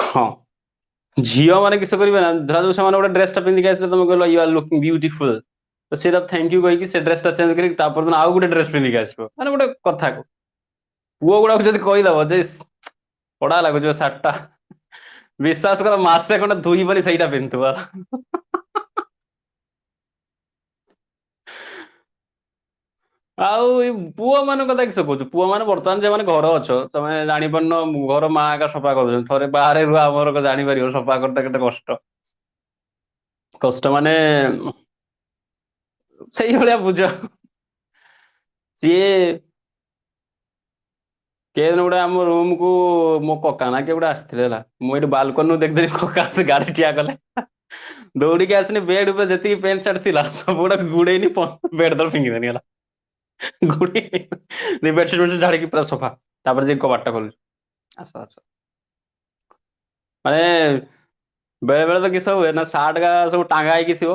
ହଁ ଝିଅ ମାନେ କିସ କରିବେ ନା, ଧରାଯାଉ ସେମାନେ ଗୋଟେ ଡ୍ରେସଟା ପିନ୍ଧିକି ଆସିଲେ, ତମେ କହିଲ ୟୁ ଆର୍ ଲୁକିଂ ବ୍ୟୁଟିଫୁଲ, ତ ସେଇଟା ଥ୍ୟାଙ୍କ ୟୁ କହିକି ସେ ଡ୍ରେସଟା ଚେଞ୍ଜ କରିକି ତାପର ଦିନ ଆଉ ଗୋଟେ ଡ୍ରେସ ପିନ୍ଧିକି ଆସିବ, ମାନେ ଗୋଟେ କଥା। ପୁଅ ଗୁଡାକୁ ଯଦି କହିଦବ ଯେ ବଢିଆ ଲାଗୁଛି ସାର୍ଟଟା, ବିଶ୍ୱାସ କର ମାସେ ଖଣ୍ଡେ ଧୋଇବନି ସେଇଟା ପିନ୍ଧୁଥିବ। ଆଉ ଏଇ ପୁଅ ମାନଙ୍କ କଥା କିସ କହୁଛୁ, ପୁଅ ମାନେ ବର୍ତ୍ତମାନ ସେମାନେ ଘର ଅଛ, ତମେ ଜାଣିପାରୁନ ଘର ମା ଏକା ସଫା କରୁଛନ୍ତି, ଥରେ ବାହାରେ ରୁହ ଆମର ଜାଣିପାରିବ ସଫା କରିତେ କେତେ କଷ୍ଟ। କଷ୍ଟ ମାନେ ସେଇଭଳିଆ ବୁଝ। ସିଏ କେଦିନ ଗୋଟେ ଆମ ରୁମ କୁ ମୋ କକା ନା କିଏ ଗୋଟେ ଆସିଥିଲେ ହେଲା, ମୁଁ ଏଇଠି ବାଲକନିରୁ ଦେଖିଦେଲି କକା ଆସି ଗାଡି ଠିଆ କଲେ, ଦୌଡିକି ଆସିନି ବେଡ ଉପରେ ଯେତିକି ପ୍ୟାଣ୍ଟ ସାର୍ଟ ଥିଲା ସବୁ ଗୁଡା ଗୁଡେଇନି ବେଡ ତଳେ ଫିଙ୍ଗିଦେନି ହେଲା। ବେଡସିଟ୍ ଫେଡସିଟ୍ ଝାଡିକି ପୁରା ସଫା, ତାପରେ ଯାଇ କବାଟଟା ଖୋଲିଲି। ଆସ ଆସ ମାନେ ବେଳେ ବେଳେ ତ କିସ ହୁଏ ନା, ସାର୍ଟ ଗା ସବୁ ଟାଙ୍ଗା ହେଇକି ଥିବ,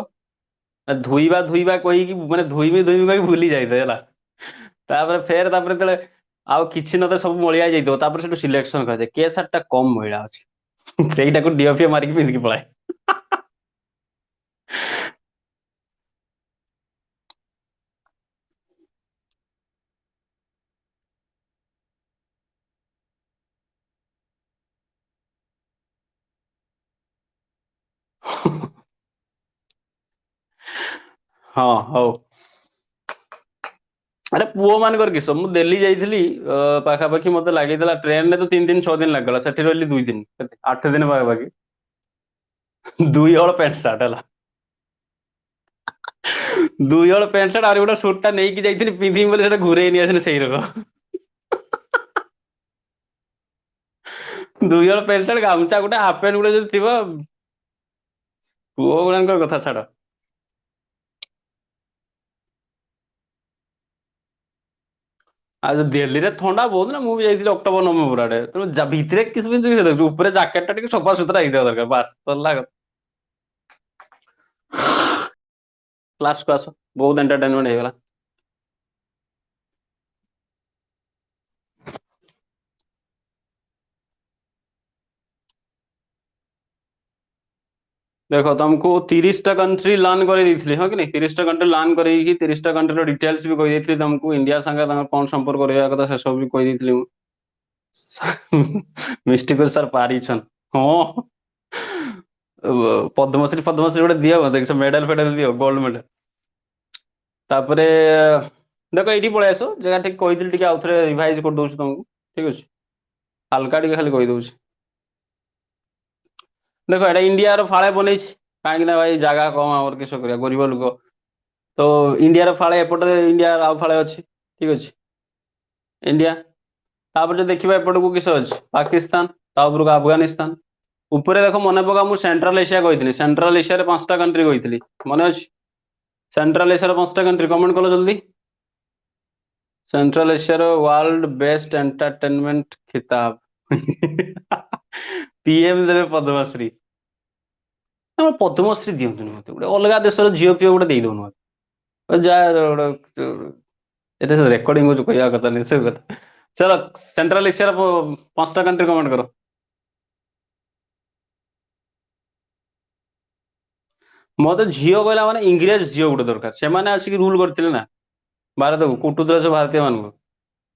ଧୋଇବା ଧୋଇବା କହିକି ମାନେ ଧୋଇବି ଧୋଇବି କହିକି ଭୁଲି ଯାଇଥାଏ ହେଲା, ତାପରେ ଯେତେବେଳେ ଆଉ କିଛି ନଥାଏ ସବୁ ମଳିଆ ଯାଇଥିବ, ତାପରେ ସେଠୁ ସିଲେକ୍ସନ କରାଯାଏ କେ ସାର୍ଟ ଟା କମ ମଇଳା ଅଛି, ସେଇଟାକୁ ଡିଅ ଫିଅ ମାରିକି ପିନ୍ଧିକି ପଳାଏ। ହଁ ହଉ। ଆରେ ପୁଅ ମାନଙ୍କର କିସ, ମୁଁ ଦିଲ୍ଲୀ ଯାଇଥିଲି ପାଖାପାଖି ମତେ ଲାଗିଥିଲା ଟ୍ରେନରେ ତ 3 ଦିନ 6 ଦିନ ଲାଗିଗଲା, ସେଠି ରହିଲି 2 ଦିନ, 8 ଦିନ ପାଖାପାଖି, 2 ହଳ ପ୍ୟାଣ୍ଟ ସାର୍ଟ ହେଲା। 2 ହଳ ପ୍ୟାଣ୍ଟ ସାର୍ଟ ଆହୁରି ଗୋଟେ ସୁଟ ଟା ନେଇକି ଯାଇଥିଲି ପିନ୍ଧିବି ବୋଲି, ସେଟା ଘୁରେଇ ନେଇ ଆସିଲି ସେଇ ରକ। 2 ହଳ ପ୍ୟାଣ୍ଟ ସାର୍ଟ ଗାମୁଛା ଗୋଟେ ହାଫ ପ୍ୟାଣ୍ଟ ଗୋଟେ ଯଦି ଥିବ, ପୁଅ ଗୁଡାଙ୍କର କଥା ଛାଡ। ଆଉ ଦିଲ୍ଲୀରେ ଥଣ୍ଡା ବହୁତ ନା, ମୁଁ ବି ଯାଇଥିଲି ଅକ୍ଟୋବର ନଭେମ୍ବର ଆଡେ, ତେଣୁ ଭିତରେ କିଛି ପିନ୍ଧୁଛି ଉପରେ ଜ୍ୟାକେଟ ଟା ଟିକେ ସଫା ସୁତରା ହେଇଥିବା ଦରକାର, ବାସ୍ ସରିଲା କଥା। କ୍ଲାସକୁ ଆସ, ବହୁତ ଏଣ୍ଟରଟେନମେଣ୍ଟ ହେଇଗଲା। ଦେଖ ତମକୁ 30ଟା କଣ୍ଟ୍ରି ଲର୍ନ କରି ଦେଇଥିଲି, ହଁ କି ନାଇଁ, 30ଟା କଣ୍ଟ୍ରି ଲର୍ନ କରିକି 30ଟା କଣ୍ଟ୍ରିର ଡିଟେଲ୍ସ ବି କହିଦେଇଥିଲି ତମକୁ, ଇଣ୍ଡିଆ ସାଙ୍ଗରେ ତାଙ୍କର କଣ ସମ୍ପର୍କ ରହିବା କଥା ସେ ସବୁ ବି କହିଦେଇଥିଲି ମୁଁ। ମିଷ୍ଟି କରି ସାର୍ ପାରିଛନ୍। ହଁ ପଦ୍ମଶ୍ରୀ ପଦ୍ମଶ୍ରୀ ଗୋଟେ ଦିଅ ମତେ, ମେଡାଲ ଫେଡାଲ ଦିଅ, ଗୋଲ୍ଡ ମେଡାଲ। ତାପରେ ଦେଖ ଏଇଠି ପଳେଇ ଆସ, ଜାଗା ଟିକେ କହିଥିଲି ଟିକେ ଆଉଥରେ ରିଭାଇଜ କରିଦଉଛି ତମକୁ, ଠିକ ଅଛି, ହାଲକା ଟିକେ ଖାଲି କହିଦଉଛି। ଦେଖ ଏଇଟା ଇଣ୍ଡିଆର ଫାଳେ ବନେଇଛି, କାହିଁକି ନା ଭାଇ ଜାଗା କମ, ଆମର କିସ କରିବା ଗରିବ ଲୋକ, ତ ଇଣ୍ଡିଆର ଫାଳେ ଏପଟେ, ଇଣ୍ଡିଆର ଆଉ ଫାଳେ ଅଛି, ଠିକ ଅଛି, ଇଣ୍ଡିଆ। ତାପରେ ଯଦି ଦେଖିବା ଏପଟକୁ କିସ ଅଛି, ପାକିସ୍ତାନ, ତା ଉପରକୁ ଆଫଗାନିସ୍ତାନ, ଉପରେ ଦେଖ ମନେ ପକା ମୁଁ ସେଣ୍ଟ୍ରାଲ ଏସିଆ କହିଥିଲି, ସେଣ୍ଟ୍ରାଲ ଏସିଆରେ 5ଟା କଣ୍ଟ୍ରି କହିଥିଲି, ମନେ ଅଛି? ସେଣ୍ଟ୍ରାଲ ଏସିଆର 5ଟା କଣ୍ଟ୍ରି କମେଣ୍ଟ କଲ ଜଲ୍ଦି। ସେଣ୍ଟ୍ରାଲ ଏସିଆର ୱାର୍ଲଡ ବେଷ୍ଟ ଏଣ୍ଟରଟେନମେଣ୍ଟ ଖିତାବ। ପିଏମ ଦେବେ ପଦ୍ମଶ୍ରୀ। ଆମର ପଦ୍ମଶ୍ରୀ ଦିଅନ୍ତୁନି ମତେ, ଗୋଟେ ଅଲଗା ଦେଶର ଝିଅ ପିଅ ଗୋଟେ ଦେଇଦଉନ ମତେ, ଯାହା ଏଟା ରେକର୍ଡିଂ ହଉଛି କହିବା କଥା ନୁହେଁ, ସେ କଥା। ଚାଲ ସେଣ୍ଟ୍ରାଲ ଏସିଆର 5ଟା କଣ୍ଟ୍ରି କମେଣ୍ଟ କର। ମତେ ଝିଅ କହିଲା ମାନେ ଇଂରେଜ ଝିଅ ଗୋଟେ ଦରକାର, ସେମାନେ ଆସିକି ରୁଲ କରିଥିଲେ ନା ଭାରତକୁ, କୁଟୁଥିଲା ସବୁ ଭାରତୀୟ ମାନଙ୍କୁ।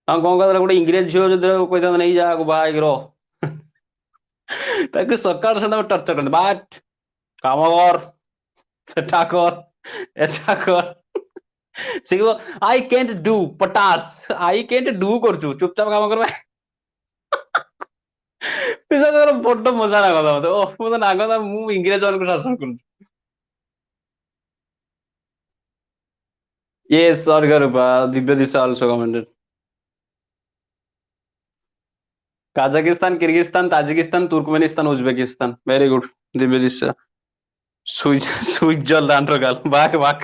ତାଙ୍କୁ କଣ କହିଥିଲା, ଗୋଟେ ଇଂରେଜ ଝିଅ ଯଦି କହିଥାନ୍ତା ନେଇ ଯା ଆକୁ ବାହା ହେଇକି ରହ, ତାକୁ ସକାଳୁ ସନ୍ଧ୍ୟା ଟର୍ଚର କରନ୍ତି, ବାହାର କାମ କର, ସେଟା କର, ଏଟା କର। ସେ କହିବ ଆଇ କେଣ୍ଟ ଡୁ ପଟାସ, ଆଇ କେଣ୍ଟ ଡୁ କରୁଛୁ, ଚୁପଚାପ କାମ କର। ବିଶ୍ୱାସ କର ବଡ ମଜା ଲାଗନ୍ତା ମତେ, ଓହ ମତେ ଲାଗନ୍ତା ମୁଁ ଇଂରେଜ ମାନଙ୍କୁ ଶାସନ କରୁଛି। Yes, Sorgarupa, Divya Disha also commented. Kazakhstan, Kyrgyzstan, Tajikistan, Turkmenistan, Uzbekistan. Very good, Divya Disha. Switzerland ର ଗାଲ ବାକ୍ ବାକ୍।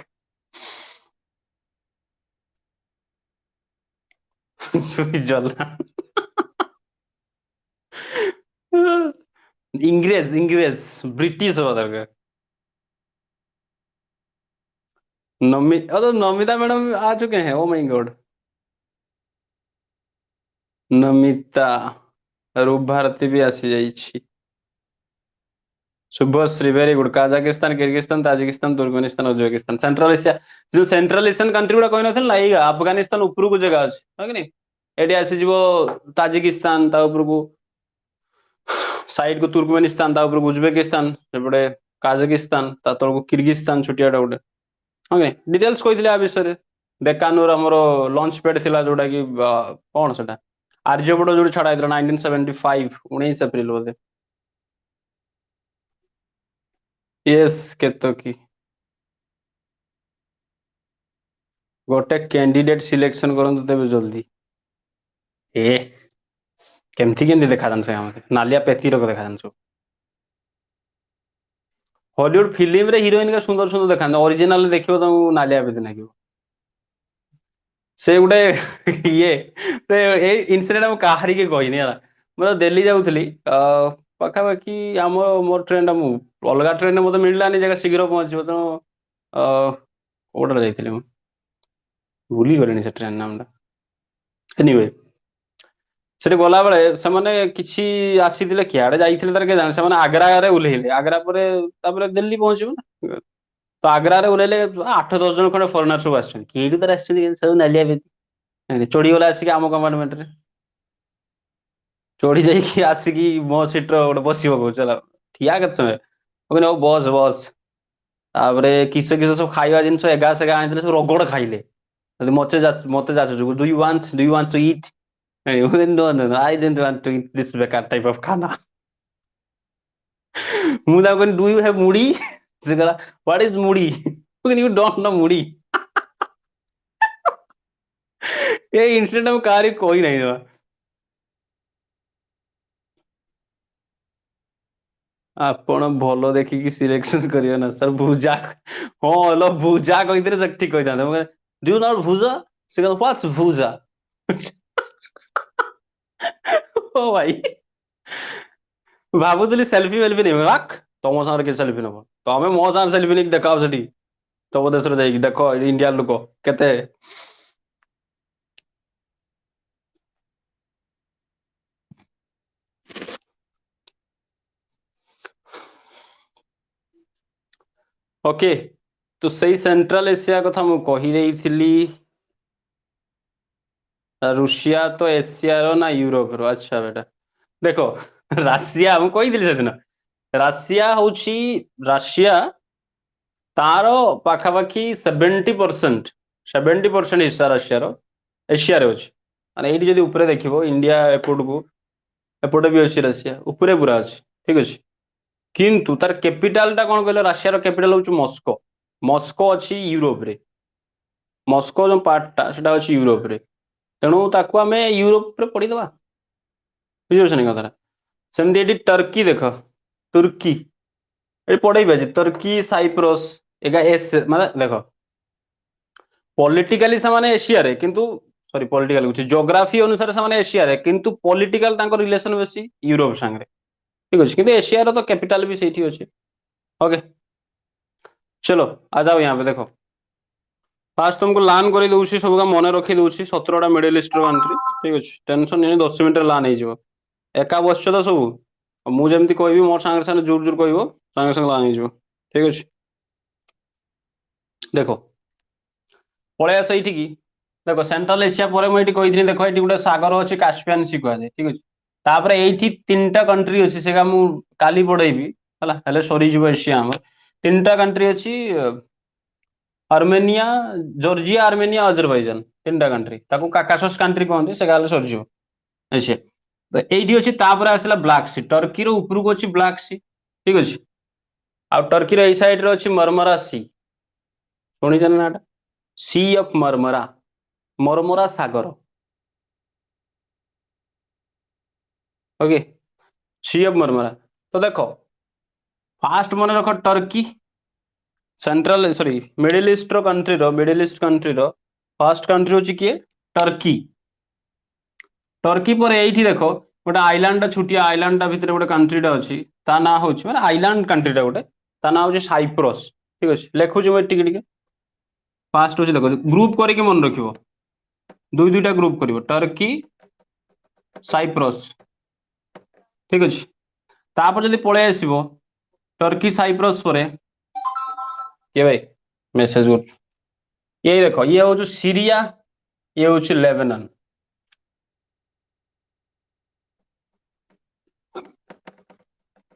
ସୁଇଜରଲ୍ୟାଣ୍ଡ। इंग्रेज इंग्रेज ब्रिटिश हवा दरकार। नमिता मैडम आ चुके हैं, ओ माय गॉड। नमिता रूप भारती भी आसी जाइछि। Subhashree very good Kazakhstan Kyrgyzstan Tajikistan Turkmenistan Uzbekistan central Asia जो सेंट्रल एशियन कंट्री गुड़ा कहि नथिल ना एई अफगानिस्तान उपरକୁ जगह अछि है कि नहीं एडी आसी जीवो ताजिकिस्तान ता उपरକୁ साइड को तुर्कमेनिस्तान ता उपरକୁ उज्बेकिस्तान एपटे काजाकिस्तान ता तळକୁ किर्गिस्तान छुटियाटा गोटे ओके डिटेल्स कहिथिले आ विषय बेकानूर हमरो लॉन्च पैड थिला जोटा कि कोन सेटा आर्यभट्ट जोडी छडा हैतला 1975 19 अप्रैल बोधे यस केतकी गोटे कैंडिडेट सिलेक्शन करंतु तेबे जल्दी ए केमथि केमथि देखा दान से हमते नालिया पेती रको देखा दान सब हॉलीवुड फिल्म रे हीरोइन का सुंदर सुंदर देखा ओरिजिनल देखियो त नालिया पेती नागियो से गुटे ये से ए इंसिडेंट हम काहारी के कहनी है मैं दिल्ली जाऊली पाखापाखि आम मोर ट्रेन टा अलग ट्रेन मत मिललानी जगह शीघ्र पहुंचो तेणु कौटा जाइए भूली गली से ट्रेन नाम एनीवे ସେଠି ଗଲା ବେଳେ ସେମାନେ କିଛି ଆସିଥିଲେ କିଆଡେ ଯାଇଥିଲେ ତାର କିଏ ଜାଣେ ସେମାନେ ଆଗ୍ରାରେ ଓହ୍ଲେଇଲେ ଆଗ୍ରା ପରେ ତାପରେ ଦିଲ୍ଲୀ ପହଞ୍ଚିବ ନା ତ ଆଗ୍ରାରେ ଓହ୍ଲେଇଲେ 8-10 ଜଣ ଖଣ୍ଡେ ଫରେନର ସବୁ ଆସିଛନ୍ତି କିଏଠୁ ତାର ଆସିଛନ୍ତି ସବୁ ନାଲିଆ ବେଦି ଚଢିଗଲା ଆସିକି ଆମ କମ୍ପାର୍ଟମେଣ୍ଟରେ ଚଢି ଯାଇକି ଆସିକି ମୋ ସିଟର ଗୋଟେ ବସିବ କହୁଛି ହେଲା ଠିଆ କେତେ ସମୟ ମୁଁ କହିଲି ହଉ ବସ୍ ବସ୍ ତାପରେ କିସ କିସ ସବୁ ଖାଇବା ଜିନିଷ ଏଗା ସେଗା ଆଣିଥିଲେ ସବୁ ରଗଡ ଖାଇଲେ ମତେ ଯାଚୁଛୁ do you want to eat no, no, no, I didn't want to eat this beकार type of खाना ମୁଁ ତାକୁ କହିଲି do you have ମୁଢି ସେ କହିଲା what is ମୁଢି ମୁଁ କହିଲି you don't know ମୁଢି ଏ ଇନସିଡେଣ୍ଟ ମୁଁ କାହାରି କହି ନାହିଁ ଜମା ଆପଣ ଭଲ ଦେଖିକି ସିଲେକ୍ସନ କରିବେ ନା ସାର୍ ଭୁଜା ହଁ ଲ ଭୁଜା କହିଥିଲେ ସେ ଠିକ କହିଥାନ୍ତେ ମୁଁ ଡୁ ୟୁ ନଟ୍ ଭୁଜା ସେ କହିଲା ହ୍ୱାଟ୍ସ ଭୁଜା ଓ ଭାଇ ଭାବୁଥିଲି ସେଲ୍ଫି वेल्फी ନେବି ବାକ୍ ତମ ସାଙ୍ଗରେ କିଏ ସେଲ୍ଫି ନବ ତମେ ମୋ ସାଙ୍ଗରେ ସେଲ୍ଫି ନେଇକି ଦେଖାଅ ସେଠି ତମ ଦେଶରେ ଯାଇକି ଦେଖ ଇଣ୍ଡିଆ ଲୋକ କେତେ ओके तो ସେଇ ସେଣ୍ଟ୍ରାଲ ଏସିଆ କଥା ମୁଁ କହିଦେଇଥିଲି ରୁଷିଆ ତ ଏସିଆର ନା ୟୁରୋପର ଆଚ୍ଛା ବେଟା ଦେଖ ରାଷିଆ ମୁଁ କହିଥିଲି ସେଦିନ ରାଷିଆ ତାର ପାଖାପାଖି 70% ହିସ୍ସା ରାଷିଆର ଏସିଆରେ ଅଛି ମାନେ ଏଇଠି ଯଦି ଉପରେ ଦେଖିବ ଇଣ୍ଡିଆ ଏପଟକୁ ଏପଟେ ବି ଅଛି ରାଷିଆ ଉପରେ ପୁରା ଅଛି ଠିକ ଅଛି କିନ୍ତୁ ତାର କ୍ୟାପିଟାଲ ଟା କଣ କହିଲ ରାଷିଆର କ୍ୟାପିଟାଲ ହଉଛି ମସ୍କୋ ମସ୍କୋ ଅଛି ୟୁରୋପରେ ମସ୍କୋ ଯୋଉ ପାର୍ଟଟା ସେଟା ଅଛି ୟୁରୋପରେ ତେଣୁ ତାକୁ ଆମେ ୟୁରୋପରେ ପଢିଦବା ବୁଝିପାରୁଛନ୍ତି କଥାଟା ସେମିତି ଏଠି ଟର୍କି ଦେଖ ତୁର୍କି ଏଠି ପଢେଇବେ ଯେ ତୁର୍କି ସାଇପ୍ରସ୍ ଏଗା ଏସ୍ ମାନେ ଦେଖ ପଲିଟିକାଲି ସେମାନେ ଏସିଆରେ କିନ୍ତୁ ସରି ପଲିଟିକାଲ କହୁଛି ଜୋଗ୍ରାଫି ଅନୁସାରେ ସେମାନେ ଏସିଆରେ କିନ୍ତୁ ପଲିଟିକାଲ ତାଙ୍କ ରିଲେସନ ବେଶୀ ୟୁରୋପ ସାଙ୍ଗରେ ଠିକ ଅଛି କିନ୍ତୁ एशिया तो कैपिटल भी सही अच्छे ओके चलो आ जाओ यहाँ पे देखो फास्ट तुमको लान कर दूसरी सब मन रखी दूसरी 17टा मिडिल इस्ट कंट्री ठीक अच्छे टेंशन नहीं 10 मिनट लान हो एका बस तो सब मुझे कहि मोर सांगे सांगे जोर जोर कह सांगे सांगे लान हो ठीक अच्छे देखो पलि आस ये देख सेंट्रल एशिया पर मुझे कही देख ये गोटे सागर अच्छे कास्पियन सी कहुए ठीक अच्छे तापर ये 3टा कंट्री अच्छी से काली पढ़ेबी है सरीज एसिया आम 3टा कंट्री अच्छी आर्मेनिया जॉर्जिया आर्मेनिया अजरबैजान 3टा कंट्री ताको काकासस कंट्री कहते से गाले सरीज अच्छे तो ये अच्छी आसला ब्लैक सी टर्की ऊपर को अच्छी ब्लैक सी ठीक अच्छे आ टर्की यही सैड्रे अच्छी मरमरा सी शुणी नाटा सी ऑफ मरमरा मरमरा सागर ओके सी ऑफ मरमरा तो देखो फास्ट मन रख Turkey central sorry Middle East country रो फर्स्ट कंट्री होची किए टर्की टर्की पर एठी देखो गोटे आइलैंड छुटिया आइलैंड भितर गोटे कंट्रीटा अच्छी ता ना होची माने आइलैंड कंट्रीटा गोटे ता ना होची साइप्रस ठीक अछि लेखुची मैं टिके टिके फास्ट होची देखो ग्रुप करके मन रखिबो दुई दुईटा ग्रुप करिवो टर्की साइप्रस ठीक अछि तापर जदी पळे आसीबो टर्की साइप्रस परे के भाई मेसेज कर ये देखो ये हूँ सीरिया ये हूँ लेबनान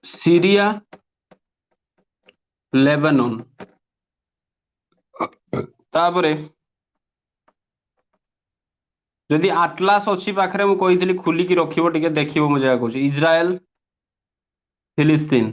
सीरिया लेबनान तापरे जदि आटलास अच्छी पाखरे मु कही खुलिकी रखिबो टिके देखिबो मु जगह कहूँ इज्राएल फिलिस्तीन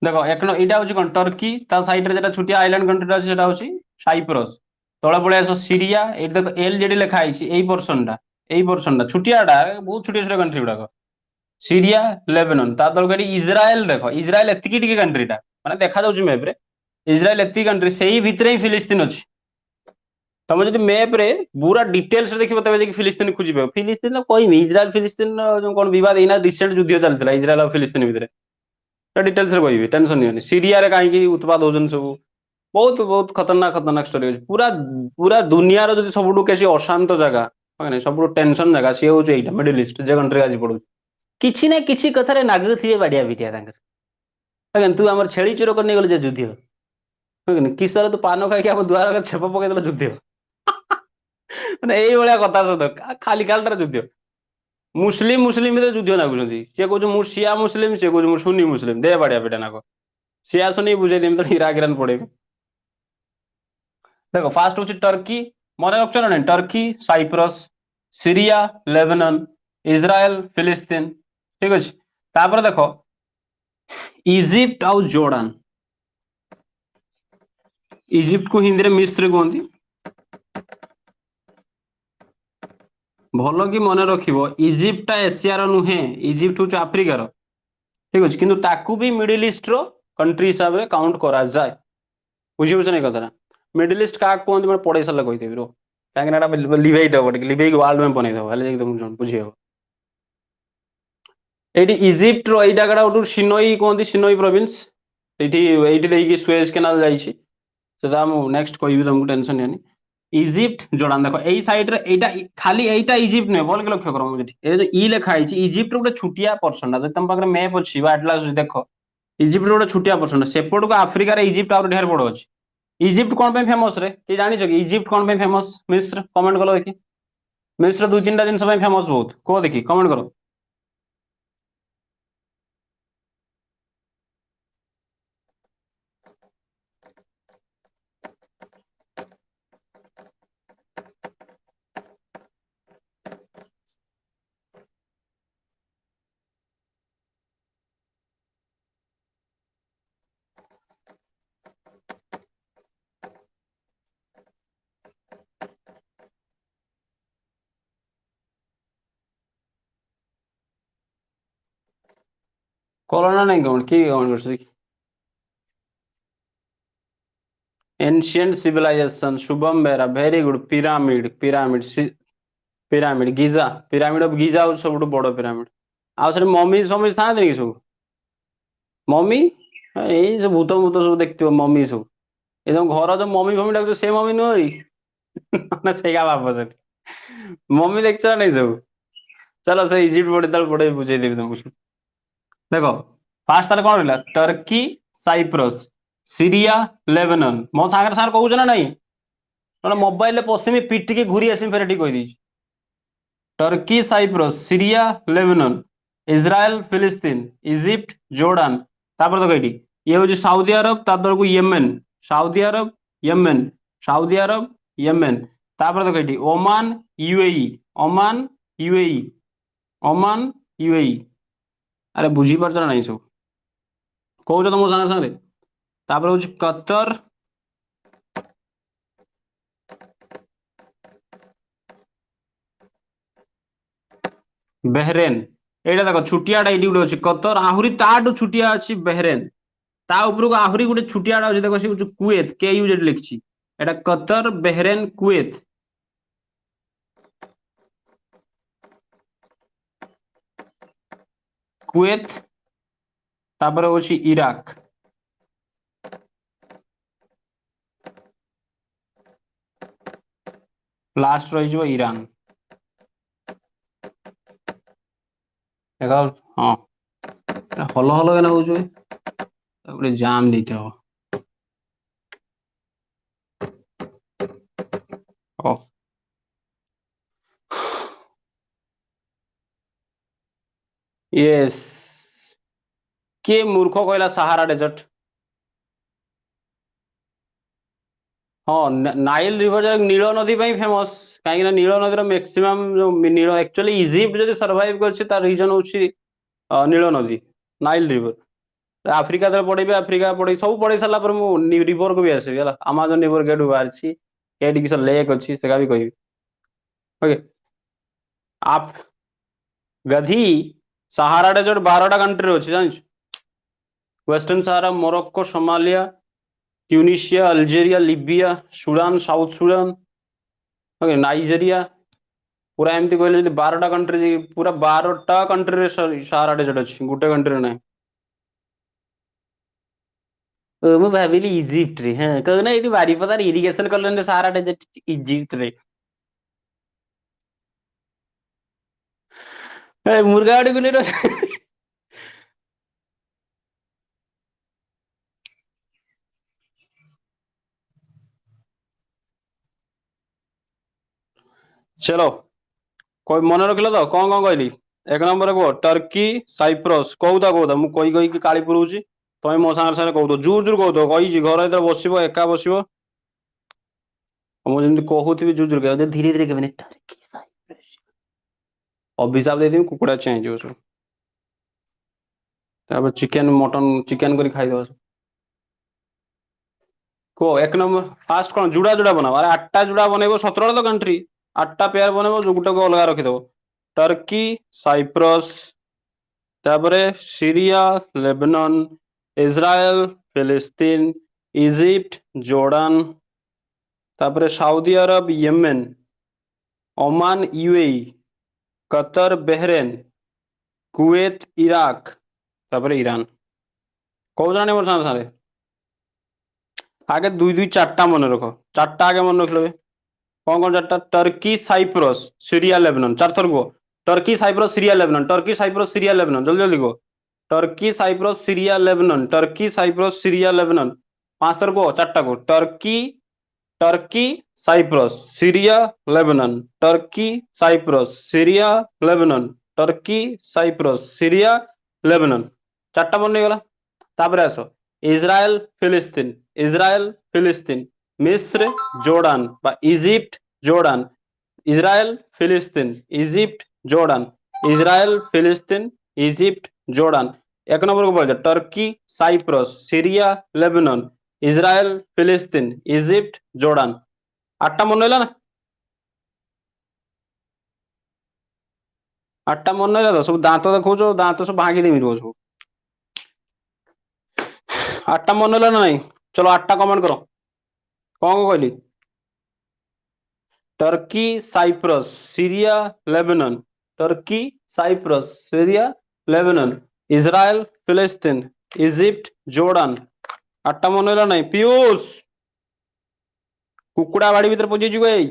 देखो एक एटा हूँ कौन टर्की ता साइड रे जेटा छुटिया आइलैंड कंट्री अछि सेटा हूँ साइप्रस तले पड़े आस सीरिया ये देखो एल जेडी लिखा है पोर्सन टा छुटियाटा बहुत छुटिया छुटिया कंट्री गुड़ाक सीरिया लेबनान ता तल कटी इज्राएल देख इज्राएल एतिकी टिके कंट्रीटा माने देखा जाउछि मैप रे इज्राएल एतिकी कंट्री सेही भितरे ही फिलिस्तीन अछि तुम जब मैप रे पूरा डिटेल्स देखिबो तबे जे फिलिस्तीन खोजिबे फिलिस्तीन कहमी इज्राएल फिलिस्तीन जो कोन विवाद एना रिसेंट युद्ध चलतिला इज्राएल और फिलिस्तीन भितरे डिटेल्स रे कहबी टेंशन नहीं सीरिया रे काहे उत्पाद होजन सब बहुत बहुत खतरनाक खतरनाक स्टोरी अछि पूरा पूरा दुनिया रो जदि सबुठु केसी अशांत जगह माने सबुठु टेंशन जगह सी होउछ एटा मिडिल ईस्ट जे कंट्री आज पडु किछि ना किछि कथारे नागुथिबे बाडिया बिटिया तांकर अगन तू हमर छेड़ी चोर करने गेल जे जुधियो अगन किसर तू पानो खाइ के हम द्वार के छेप पके देल जुधियो ମାନେ ଏଇଭଳିଆ କଥା ସବୁ ଖାଲି ଖାଲିଟାରେ ଯୁଦ୍ଧ ମୁସଲିମ ମୁସଲିମ ଭିତରେ ଯୁଦ୍ଧ ଲାଗୁଛନ୍ତି ସିଏ କହୁଛି ମୁଁ ସିଆ ମୁସଲିମ ସିଏ କହୁଛି ମୁଁ ସୁନି ମୁସଲିମ ଦେ ବାଡିଆ ପିଟା ନାକ ସିଆ ସୁନି ବୁଝେଇ ଦେମି ତ ଇରାକ ଇରାନ ପଡେଇବି देखो फास्ट हूँ टर्की मन रख ना नहीं Turkey Cyprus Syria Lebanon Israel फिलिस्तीन ठीक अच्छे तापर देख इजिप्ट आउ जोर्डान इजिप्ट को हिंदी में मिस्र कहती भल कि मन रख इजिप्टा एशियार नुहे इजिप्ट हूँ आफ्रिकार ठीक अच्छे किंतु ताकू भी मिडिल ईस्ट रो कंट्री हिसाब से काउंट करा जाए बुझीपुछ नहीं कथा मिडिल ईस्ट क्या कहते मैं पढ़े सारे कहीदेवी रो कहीं लिभेई दब लिभेई वर्ल्ड मैप बनईदब बुझे ये इजिप्ट रो यही जगह गोटे सिनई कहते सिनई प्रोविंस ये सुएज केनाल जा नेक्स्ट कह तुमको टेंशन नहीं इजिप्ट जोर्डान देख यही सैड खाली यहीटा इजिप्ट नुहे भल लक्ष्य कर मुझे इ लिखा इजिप्ट गोटे छुटिया पर्सन तुम पाखे मैप अच्छी आटलास देख इजिप्ट गोटे छुटिया पर्सन सेपट को आफ्रिकार इजिप्ट आउर ढेर बड़ अच्छी इजिप्ट कौन पे फेमस रे कि जानिछ कि इजिप्ट कौन पे फेमस मिस्र कमेंट करो देखी मिस्र दुई तीन जिन फेमस बहुत कह देखी कमेंट करो कोरोना नहीं कमेंट कि कमेंट कर ancient civilisation Subham Bera very good pyramid pyramid pyramid Giza pyramid of Giza हूँ सब बड़ पिरामिड आउ ममीज फमीज था कि सब मम्मी यही सब भूत भूत सब देखते मम्मी सब ये तुम घर जो मम्मी फमी डाक से मम्मी नुह से भाव से मम्मी देख नहीं सब चलो से इजिप्ट पढ़े पढ़े बुझे देवी तुमको देखो फास्ट तार कौन रहा टर्की साइप्रस सीरिया लेबनान मो सागर सार कहूच ना नहीं मोबाइल पशिमी पिटिकी घूरी आसमी फेर कहीदी Turkey Cyprus Syria Lebanon Israel फिलिस्तीन इजिप्ट जोर्डान तापर देखो ये ये हूँ साउदी अरब ता तलक Yemen Saudi Arab Yemen Saudi Arab Yemen तापर देखो ये Oman UAE Oman UAE Oman UAE अरे बुझी पार्छ ना नहीं सब कौच तुम सागे सागे तापर हूँ कतर बेहरेन एटा देख छुटियाटा ये गोटे अच्छी कतर आहरी ताठू छुटिया अच्छी बेहरेन ता उपरको आहरी गोटे छुटियाटा अच्छी देख सी कुएत के यू जेड लिखी एटा कतर बेहरेन कुएत कुएत तापर हूँ इराक लास्ट रही ईरान देखा हाँ हल हल के हूँ गोटे जाम नहीं हो यस किए मूर्ख कहला सहारा डेजर्ट हाँ नाइल रिवर नील नदी फेमस कहीं नील नदी मैक्सिमम जो नील एक्चुअली इजिप्ट जब सर्वाइव कर रीजन हूँ नील नदी नाइल रिवर आफ्रिका तो पढ़ेबी आफ्रिका पढ़े सब पढ़े सारा पर मुझे रिवर को भी आसबि आमाजन रिवर केटू बाहरी केटी किस लेक अच्छी से भी कह ओके आप गधी सहारा डेजर्ट 12टा कंट्री अच्छी जान Western Sahara Morocco Somalia Tunisia Algeria Libya Sudan South Sudan okay Nigeria पूरा एमती कहले 12टा कंट्री पूरा 12टा कंट्री सहारा डेजर्ट अच्छी गोटे कंट्री ना ମୁଁ ଭାବିଲି ଇଜିପ୍ଟ ରେ ହଁ କହୁନା ଏଇଠି ବାରିପଦାର irrigation colony Sahara desert Egypt ରେ मुर्गा आड़ी गुली चलो कोई मन रखिल तो कौन कौन कहली एक नंबर कह टर्की साइप्रस कौता कौता मुझे कही कही काली पुरौची तुम मो सागर सागर कौथ जूर जूर कौथ कही घर जो बस एका बस मुझे कहूथी जूर जूर कह धीरे धीरे कह टर्की साइप्रस अभिशाप देदेवी कुकुड़ा चेंज सब चिकेन मटन चिकेन कर खाईद को एक नंबर फास्ट कौन जुड़ा जुड़ा बनाओ अरे 8टा जुड़ा बनइब 17 तो कंट्री 8टा पेयर बनइब जो गोटे को अलग रखिदब टर्की साइप्रस तापरे सीरिया लेबनान इजराइल फिलिस्तीन इजिप्ट जोर्डान तापरे Saudi Arab Yemen Oman UAE Qatar Bahrain Kuwait Iraq तापरे ईरान कौ जाने मोर सारे सारे आगे दुई दुई 4टा मन रख 4टा आगे मन रख लो कौन कौन 4टा टर्की साइप्रस सीरिया लेबनान 4 थर को Turkey Cyprus Syria Lebanon Turkey Cyprus Syria Lebanon जल्दी जल्दी को Turkey Cyprus Syria Lebanon Turkey Cyprus Syria Lebanon 5 थर को 4टा को Turkey Turkey Cyprus Syria Lebanon Turkey Cyprus Syria Lebanon Turkey Cyprus Syria Lebanon 4टा मन नहीं गला तापर आस इज्राएल फिलिस्तीन मिस्र जोर्डान बा इजिप्ट जोर्डान इज्राएल फिलिस्तीन इजिप्ट जोर्डान इज्राएल फिलिस्तीन इजिप्ट जोर्डान एक नंबर को बोल Turkey Cyprus Syria Lebanon Israel फिलिस्तीन इजिप्ट जोर्डान 8टा मन रहा ना 8टा मन रहा तो सब दांत देखो दांत सब भांगी देमी सब 8टा मन रहा ना नहीं चलो 8टा कमेंट करो कौन कहली Turkey Cyprus Syria Lebanon Turkey Cyprus Syria Lebanon Israel फिलिस्तीन इजिप्ट जोर्डान 8टा मन रहा नहीं पीयूष कुकुड़ा बाड़ी भीतर पहुंची गई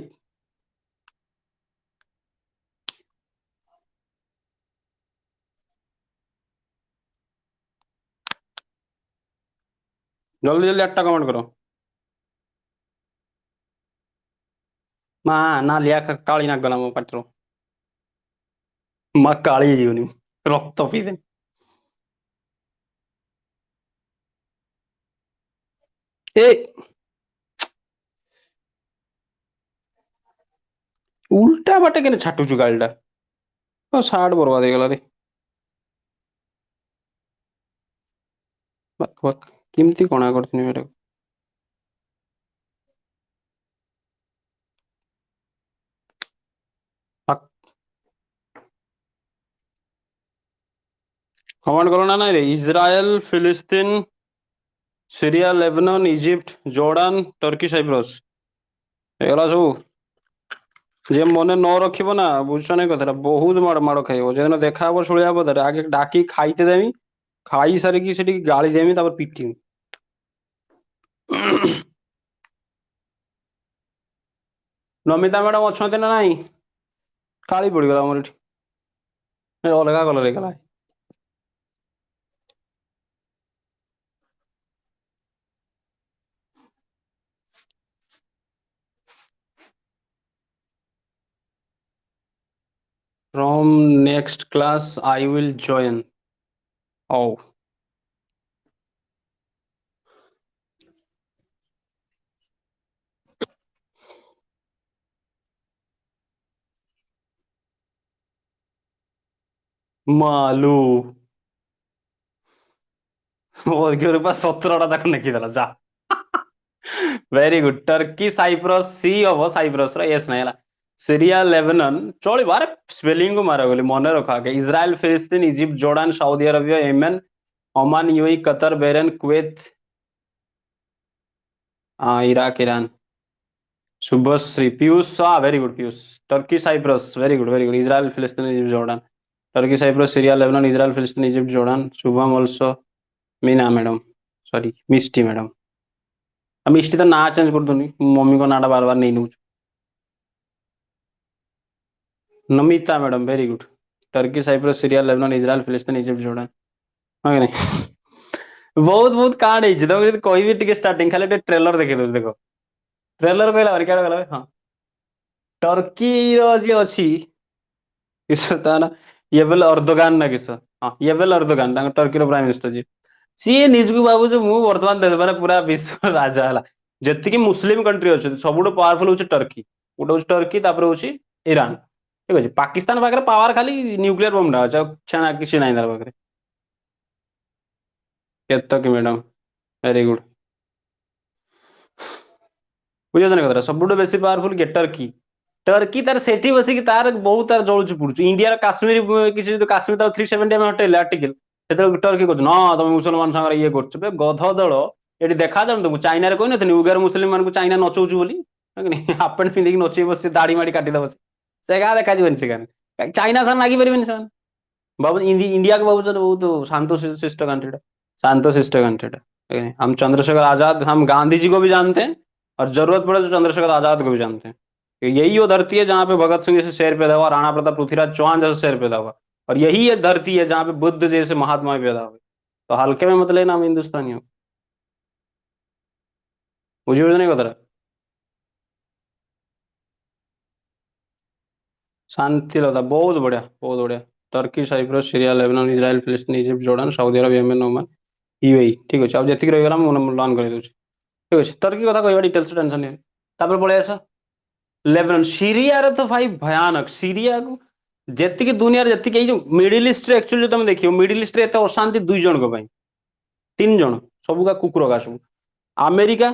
जल्दी जल्दी 8टा कमेंट करो माँ ना लिया काली ना गला मो पाटर माँ काली जीवनी रक्त पीदे ए उल्टा बाटे के छाटुचु गाड़ीटा साठ बर्बाद हो गला रे केमती कणा कर कमेंट करो ना रे Israel Palestine Syria Lebanon Egypt Jordan Turkey Cyprus एगला सब जे मन न रखिब ना बुझ नहीं कथा बहुत माड़ खाइब जो देखा हम शुआ पदारे आगे डाकी खाईते देमी खाई सारिकी से गाड़ी देमी पिटी ନମିତା ମ୍ୟାଡାମ ଅଛନ୍ତି ନା ନାହିଁ? କାଳି ପଡିଗଲା ଆମର ଏଠି। ଅଲଗା କଲର ହେଇଗଲା। From next class, I will join. Oh, Malu ମୋର ପା 17ଟା ତାକୁ ଲେଖିଦେଲା ଯା। Very good. Turkey Cyprus C ହବ ସାଇପ୍ରସ ର ଏସ୍ ନାହିଁ ହେଲା। ସିରିଆ ଲେବାନନ ଚଳିବ। ଆରେ ସ୍ପେଲିଂ କୁ ମାର ବୋଲି ମନେ ରଖ ଆଗେ। Israel Palestine Egypt Jordan Saudi Arabia Yemen Oman UAE Qatar Bahrain Kuwait Iraq Iran. Subhashree Piyush Shah very good Piyush. Turkey Cyprus very good very good. Israel फिलिस्तीन Egypt Jordan. Turkey Cyprus Syria Lebanon Israel फिलिस्तीन Egypt Jordan. Subham also Meena madam sorry Mishti madam. Mishti तो ना change कर दूनी mummy को नाटा बार बार नहीं नूच। Namita madam very good. Turkey Cyprus Syria Lebanon Israel फिलिस्तीन इजिप्ट जॉर्डन। हाँ कि नहीं? बहुत बहुत कांड है तुम यदि कहबी टिके स्टार्टिंग खाली ट्रेलर देखि दउछ देखो। ट्रेलर कहला बारी क्या कहला हां। टर्की रो जे अछि किस ता ना येबेल अर्दोगान ना किस हां येबेल अर्दोगान तांग टर्की रो प्राइम मिनिस्टर जी सी निजकु बाबू जो मु वर्तमान देश माने पूरा विश्व राजा हला जति कि मुस्लिम कंट्री अछि सबुठो पावरफुल होछि टर्की उडो होछि टर्की तापर होछि ईरान ठीक अछि पाकिस्तान पाखरे पावर खाली न्यूक्लियर बम डा अछि छना किछि नाही तार पाखरे केतक मैडम वेरी गुड बुझियो ना कतरा सबुठो बेसी पावरफुल के टर्की टर्की तार सेठी बसी कि तार बहुत तार जळुची पुडुची इंडिया रा काश्मीर किछि काश्मीर तार 370 में हटेले आर्टिकल सेतर टर्की कहछ ना तुम मुसलमान संग ये करछ बे गध दळ एटी देखा जान तुमको चाइना रे कहनथि उगार मुस्लिम मान को चाइना नचौछु बोली हाफ पैंट पिंदी नचै बस दाढ़ी माड़ी काटी दबस से गा देखा जीवन से गान चाइना सन लागी परिबेन सन बाबू इंडिया को बाबू बहुत शांत शिष्ट कंट्री शांत शिष्ट कंट्री हम चंद्रशेखर आजाद हम गांधी जी को भी जानते हैं और जरूरत पड़े तो चंद्रशेखर आजाद को भी जानते हैं यही वो धरती है जहां पे भगत सिंह जैसे शेर पैदा हुआ राणा प्रताप पृथ्वीराज चौहान जैसे शेर पैदा हुआ और यही ये धरती है जहां पे बुद्ध जैसे महात्मा पैदा हुए तो हल्के में मतलब ना हम हिंदुस्तानी हो बुझे बुझे नहीं कतरा शांति रहता बहुत बढ़िया बहुत बढ़िया Turkey Cyprus Syria Lebanon Israel फिलिस्तीन Egypt Jordan Saudi Arab Yemen Oman UAE ठीक अछि अब जेतिक रहिगला मु लर्न कर दउछि ठीक अछि टर्की कथा कहबा डिटेल्स टेंशन नहीं तापर पळे आसा लेबनान सीरिया रे तो भाई भयानक सीरिया को जेतिक दुनिया रे जेतिक जो मिडिल ईस्ट रे एक्चुअली तुम देखियो मिडिल ईस्ट रे एते अशांति दुई जन को भाई तीन जन सब का कुकुर का सब अमेरिका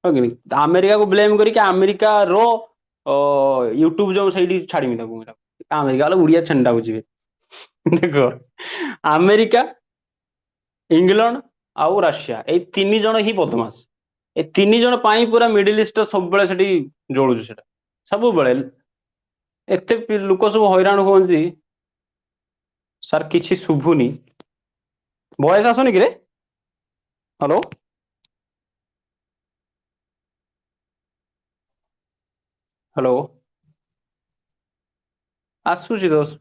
हो कि अमेरिका को ब्लेम करके अमेरिका रो यूट्यूब जो सही छाड़ी ताको अमेरिका वाला उड़िया छंडा बुझे देखो अमेरिका इंग्लैंड आउ रशिया ए तीन जन ही बदमाश ए तीन जन पाई पूरा मिडिल ईस्ट सब बेले सेठी जळुछ सेटा सब बेले एते लोक सब हैरान होती सार किछि शुभुनी वॉइस आसुनी कि रे हेलो हेलो आसुची दोस्त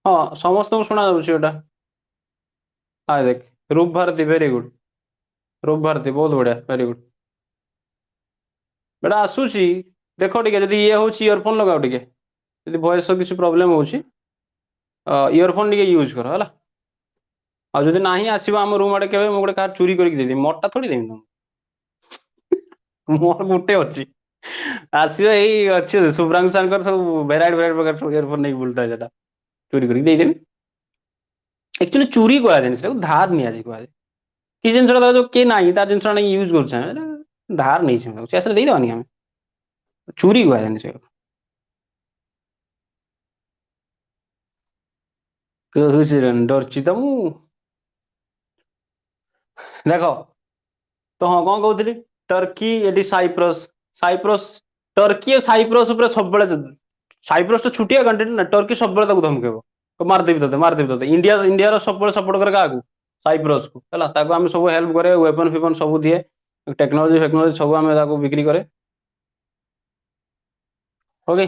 हाँ समस्त को सुना जाउछि एटा आ देख रूप भारती वेरी गुड रूप भारती बहुत बढ़िया वेरी गुड बेटा आसुची देखो टिके जदि ये होछि इयरफोन लगाओ टिके जदि वॉइस किछि प्रॉब्लम होछि इयरफोन टिके यूज करो हला आ जदि नाही आसीबो हम रूम आडे केबे मु गोटे कार चोरी करके देदी मोरटा थोड़ी देमी तुम मोर गुटे अछि आसीबो एई अछि शुभ्रांशु सारकर सब भेराइट भेराइट प्रकार सब इयरफोन नहीं बुलता जेटा चोरी करके देई देमी एक्चुअली चोरी करा जिनिस धार निया जी करा कि जिनिस जो के नाही तार जिनिस नहीं यूज कर धार नहीं से असले देई दवानी हम चोरी करा जिनिस कहूछि डरची तो मु देखो तो हाँ कौन कहूली टर्की एटी साइप्रस साइप्रस टर्की साइप्रस सब साइप्रस तो छुटिया कंट्री ना टर्की सब धमकेब मारदेवी तोते इंडिया इंडिया सब सपोर्ट करे क्या साइप्रस को है ताको हम सब हेल्प करे वेपन फेपन सब दिए टेक्नोलोजी फेक्नोलोजी सब आम बिक्री करे। ओके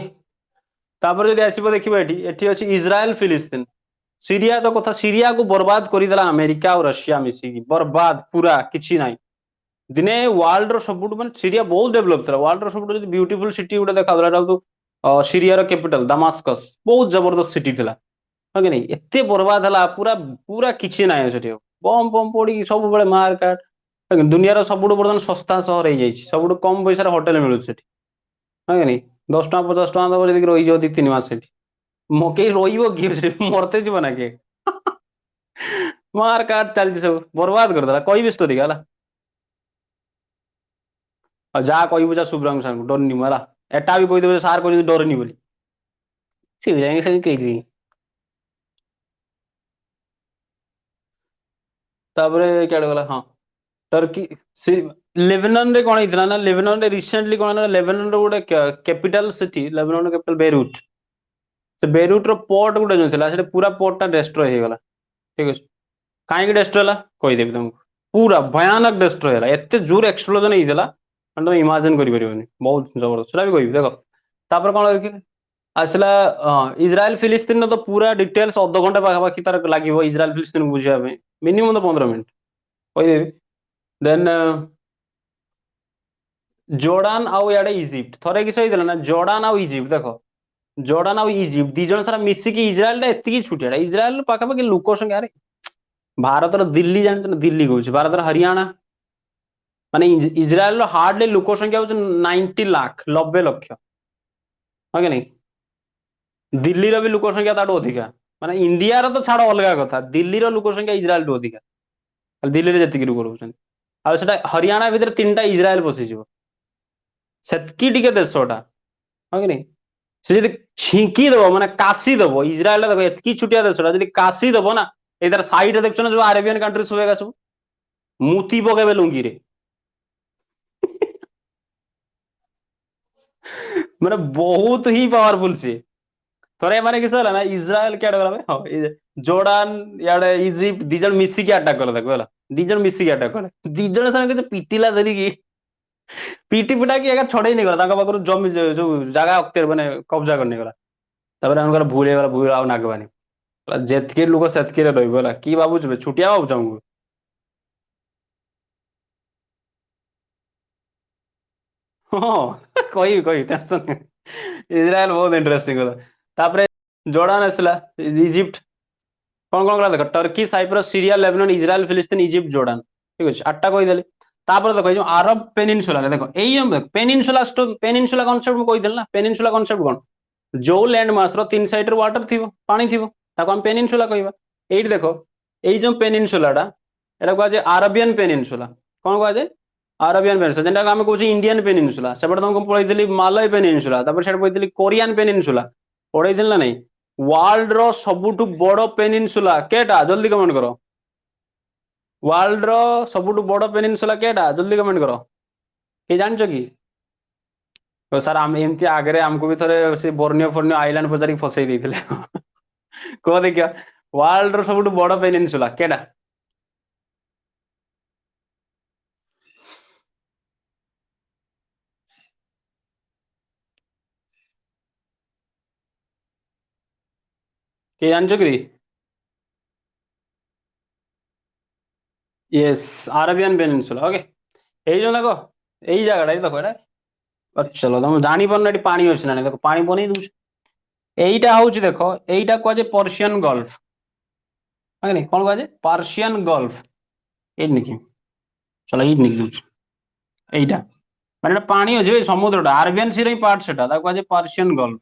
तापर जब आसब देखिए ये अच्छी इज्राएल फिलिस्तीन सीरिया तो कथा सीरिया को बर्बाद करदेला अमेरिका और रशिया मिसिकी बर्बाद पूरा किसी ना दिने वर्ल्ड सब माने सीरिया बहुत डेभलप था वर्ल्ड सब ब्यूटीफुल सिटी गोटे देखा तो सीरिया कैपिटल दमास्कस बहुत जबरदस्त सिटी थिला हाँ कि नहीं एते बर्बाद है पूरा पूरा किसी ना से बम बम पड़ी सब बड़े मार काट दुनिया सब बर्तमान सस्ता सहर हो सब कम पैसा होटेल मिलूँ हाँ कि नहीं 10 टଙ୍କା 50 टଙ୍କା दब जी रही 2 3 मास मकई रही मरते जीव ना किए मार काट चलती सब बर्बाद करदेला कह स्टोरी का जहाँ कहू जा शुभ्रांग सार डरनी मुला एटा भी कहीदेव सार कह डरनी बोली सी जाएंगे से कही क्या गला हाँ टर्की लेबनान रे कौन होता ना लेबनान रे रिसेंटली कौन ना लेबनान रो गोटे कैपिटल सिटी लेबनान कैपिटल बेरुट से बेरुट रो पोर्ट गोटे जो था पूरा पोर्ट टा डिस्ट्रॉय हो गला ठीक है कहीं डिस्ट्रॉय है कहीदेवी तुमको पूरा भयानक डिस्ट्रॉय है एत जोर एक्सप्लोजन होता तुम इमाजिन कर बहुत जबरदस्त सेटा भी कह देख तापर कौन आसला इज्राएल फिलिस्तीन तो पूरा डिटेल्स अध घंटे पाखापाखि तार लगे इज्राएल फिलिस्तीन बुझापी मिनिमम तो 15 मिनट कहीदेवी देन जोर्डान आउ इे इजिप्ट थरे किस होता ना जोर्डान आउ इजिप्ट देख जोर्डान आउ इजिप्ट दी जन सारा मिसिकी इज्राएल एति छुटिया इज्राएल पाखापाखि लोक संख्या अरे भारत दिल्ली जानते ना दिल्ली कह भारत हरियाणा माने इज्राएल हार्डली लोक संख्या हूँ 90 लाख 90 लक्ष हाँ कि नहीं दिल्ली भी लोक संख्या ताठू अधिका माने इंडिया तो छाड़ अलग कथा दिल्ली लोक संख्या इज्राएल टू अधिका दिल्ली में जी लोक रोच हरियाणा भितर 3टा इज्राएल पशिज सेतकी टिके देशटा हाँ कि नहीं से जब छिंकी दब माने काशी दब इज्राएल देख एतकी छुटिया देशटा जब काशी दब ना इधर साइड देखो ना जो अरेबियन कंट्री सब सब मुती पकेबे लुंगी रे माने बहुत ही पावरफुल सी थोड़े माने किस ना इज्राएल क्या हाँ जोर्डान याडे इजिप्ट दी जन मिसिकी अटैक कले देखो दी जन मिसिकी अटैक कले दी जन से पिटिला धरिकी पिटी पिटा की छड़े नहीं गला पाखु जमी जो जगह अक्ति मैंने कब्जा करने गला भूल गला भूल आउ नागवानी जेतके लोक सेतके रहा कि भावुँ छुटिया भावुँ आमको हाँ कही टेंशन इज्राएल बहुत इंटरेस्टिंग होता जोर्डान आसला इजिप्ट कौन कौन देख Turkey Cyprus Syria Lebanon Israel फिलिस्तीन इजिप्ट जोर्डान ठीक अच्छे 8टा कहीदेली देख जो आरब पेनिनसुला देख यही पेनिनसुला पेनिनसुला कनसेप्ट मुझे ना पेनिनसुला कनसेप्ट कौन जो लैंड मास 3 साइड वाटर थी पानी थी आम पेनिनसुला कह ये देख ये पेनिनसुलाटा यहाँ कहुए आरबियन पेनिनसुला कौन कहुए आरबियन पेनिनसुला जेटा आम कहे इंडियन पेनिनसुला से तुमको पढ़ी मालय पेनिनसुला पढ़ी कोरियान पेनिनसुला पढ़े ना नहीं वर्ल्ड रो सबुठु बड़ पेनिनसुला केटा जल्दी कमेंट करो वर्ल्ड रो सबुठु बड़ पेनिनसुला केटा जल्दी कमेंट करो किए जान कि तो सर आम एमती आगे आमको भी थे से बर्नियो फर्नियो आइलैंड पचारि फसई देते कह देखिए वर्ल्ड रो सबुठु बड़ पेनिनसुला केटा किए जान कि यस आरबियन पेनिनसुला ओके यही जो देखो यही जगह देखो चलो तुम जानी पार ना पानी अच्छे ना देखो पानी बन दूस यहीटा हूँ देख यहीटा कहुए पर्सियन गल्फ है नहीं कौन कहुए पर्सियन गल्फ ये निकी चलो ये निकी दूस यहीटा माने पानी अच्छे समुद्रटा आरबियन सी पार्ट से कहुए पर्सियन गल्फ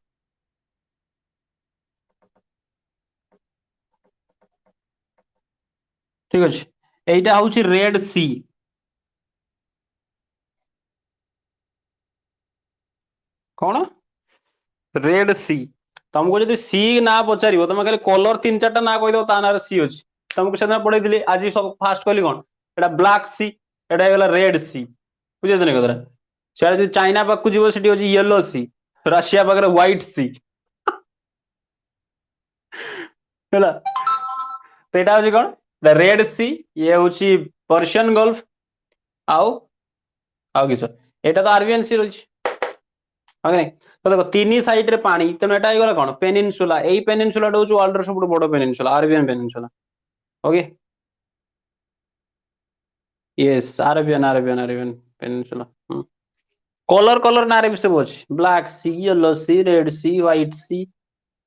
ठीक अच्छे यहीटा हूँ रेड सी कौन रेड सी तुमको जो सी ना पचार तुम खाली कलर 3 4टा ना कहीदेव ता ना सी अच्छी तुमको से पढ़े आज सब फास्ट कहली कौन एटा ब्लैक सी एटा रेड सी बुझे ना कथा से चाइना पाक जीव से येलो सी रशिया पाखे व्हाइट सी है तो यहाँ हूँ कौन रेड सी ये हूँ पर्सियन गल्फ आउ ଆଉ କିସ ଏଇଟା ତ ଆରବିଆନ ସି ରହିଛି ହଁ କି ନାଇଁ ତ ଦେଖ ତିନି ସାଇଡ ରେ ପାଣି ତେଣୁ ଏଟା ହେଇଗଲା କଣ ପେନିନସୁଲା ଏଇ ପେନିନସୁଲା ଟା ହଉଛି ୱାର୍ଲ୍ଡ ର ସବୁଠୁ ବଡ peninsula Arabian peninsula okay yes Arabian peninsula colour colour ନାଁରେ ବି ସବୁ ଅଛି black sea yellow sea red sea white sea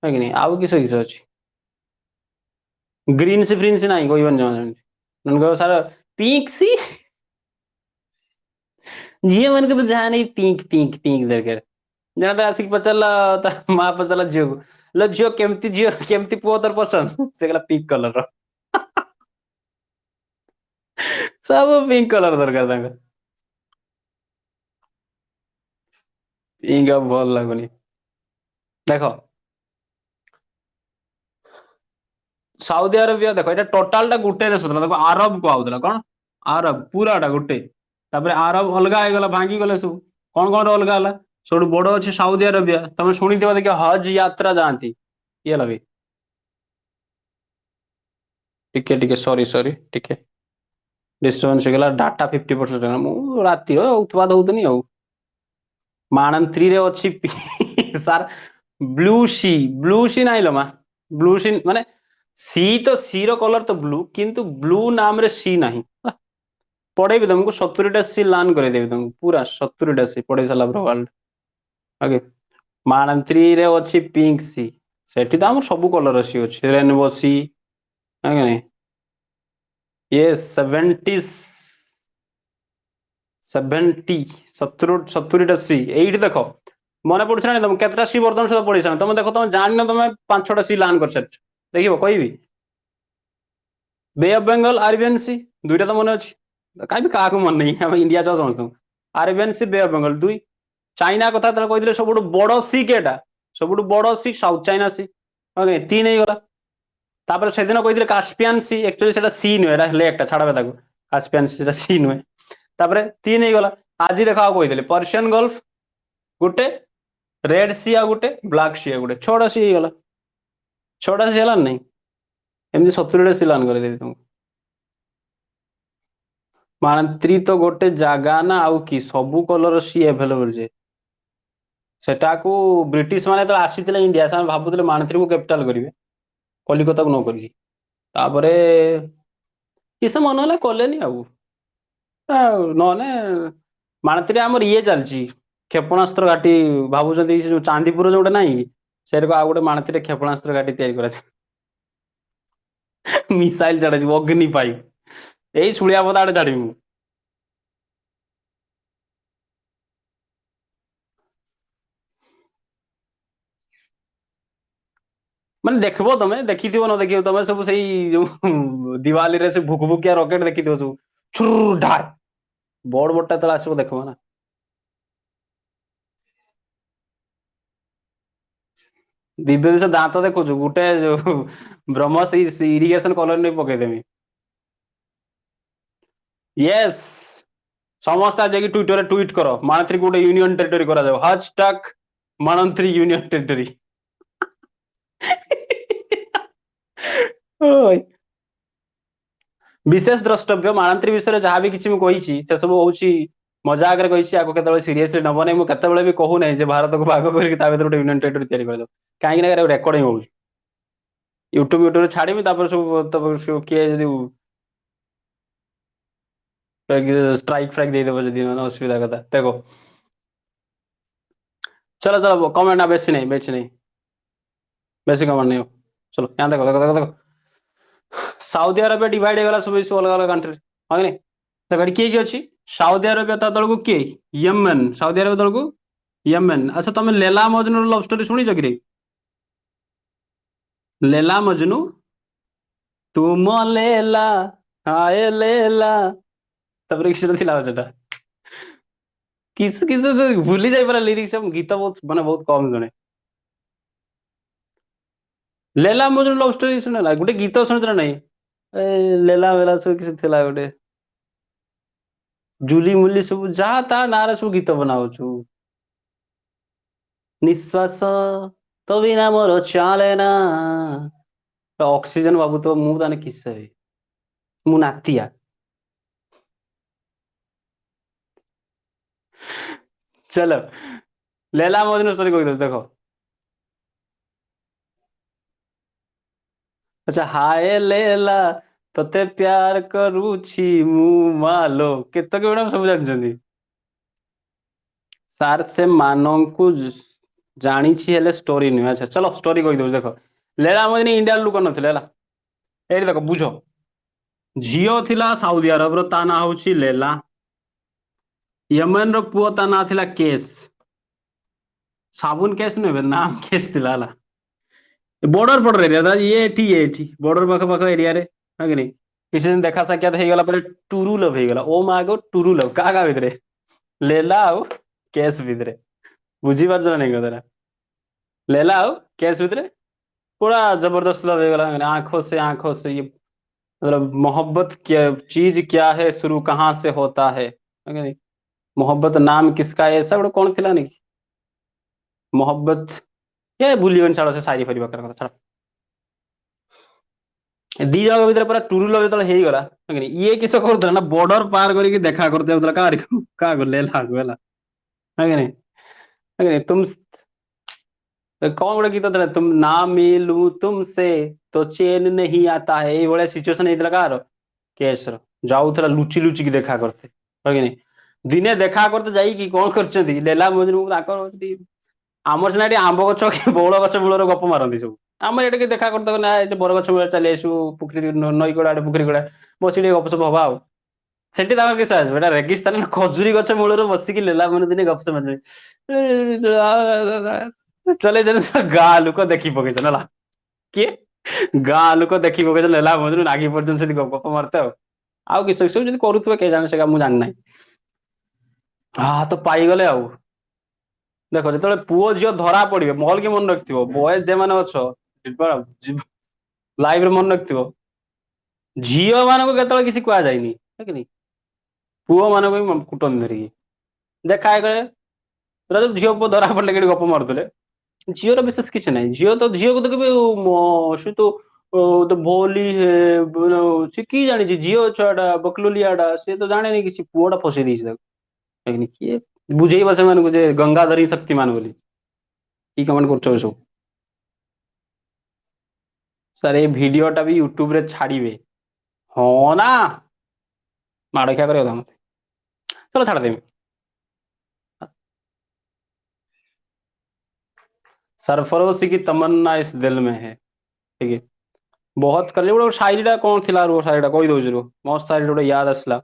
ହଁ କି ନାଇଁ ଆଉ କିସ କିସ ଅଛି ଗ୍ରୀନ ସି ଫ୍ରିନ୍ ସି ନାହିଁ କହିବନି ଜମା ସେମିତି ନହେଲେ କହିବ ସାର୍ ପିଙ୍କ ସି ଝିଅ ମାନଙ୍କୁ ତ ଯାହା ନେଇ ପିଙ୍କ ଦରକାର ଜଣେ ତ ଆସିକି ପଚାରିଲା ତା ମା ପଚାରିଲା ଝିଅକୁ ଝିଅ କେମିତି ପୁଅ ତୋର ପସନ୍ଦ ସେ କହିଲା ପିଙ୍କ କଲର ସବୁ ପିଙ୍କ କଲର ଦରକାର ତାଙ୍କ ପିଙ୍କ ଆଉ ଭଲ ଲାଗୁନି ଦେଖ ସାଉଦି ଆରବିଆ ଦେଖ ଏଇଟା ଟୋଟାଲ ଟା ଗୋଟେ ଦେଶ ଥିଲା ଦେଖ ଆରବ କୁହାଉଥିଲା କଣ ଆରବ ପୁରାଟା ଗୋଟେ ତାପରେ ଆରବ ଅଲଗା ହେଇଗଲା ଭାଙ୍ଗି ଗଲେ ସବୁ କଣ ଅଲଗା ହେଲା ସବୁଠୁ ବଡ ଅଛି ସାଉଦି ଆରବିଆ ତମେ ଶୁଣିଥିବ ଦେଖିବ ହଜ ଯାତ୍ରା ଯାଆନ୍ତି କିଏ ହେଲା ଭାଇ ଟିକେ ସରି ଟିକେ ଡିଷ୍ଟର୍ବାନ୍ସ ହେଇଗଲା ଡାଟା 50% ମୁଁ ରାତିର ଉତ୍ପାଦ ହଉଥିଲି ଆଉ ମାଣନ୍ତ୍ରୀରେ ଅଛି ସାର୍ ବ୍ଲୁ ସି ନାଇଁଲ ମା ବ୍ଲୁ ସି ମାନେ ସି ତ ସି ର କଲର ତ ବ୍ଲୁ କିନ୍ତୁ ବ୍ଲୁ ନାମରେ ସି ନାହିଁ ପଢେଇବି ତମକୁ 70ଟା ସି ଲାନ୍ କରେଇଦେବି ତମକୁ ପୁରା 70ଟା ସି ପଢେଇ ସାରିଲା ପରେ ୱାର୍ଲଡ ଓକେ ମାଣନ୍ତ୍ରୀରେ ଅଛି ପିଙ୍କ ସି ସେଠି ତ ଆମର ସବୁ କଲର ସି ଅଛି ରେନବୋ ସି ୟେସ୍ 70ଟା ସି ଏଇଠି ଦେଖ ମନେ ପଡୁଛି ନା ତମେ କେତେଟା ସି ବର୍ତ୍ତମାନ ସୁଦ୍ଧା ପଢେଇ ତମେ ଦେଖ ତମେ ଜାଣିନ ତମେ 5-6ଟା ସି ଲାନ୍ କରିସାରିଛ ଦେଖିବ କହିବି ବେ ଅଫ ବେଙ୍ଗଲ ଆରବିଆନ ସି ଦୁଇଟା ତ ମନେ ଅଛି କାହିଁକି କାହାକୁ ମନେ ନାହିଁ ଆମ ଇଣ୍ଡିଆ ଛୁଆ ସମସ୍ତଙ୍କୁ ଆରବିଆନ ସି ବେ ଅଫ ବେଙ୍ଗଲ ଦୁଇ ଚାଇନା କଥା ଯେତେବେଳେ କହିଥିଲେ ସବୁଠୁ ବଡ ସି କେଟା ସବୁଠୁ ବଡ C south China C okay 3 ହେଇଗଲା ତାପରେ ସେଦିନ କହିଥିଲେ କାସ୍ପିଆନ ସି ଆକ୍ଚୁଆଲି ସେଟା ସି ନୁହେଁ ଏଟା ଲେକ୍ ଟା ଛାଡ ତାକୁ କାସ୍ପିଆନ ସି ସେଟା ସି ନୁହେଁ ତାପରେ 3 ହେଇଗଲା ଆଜି ଦେଖ ଆଉ କହିଥିଲେ ପର୍ସିଆନ ଗଲ୍ଫ ଗୋଟେ ରେଡ ସି ଆଉ ଗୋଟେ ବ୍ଲାକ୍ ସି ଆଉ ଗୋଟେ 6ଟା ସି ହେଇଗଲା 6ଟା ସି ହେଲା ନାଇଁ ଏମିତି 70ଟା ସି ଲାନ୍ କରିଦେବି ତମକୁ ମାଣତ୍ରୀ ତ ଗୋଟେ ଜାଗା ନା ଆଉ କି ସବୁ କଲର ସି ଆଭେଲେବଲ ଯେ ସେଟାକୁ ବ୍ରିଟିଶ ମାନେ ଯେତେବେଳେ ଆସିଥିଲେ ଇଣ୍ଡିଆ ସେମାନେ ଭାବୁଥିଲେ ମାଣତ୍ରୀକୁ କ୍ୟାପିଟାଲ କରିବେ କଲିକତାକୁ ନ କରିକି ତାପରେ କିସ ମନ ହେଲା କଲେନି ନହେଲେ ମାଣତ୍ରୀରେ ଆମର ଇଏ ଚାଲିଛି କ୍ଷେପଣାସ୍ତ୍ର ଘାଟି ଭାବୁଛନ୍ତି ସେ ଯୋଉ ଚାନ୍ଦିପୁର ଯୋଉଟା ନାହିଁ ସେଟାକୁ ଆଉ ଗୋଟେ ମାଣତ୍ରୀରେ କ୍ଷେପଣାସ୍ତ୍ର ଘାଟି ତିଆରି କରାଯିବ ମିସାଇଲ ଛାଡାଯିବ ଅଗ୍ନି ପାଇଁ ଏଇ ଶୁଳିଆ ପଦା ଆଡେ ଛାଡିବି ମୁଁ ମାନେ ଦେଖିବ ତମେ ଦେଖିଥିବ ନ ଦେଖିବ ତମେ ସବୁ ସେଇ ଯୋଉ ଦିୱାଲିରେ ସେ ଭୁକ ଭୁକିଆ ରକେଟ ଦେଖିଥିବ ସବୁ ଛୁର ଢାର ବଡଟା ଯେତେବେଳେ ଆସିବ ଦେଖିବ ନା ଦିବ୍ୟ ଦେଶ ଦାନ୍ତ ଦେଖୁଛୁ ଗୋଟେ ଯୋଉ ବ୍ରହ୍ମସ ଇରିଗେସନ କଲୋନୀ ପକେଇଦେମି ୟେସ୍ ସମସ୍ତେ ଆଜି ଯାଇକି ଟ୍ୱିଟରରେ ଟ୍ୱିଟ କର ମାଣତ୍ରୀକୁ ଗୋଟେ ୟୁନିୟନ ଟେରିଟୋରୀ କରାଯାଉ ହାଜଟାଗ ମାଣତ୍ରୀ ୟୁନିୟନ ଟେରିଟୋରୀ ବିଶେଷ ଦ୍ରଷ୍ଟବ୍ୟ ମାଣତ୍ରୀ ବିଷୟରେ ଯାହା ବି କିଛି ମୁଁ କହିଛି ସେ ସବୁ ହଉଛି ମଜା ଆଗରେ କହିଛି ଆକୁ କେତେବେଳେ ସିରିୟସଲି ନବ ନାହିଁ ମୁଁ କେତେବେଳେ ବି କହୁନାହିଁ ଯେ ଭାରତକୁ ଭାଗ କରିକି ତା ଭିତରେ ଗୋଟେ ୟୁନିୟନ ଟେରିଟୋରୀ ତିଆରି କରିଦେବ କାହିଁକି ନା ରେକର୍ଡିଂ ହଉଛି ୟୁଟ୍ୟୁବରେ ଛାଡିବି ତାପରେ ସବୁ କିଏ ଯଦି स्ट्राइक फ्राइक ଦେଇଦେବ ଯଦି ମାନେ ଅସୁବିଧା କଥା ଦେଖ चलो कमेंट ना बेसी नहीं बेसी कमेंट नहीं हो चलो यहाँ देखो ସାଉଦି ଆରବିଆ ଡିଭାଇଡ ହେଇଗଲା ସବୁ ଅଲଗା ଅଲଗା କଣ୍ଟ୍ରି ହଁ କି ନାଇଁ ଦେଖ ଏଠି କିଏ ଅଛି ସାଉଦି ଆରବିଆ ତା ତଳକୁ କିଏ ୟେମେନ ସାଉଦି ଆରବିଆ ତଳକୁ ୟେମେନ ଆଚ୍ଛା ତମେ ଲେଲା ମଜନୁର ଲଭ ଷ୍ଟୋରି ଶୁଣିଛ କି ଲେଲା ମଜନୁ ତୁମ ଲେଲା ହାୟ ଲେଲା ତାପରେ କିଛି ଥିଲା ସେଟା କିସ ଭୁଲି ଯାଇପାର ଲିରିକ୍ସ ଗୀତ ବହୁତ ମାନେ ବହୁତ କମ ଜଣେ ଲେଲା ମଜନୁ ଲଭ ଷ୍ଟୋରି ଶୁଣ ନା ଗୋଟେ ଗୀତ ଶୁଣିଛ ନା ନାଇଁ ଏ ଲେଲା ମେଲା ସବୁ କିଛି ଥିଲା ଗୋଟେ ଜୁଲି ମୁଲି ସବୁ ଯାହା ତା ନାଁରେ ସବୁ ଗୀତ ବନାଉଛୁ ନିଶ୍ୱାସ ତ ବିନା ମୋର ଚାଲେ ନା ଅକ୍ସିଜେନ ଭାବୁଥିବ ମୁଁ ତାହେଲେ କିସ ହେବି ମୁଁ ନାତିଆ चलो लैला मजनू स्टोरी कही दଉଛି ଦେଖ। ଆଚ୍ଛା ହାୟ ଲୈଲା ତତେ ପ୍ୟାର କରୁଛି ମୁଁ ମାଲୋ କେତକ ମ୍ୟାଡାମ ସବୁ ଜାଣିଛନ୍ତି। ସାର୍ ସେ ମାନଙ୍କୁ ଜାଣିଛି ହେଲେ ଷ୍ଟୋରି ନୁହେଁ। ଆଚ୍ଛା ଚलो ଷ୍ଟୋରି କହିଦଉଛି ଦେଖ। ଲୈଲା ମଜନୁ ଇଣ୍ଡିଆର ଲୋକ ନଥିଲେ ହେଲା। ଏଇଠି ଦେଖ ବୁଝ। ଝିଅ ଥିଲା ସାଉଦି ଆରବର ତା ନାଁ ହଉଛି ଲୈଲା। ୟମନ ର ପୁଅ ତା ନାଁ ଥିଲା କେସ୍। ସାବୁନ କେସ୍ ନୁହେଁ ନାମ କେସ୍ ଥିଲା ହେଲା। ବର୍ଡର ଏରିଆ ଇଏ ଏଠି ବର୍ଡର ପାଖ ଏରିଆରେ ହଁ କି ନାଇଁ। କିଛି ଦିନ ଦେଖା ସାକ୍ଷାତ ହେଇଗଲା ପରେ ଟୁରୁ ଲଭ୍ ହେଇଗଲା। ଓ ମା ଗୋ ଟୁରୁ ଲଭ୍ କାହା କାହା ଭିତରେ ଲୈଲା ଆଉ କେସ୍ ଭିତରେ। ବୁଝିପାରୁଛ ନା ନାଇଁ କଥାଟା। ଲୈଲା ଆଉ କେସ୍ ଭିତରେ पूरा जबरदस्त लव ହେଇଗଲା आंखों से ये मतलब मोहब्बत क्या चीज क्या है शुरू कहाँ से होता है नहीं? मोहब्बत नाम किसका है ऐसा ଗୋଟେ କଣ ଥିଲା ନାଇଁ मोहब्बत ये ଭୁଲିଗଲି ଛାଡ ସେ ସାରି ଫାରି କଥା ଛାଡ। ଦି ଜଣଙ୍କ ଭିତରେ ପୁରା ଟୁରୁ ଲଭ୍ ଯେତେବେଳେ ହେଇଗଲା ଇଏ କିସ କରୁଥିଲା ନା ବର୍ଡର ପାର କରିକି ଦେଖା କରତେ ଯାଉଥିଲା କାହାକୁ ଲୈଲାକୁ ହେଲା ହଁ କି ନାଇଁ तुम କଣ ଗୋଟେ ଗୀତ ଥିଲା तुम ना मिलूं तुमसे तो चैन नहीं आता है ଏଇଭଳିଆ ସିଚୁଏସନ ହେଇଥିଲା କାହାର କେସ ର ଯାଉଥିଲା ଲୁଚି ଲୁଚିକି ଦେଖା କରତେ ହଁ କି ନାଇଁ ଦିନେ ଦେଖା କରତେ ଯାଇକି କଣ କରିଛନ୍ତି ଲୈଲା ମଜନୁ ତାଙ୍କର ଆମର ସିନା ଏଠି ଆମ୍ବ ଗଛ କି ବଉଳ ଗଛ ମୂଳରେ ଗପ ମାରନ୍ତି ସବୁ ଆମର ଏଠି ଦେଖା କରିଦବ ନା ଏଠି ବରଗଛ ମୂଳରେ ଚାଲି ଆସିବୁ ପୋଖରୀ ନଈ କୂଳ ଆଡେ ପୋଖରୀ କୂଳ ବସି ଟିକେ ଗପସପ ହବା ଆଉ ସେଠି ତାଙ୍କର କିସ ଆସିବ ଏଟା ରେଗିସ୍ତାନ ଖଜୁରୀ ଗଛ ମୂଳରେ ବସିକି ଲୈଲା ମଜନୁ ଦିନେ ଗପସପ ମାରିବେ ଚଲେଇ ଗାଁ ଲୋକ ଦେଖି ପକେଇଛନ୍ତି ହେଲା କିଏ ଗାଁ ଲୋକ ଦେଖି ପକେଇଛନ୍ତି ଲୈଲା ମଜନୁ ନାଗି ପଡିଛନ୍ତି ସେଠି ଗପ ମାରତେ ଆଉ କିସ ସବୁ ଯଦି କରୁଥିବେ କେହି ଜାଣେ ସେଟା ମୁଁ ଜାଣିନାହିଁ ହଁ ତ ପାଇଗଲେ ଆଉ ଦେଖ ଯେତେବେଳେ ପୁଅ ଝିଅ ଧରା ପଡିବେ ଭଲ କି ମନେ ରଖିଥିବ ବୟସ ଯେମାନେ ଅଛ ଲାଇଭରେ ମନେ ରଖିଥିବ ଝିଅ ମାନଙ୍କୁ କେତେବେଳେ କିଛି କୁହାଯାଇନି ହଁ କି ନାଇଁ ପୁଅ ମାନଙ୍କୁ ବି କୁଟନ୍ତି ଧରିକି ଦେଖା ହେଇଗଲେ ଝିଅ ପୁଅ ଧରା ପଡିଲେ କେଠି ଗପ ମାରୁଥିଲେ ଝିଅର ବିଶେଷ କିଛି ନାହିଁ ଝିଅ ତ ଝିଅକୁ ତ କେବେ ସେ ତ ତ ଭୋଲି ସେ କି ଜାଣିଛି ଝିଅ ଛୁଆଟା ବକଲୁଲିଆଟା ସେ ତ ଜାଣେନି କିଛି ପୁଅଟା ଫସେଇ ଦେଇଛି ତାକୁ କିଏ ବୁଝେଇବା ସେମାନଙ୍କୁ ଯେ ଗଙ୍ଗାଧରୀ ଶକ୍ତିମାନ ବୋଲି କି କମେଣ୍ଟ କରୁଛ ଏ ସବୁ ସାର୍ ଏଇ ଭିଡିଓ ଟା ବି ୟୁଟ୍ୟୁବ ରେ ଛାଡିବେ ହଁ ନା ମାଡ ଖିଆ କରିବା ମତେ ଚलो ଛାड़ देंगे सरफरोशी की तमन्ना इस दिल में है ठीक है बहुत कर ଗୋଟେ शायरी ଟା କଣ ଥିଲା ରୁହ शायरी ଟା କହିଦଉଛି ରୁହ ମସ୍ତ शायरी ଗୋଟେ याद ଆସିଲା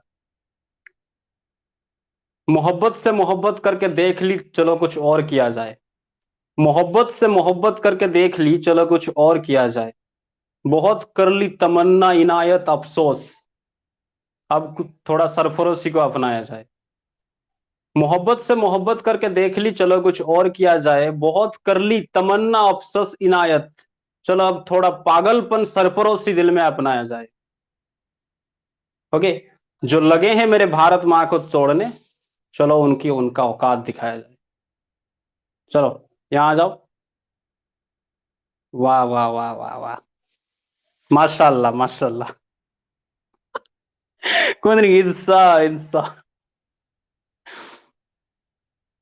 मोहब्बत से मोहब्बत करके देख ली चलो कुछ और किया जाए मोहब्बत से मोहब्बत करके देख ली चलो कुछ और किया जाए बहुत कर ली तमन्ना इनायत अफसोस अब थोड़ा सरफरोशी को अपनाया जाए मोहब्बत से मोहब्बत करके देख ली चलो कुछ और किया जाए बहुत कर ली तमन्ना अफसोस इनायत चलो अब थोड़ा पागलपन सरफरोशी दिल में अपनाया जाए ओके जो लगे हैं मेरे भारत माँ को तोड़ने चलो उनकी उनका औकात दिखाया जाए चलो यहाँ आ जाओ वाह वाह वाह वाह वाह माशाल्लाह माशाल्लाह कुछ नहीं इंसा इंसा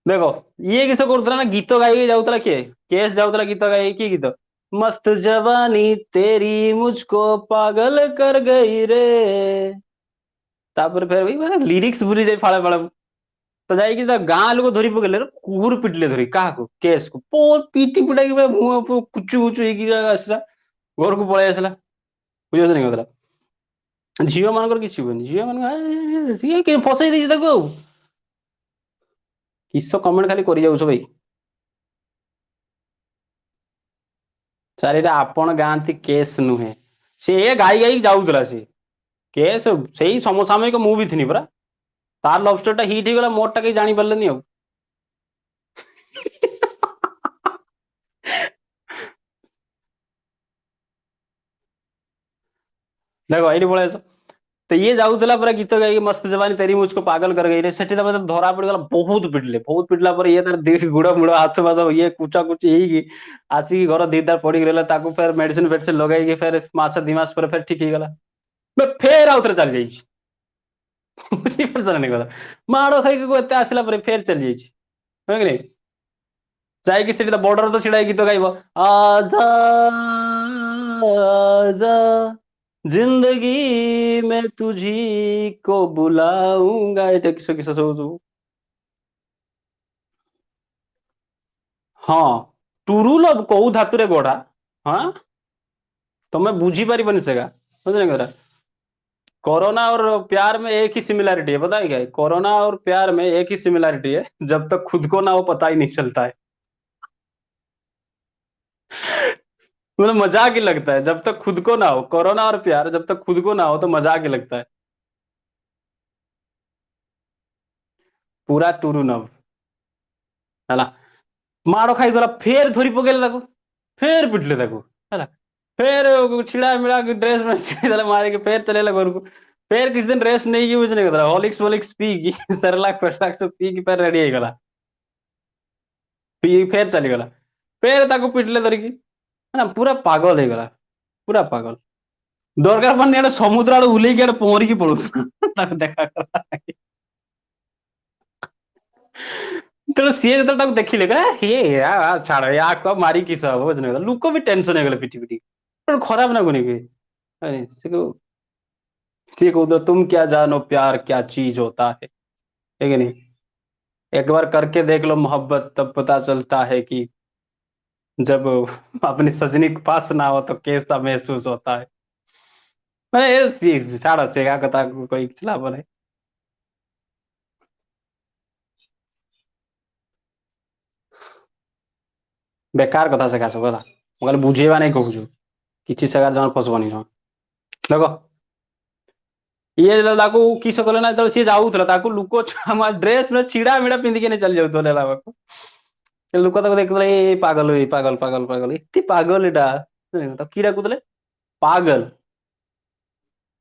देखो ये किसे କରୁଥିଲା ନା ଗୀତ ଗାଇକି ଯାଉଥିଲା କିଏ କେସ୍ ଯାଉଥିଲା ଗୀତ ଗାଇକି କି ଗୀତ मस्त जवानी तेरी मुझको पागल कर गई रे ତାପରେ ଫେର ମାନେ ଲିରିକ୍ସ ଭୁଲି ଯାଇ ଫାଳେ ଫାଳେ ତ ଯାଇକି ତା ଗାଁ ଲୋକ ଧରି ପକେଇଲେ କୁହୁର ପିଟିଲେ ଧରି କାହାକୁ କେସ୍ କୁ ପିଟି ପିଟାକି ମୁହଁ କୁଚୁ ମୁଚୁ ହେଇକି ଆସିଲା ଘରକୁ ପଳେଇ ଆସିଲା ବୁଝିପାରୁଛ କଥାଟା ଝିଅ ମାନଙ୍କର କିଛି ହୁଏନି ଝିଅ ମାନଙ୍କ ସିଏ ଫସେଇ ଦେଇଛି ତାକୁ ଆଉ କିସ କମେଣ୍ଟ ଖାଲି କରି ଯାଉଛ ଭାଇ ସାର୍ ଏଇଟା ଆପଣ ଗାଆନ୍ତି କେସ୍ ନୁହେଁ ସେ ଗାଇ ଗାଇକି ଯାଉଥିଲା ସେ କେସ୍ ସେଇ ସମସାମୟିକ ମୁଁ ବି ଥିନି ପରା ତାର ଲଭ ଷ୍ଟୋରି ଟା ହିଟ୍ ହେଇଗଲା ମୋରଟା କେହି ଜାଣିପାରିଲେନି ଆଉ ଦେଖ ଏଇଠି ପଳେଇ ଆସ ତ ଇଏ ଯାଉଥିଲା ପୁରା ଗୀତ ଗାଇକି ମସ୍ତ ଜବାନୀ ତେରି ମୁଝको ପାଗଲ कर गई रे ସେଠି ତାପରେ ଧରା ପଡିଗଲା ବହୁତ ପିଟିଲା ପରେ ଇଏ ତାର ଦି ଗୁଡ ମୁଡ ହାତ ଫାତ ଇଏ କୁଚା କୁଚି ହେଇକି ଆସିକି ଘର ଦିଦାର ପଡିକି ରହିଲା ତାକୁ ଫେର ମେଡିସିନ ଫେଡିସିନ ଲଗେଇକି ଫେର ମାସ ଦି ମାସ ପରେ ଫେର ଠିକ ହେଇଗଲା ଫେର ଆଉଥରେ ଚାଲି ଯାଇଛି ବୁଝିପାରୁଛ ନା କଥା ମାଡ ଖାଇକି ଏତେ ଆସିଲା ପରେ ଫେର ଚାଲି ଯାଇଛି ହଁ କି ନାଇଁ? ଯାଇକି ସେଠି ବର୍ଡର ତ ଛିଡା ଗୀତ ଗାଇବ, ଆଜା ଆଜା जिंदगी में तुझी को बुलाऊंगा, ଏଟା କିସ କିସ ସବୁ ସବୁ। ହଁ ଟୁରୁ ଲଭ୍ କୋଉ ଧାତୁରେ ଗଢା? ହଁ ତମେ ବୁଝିପାରିବନି ସେଗା, ବୁଝିଲ क्या? कोरोना और प्यार में एक ही सिमिलैरिटी है, पता है क्या है? कोरोना और प्यार में एक ही सिमिलैरिटी है, जब तक खुद को ना हो पता ही नहीं चलता है। मतलब मजाक ही लगता है, जब तक खुद को ना हो, कोरोना और प्यार जब तक खुद को ना हो तो मजाक ही लगता है। पूरा टुरु नव ହେଲା, ମାଡ ଖାଇଗଲା, ଫେର ଧରି ପକେଇଲେ ତାକୁ, ଫେର ପିଟିଲେ ତାକୁ ହେଲା, ଫେର ଛିଡା ମିଳା ଡ୍ରେସ ଛିଡିଦେଲେ ମାରିକି ଫେର ଚଲେଇଲେ ଘରକୁ। ଫେର କିଛି ଦିନ ରେଷ୍ଟ ନେଇକି ବୁଝିଲେ କଥା, ହଲିକ୍ସ ଫଲିକ୍ସ ପିଇକି ସେରେଲାକ ଫେରେଲାକ ସବୁ ପିଇକି ଫେର ରେଡି ହେଇଗଲା, ପିଇକି ଫେର ଚାଲିଗଲା, ଫେର ତାକୁ ପିଟିଲେ ଧରିକି, ନା ପୁରା ପାଗଳ ହେଇଗଲା, ପୁରା ପାଗଳ। ଦରକାର ପଡିନି ଇଆଡେ ସମୁଦ୍ର ଆଡେ ଉଲେଇକି ଆଡେ ପହଁରିକି ପଳଉଥିଲା ତାକୁ ଦେଖା କଲା। ତେଣୁ ସିଏ ଯେତେବେଳେ ତାକୁ ଦେଖିଲେ ସିଏ ଛାଡ ୟାକୁ ଆଉ ମାରି କିସ ହବ, ବୁଝିଲେ, ଲୋକ ବି ଟେନସନ ହେଇଗଲେ ପିଟି ପିଟି, ଖରାପ ଲାଗୁନି କି? ସିଏ କହୁଥିଲା ତୁम क्या जानो प्यार क्या चीज होता है कि नहीं? एक बार करके देख लो मोहब्बत, तब पता चलता है कि जब अपनी सजनी के पास ना हो तो कैसा महसूस होता है। ମାନେ ଛାଡ ସେ ଏକା କଥା କହି କିଛି ଲାଭ ନାହିଁ। ବେକାର କଥା ସେକା ସବୁ ହେଲା, ମୁଁ ଖାଲି ବୁଝେଇବା ନାଇଁ କହୁଛୁ, କିଛି ସେଗାରେ ଜମା ଫସବନି ଜମା। ଦେଖ ଇଏ ଯେତେବେଳେ ତାକୁ କିସ କଲେ ନା, ଯେତେବେଳେ ସିଏ ଯାଉଥିଲା ତାକୁ ଲୋକ ଡ୍ରେସ ଛିଡା ମିଡା ପିନ୍ଧିକି ନେଇ ଚାଲି ଯାଉଥିଲା ନେଲା ପାଖକୁ। ସେ ଲୋକ ତାକୁ ଦେଖୁଥିଲେ ଏଇ ପାଗଲ, ଏଇ ପାଗଲ ପାଗଲ ପାଗଲ, ଏତେ ପାଗଲ ଏଟା, ତାକୁ କି ଡାକୁଥିଲେ? ପାଗଲ।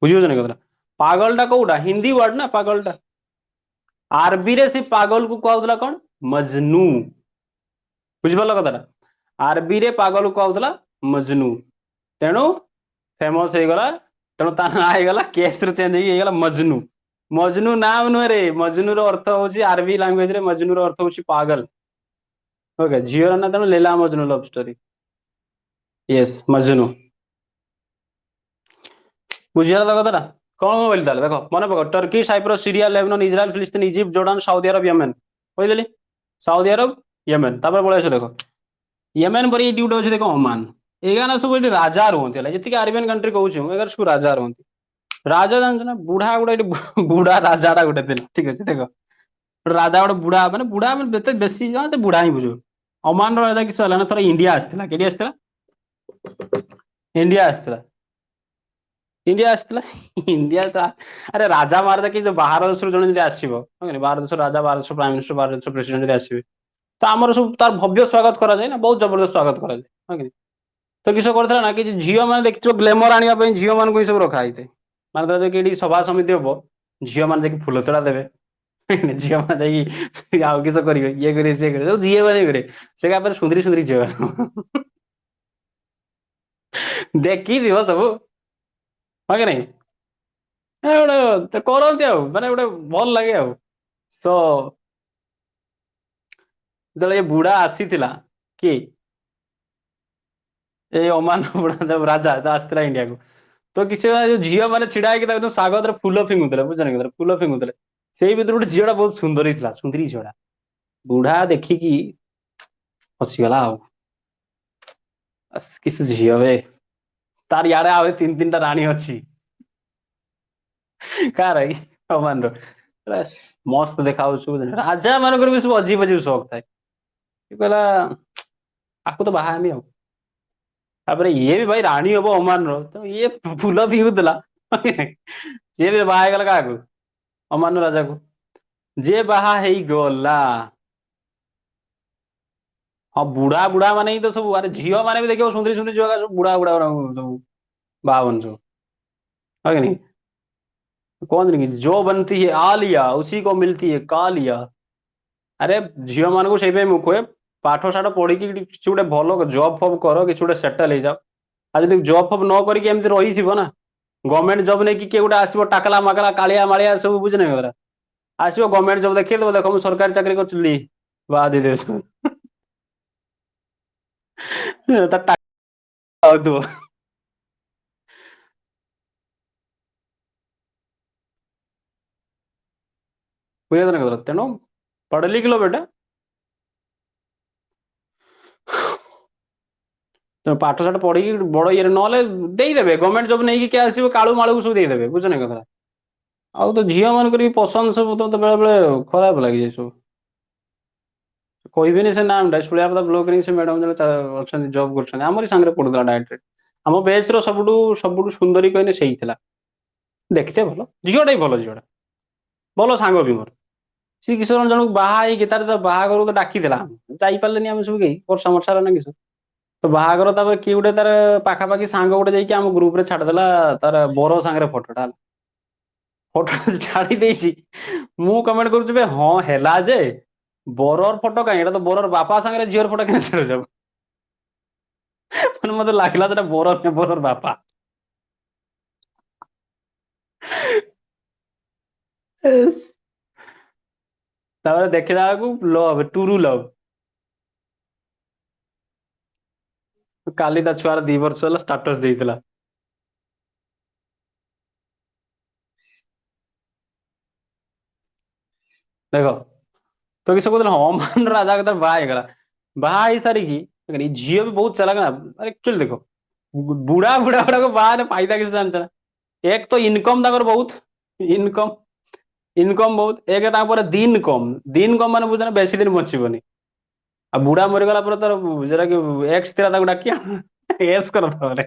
ବୁଝିପାରୁଛ କଥାଟା? ପାଗଲ ଟା କୋଉଟା ହିନ୍ଦୀ ୱାର୍ଡ ନା ପାଗଲ ଟା। ଆରବି ରେ ସେ ପାଗଲ କୁ କୁହାଉଥିଲା କଣ? ମଜନୁ। ବୁଝିପାରିଲ କଥାଟା? ଆରବି ରେ ପାଗଲ କୁ କୁହାଉଥିଲା ମଜନୁ, ତେଣୁ ଫେମସ ହେଇଗଲା, ତେଣୁ ତା ନାଁ ହେଇଗଲା କେସ ରୁ ଚେଞ୍ଜ ହେଇଗଲା ମଜନୁ। ମଜନୁ ନାମ ନୁହେଁ ରେ, ମଜନୁ ର ଅର୍ଥ ହଉଛି ଆରବି ଲାଙ୍ଗୁଏଜ ରେ ମଜନୁ ର ଅର୍ଥ ହଉଛି ପାଗଲ। ଓକେ, ଝିଅର ନା ତେଣୁ Laila Majnu love story. Yes Majnu. ବୁଝିଗଲା ତ କଥାଟା? କଣ କହିଲି ତାହେଲେ ଦେଖ, ମନେ ପକ Turkey, Cyprus, Syria, Lebanon, Israel, Palestine, Egypt, Jordan, Saudi Arab, Yemen. କହିଦେଲି ସାଉଦି ଆରବ, ୟେମେନ, ତାପରେ ପଳେଇ ଆସ ଦେଖ ୟେମେନ ପରେ ଏଇଠି ଗୋଟେ ଅଛି ଦେଖ ଓମାନ। ଏଗାର ସବୁ ଏଠି ରାଜା ରୁହନ୍ତି ହେଲା, ଯେତିକି ଆରବିଆନ କଣ୍ଟ୍ରି କହୁଛି ମୁଁ, ଏଗାର ସବୁ ରାଜା ରୁହନ୍ତି। ରାଜା ଜାଣିଛ ନା, ବୁଢା ଗୋଟେ ଏଠି ବୁଢା ରାଜା ଟା ଗୋଟେ ଥିଲା, ଠିକ ଅଛି ଦେଖ, ଗୋଟେ ରାଜା ଗୋଟେ ବୁଢା, ମାନେ ବୁଢା ମାନେ ଏତେ ବେଶୀ ଜଣ ସେ ବୁଢା ହିଁ ବୁଝିବ। ଓମାନ ର ରାଜା କିସ ହେଲା ନା, ଥରେ ଇଣ୍ଡିଆ ଆସିଥିଲା, କେଠି ଆସିଥିଲା? ଇଣ୍ଡିଆ ଆସିଥିଲା। ଇଣ୍ଡିଆ ଆସିଥିଲା, ଇଣ୍ଡିଆ ତ ଆରେ ରାଜା ମହାରାଜା କି ବାହାର ଦେଶରୁ ଜଣେ ଯଦି ଆସିବ, ବାହାର ଦେଶର ରାଜା, ବାହାର ଦେଶର ପ୍ରାଇମ ମିନିଷ୍ଟର, ବାହାର ଦେଶର ପ୍ରେସିଡେଣ୍ଟ ଯଦି ଆସିବେ, ତ ଆମର ସବୁ ତାର ଭବ୍ୟ ସ୍ୱାଗତ କରାଯାଏ ନା, ବହୁତ ଜବରଦସ୍ତ ସ୍ୱାଗତ କରାଯାଏ, ହଁ କି? ତ କିସ କରିଥିଲା ନା, କିଛି ଝିଅ ମାନେ ଦେଖିଥିବ ଗ୍ଲେମର ଆଣିବା ପାଇଁ ଝିଅ ମାନଙ୍କୁ ହିଁ ସବୁ ରଖା ହେଇଥାଏ। ମାନେ ଧର ଯଦି ଏଠି ସଭା ସମିତି ହବ, ଝିଅ ମାନେ ଯାଇକି ଫୁଲ ତୋଳା ଦେବେ, ଝିଅ ମାନେ ଯାଇକି ଆଉ କିସ କରିବେ, ଇଏ କରିବେ ସିଏ କରିବେ, ଝିଅ ମାନେ କରିବେ, ସେ ପରେ ସୁନ୍ଦରୀ ସୁନ୍ଦରୀ ଝିଅ ଦେଖିଥିବ ସବୁ, ହଁ କି ନାଇଁ? ଗୋଟେ କରନ୍ତି ଆଉ, ମାନେ ଗୋଟେ ଭଲ ଲାଗେ ଆଉ। ସୋ ଯେତେବେଳେ ଏ ବୁଢା ଆସିଥିଲା, କିଏ ଏଇ ଓମାନ ବୁଢା ରାଜା ଆସିଥିଲା ଇଣ୍ଡିଆକୁ, ତ କିଛି ଯୋଉ ଝିଅ ମାନେ ଛିଡା ହେଇକି ତାକୁ ସ୍ୱାଗତରେ ଫୁଲ ଫିଙ୍ଗୁଥିଲେ, ବୁଝୁଛ, ଫୁଲ ଫିଙ୍ଗୁଥିଲେ। ସେଇ ଭିତରୁ ଗୋଟେ ଝିଅ ଟା ବହୁତ ସୁନ୍ଦରୀ ଥିଲା, ସୁନ୍ଦରୀ ଝିଅଟା, ବୁଢା ଦେଖିକି ହସିଗଲା ଆଉ, କିସ ଝିଅ ବେ, ତାର ୟାଡେ ଆହୁରି ତିନି ତିନିଟା ରାଣୀ ଅଛି। କାର ଏଇ ଓମାନ ର, ମସ୍ତ ଦେଖା ଯାଉଛୁ, ରାଜା ମାନଙ୍କର ବି ସବୁ ଅଜିବ ଅଜିବ ସଉକ ଥାଏ। ସେ କହିଲା ଆକୁ ତ ବାହା ହେମି ଆଉ, ତାପରେ ଇଏ ବି ଭାଇ ରାଣୀ ହବ ଓମାନ ର, ତ ଇଏ ଫୁଲ ଫିଙ୍ଗୁଥିଲା, ସିଏ ବି ବାହା ହେଇଗଲା କାହାକୁ? ଓମାନ ରାଜାକୁ। ଯିଏ ବାହା ହେଇଗଲା, ହଁ ବୁଢା ବୁଢା ମାନେ ହିଁ ତ ସବୁ, ଆରେ ଝିଅ ମାନେ ବି ଦେଖିବ ସୁନ୍ଦରୀ ସୁନ୍ଦରୀ ଝିଅ ସବୁ ବୁଢା ବୁଢା ସବୁ ବାହା ହୁଅନ୍ତି ସବୁ, ହଁ କି ନାଇଁ? କହନ୍ତିନି କି ଯୋ ବନତି है आलिया उसी को मिलती है कालिया। ଆରେ ଝିଅ ମାନଙ୍କୁ ସେଇପାଇଁ ମୁଁ କୁହେ, ପାଠ ସାଠ ପଢିକି କିଛି ଗୋଟେ ଭଲ ଜବ ଫବ କର, କିଛି ଗୋଟେ ସେଟଲ ହେଇଯାଅ। ଆଉ ଯଦି ଜବ ଫବ ନ କରିକି ଏମିତି ରହିଥିବ ନା, ଗଭର୍ଣ୍ଣମେଣ୍ଟ ଜବ ନେଇକି କିଏ ଗୋଟେ ଆସିବ ଟାକଲା ମାକଲା କାଳିଆ ମାଳିଆ ସବୁ, ବୁଝୁନ କଥଟା? ଆସିବ ଗଭର୍ଣ୍ଣମେଣ୍ଟ ଜବ ଦେଖେଇଦବ, ଦେଖ ମୁଁ ସରକାରୀ ଚାକିରି କରିଥିଲି, ବାହା ଦେଇଦେବେ ତା ଟାକା ହଉଥିବ। ବୁଝିପାରୁଛ ନା କଥା? ତେଣୁ ପଢ लिख लो बेटा। ତେଣୁ ପାଠ ସାଠ ପଢିକି ବଡ ଇଏରେ ନହେଲେ ଦେଇଦେବେ ଗଭର୍ଣ୍ଣମେଣ୍ଟ ଜବ ନେଇକି କିଏ ଆସିବ କାଳୁ ମାଳକୁ ସବୁ ଦେଇଦେବେ। ବୁଝୁଛ ନା କଥା? ଆଉ ତ ଝିଅ ମାନଙ୍କର ବି ପସନ୍ଦ ସବୁ ତ ବେଳେ ବେଳେ ଖରାପ ଲାଗିଯାଏ ସବୁ। କହିବେନି ସେ ନାଁ ଟା ଶୁଳିଆପଦା ବ୍ଲକରେ ହିଁ ସେ ମ୍ୟାଡାମ ଜଣେ ଅଛନ୍ତି ଜବ୍ କରୁଛନ୍ତି ଆମରି ସାଙ୍ଗରେ ପଢୁଥିଲା ଡାଇରେକ୍ଟ। ଆମ ବେଚ୍ ର ସବୁଠୁ ସୁନ୍ଦରୀ କହିଲେ ସେଇ ଥିଲା। ଦେଖିତେ ଭଲ ଝିଅଟା ବି ଭଲ ଝିଅଟା ଭଲ ସାଙ୍ଗ ବି ମୋର। ଶ୍ରୀ କିଶୋର ଜଣଙ୍କୁ ବାହା ହେଇକି ତାର ବାହାଘରକୁ ତ ଡାକିଥିଲା ଯାଇପାରିଲେନି ଆମେ ସବୁ କେହି ବର୍ଷା ମର୍ଷା ହେଲା ନା କିଛି। ତ ବାହାଘର ତାପରେ କିଏ ଗୋଟେ ତାର ପାଖାପାଖି ସାଙ୍ଗ ଗୋଟେ ଯାଇକି ଆମ ଗ୍ରୁପ ରେ ଛାଡିଦେଲା ତାର ବର ସାଙ୍ଗରେ ଫଟୋଟା ହେଲା। ଫଟୋ ଛାଡି ଦେଇଛି ମୁଁ କମେଣ୍ଟ କରୁଛି ବେ ହଁ ହେଲା ଯେ ବରର ଫଟୋ କାହିଁ ଏଟା ତ ବରର ବାପା ସାଙ୍ଗରେ ଝିଅର ଫଟୋ କାହିଁ ଛାଡୁଛ। ମାନେ ମତେ ଲାଗିଲା ସେଟା ବର ନୁହେଁ ବରର ବାପା। ଏସ୍। ତାପରେ ଦେଖିଲା ବେଳକୁ ଲଭ୍ ଟୁରୁ ଲଭ୍। କାଲି ତା ଛୁଆର 2 ବର୍ଷ ହେଲା ଷ୍ଟାଟସ ଦେଇଥିଲା। ଦେଖ ତ କିସ କହୁଥିଲ ହଁ ମାନ ରାଜା କେତେବେଳେ ବାହା ହେଇଗଲା। ବାହା ହେଇସାରିକି ଝିଅ ବି ବହୁତ ଚାଲାକ ନା ଆକ୍ଚୁଆଲି ଦେଖ ବୁଢା ଗୁଡାକ ବାହା ହେଲେ ଫାଇଦା କିଛି ଜାଣିଛ ନା ଏକ ତ ଇନକମ ତାଙ୍କର ବହୁତ ଇନକମ ଇନକମ ବହୁତ ଏକ ତାପରେ ଦିନ କମ ମାନେ ବୁଝ ବେଶୀ ଦିନ ବଞ୍ଚିବନି। ଆଉ ବୁଢା ମରିଗଲା ପରେ ତାର ଯୋଉଟା କି ଏକ୍ସ ଥିଲା ତାକୁ ଡାକିଆ ଏସ୍ କର ତାପରେ।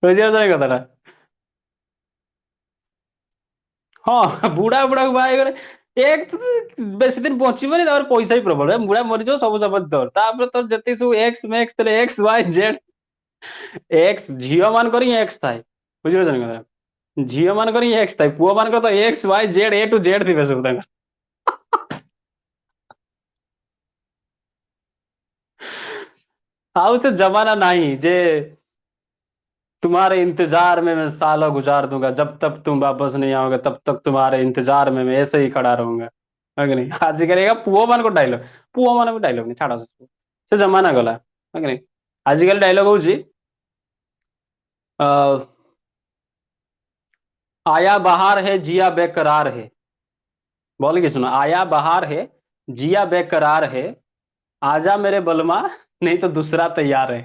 ବୁଝିପାରୁଛ ଏଇ କଥାଟା। ହଁ ବୁଢାକୁ ବାହା ହେଇଗଲେ ଏକ ବେଶୀ ଦିନ ବଞ୍ଚିବନି ତାପରେ ପଇସା ବି ପ୍ରବଳ ବୁଢା ମରିଯିବ ସବୁ ସମ୍ପତ୍ତି ତୋର ତାପରେ ତୋର ଯେତିକି ସବୁ X makes X Y Z X ଝିଅ ମାନଙ୍କର ହିଁ ଏକ୍ସ ଥାଏ ବୁଝିପାରୁଛ ନା କଥା। ଝିଅ ମାନଙ୍କର ହିଁ ଏକ୍ସ ଥାଏ ପୁଅ ମାନଙ୍କର ତ X Y Z A to Z ଥିବେ ସବୁ ତାଙ୍କର। ଆଉ ସେ ଜମାନା ନାହିଁ ଯେ तुम्हारे इंतजार में मैं सालों गुजार दूंगा जब तक तुम वापस नहीं आओगे तब तक तुम्हारे इंतजार में मैं ऐसे ही खड़ा रहूंगा। है कि नहीं आजिकाली पुओ ମାନଙ୍କ ଡାଇଲଗ ପୁଅ ମାନଙ୍କ ଡାଇଲଗ नहीं ଛାଡ ସେ ଜମାନା ଗଲା है कि नहीं। ଆଜିକାଲି ଡାଇଲଗ ହଉଛି आया बहार है जिया बेकरार है। बोल के सुनो आया बहार है जिया बेकरार है आजा मेरे बलमा नहीं तो दूसरा तैयार है।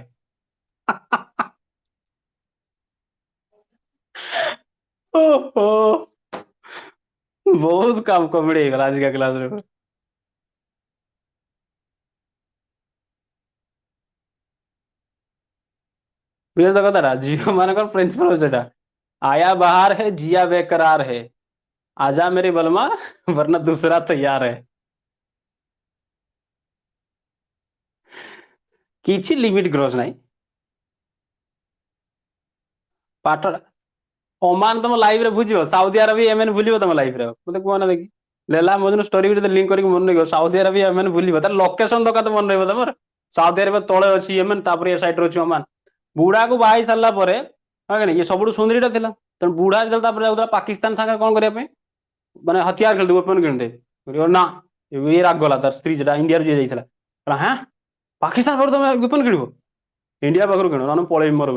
ओहो बहुत काम कॉमेडी ହେଇଗଲା ଆଜିକା କ୍ଲାସରେ। ବୁଝିଲ ତ କଥାଟା ଝିଅ ମାନଙ୍କର ପ୍ରିନ୍ସିପାଲ ସେଇଟା आया बहार है जिया बेकरार है आजा मेरी बलमा वरना दूसरा तैयार है। କିଛି ଲିମିଟ କ୍ରସ ନାହିଁ। ପାଠ ଓମାନ ତମ ଲାଇଫ ରେ ବୁଝିବ ସାଉଦି ଆରବ ଏମେନ ବୁଲିବ ତମ ଲାଇଫରେ ମତେ କୁହ ନା ଦେଖି। ଲେଲା ମଜନୁ ଷ୍ଟୋରି ଯଦି ଲିଙ୍କ କରିକି ମନେ ରଖିବ ସାଉଦି ଆରବିଆ ଏମେନ୍ ବୁଲିବ ତାର ଲୋକେସନ ଦରକାର ମନେ ରହିବ ତମର। ସାଉଦି ଆରବ ତଳେ ଅଛି ୟେମେନ ତାପରେ ଏ ସାଇଡରେ ଅଛି ଓମାନ ବୁଢାକୁ ବାହା ହେଇ ସାରିଲା ପରେ ଇଏ ସବୁଠୁ ସୁନ୍ଦରୀଟା ଥିଲା ତେଣୁ ବୁଢା ଯେତେବେଳେ ତାପରେ ଯାଉଥିଲା ପାକିସ୍ତାନ ସାଙ୍ଗରେ କଣ କରିବା ପାଇଁ ମାନେ ହତିଆର ଖେଳୁଥିବ ଓପନ କିଣିଦେ ନା ଇଏ ରାଗଗଲା ତାର ସ୍ତ୍ରୀ ଯେଟା ଇଣ୍ଡିଆରୁ ଯିଏ ଯାଇଥିଲା ହାଁ ପାକିସ୍ତାନ ପାଖରୁ ତମେ ୱେପନ କିଣିବ ଇଣ୍ଡିଆ ପାଖରୁ କିଣ ନହେଲେ ମୁଁ ପଳେଇବି ମୋର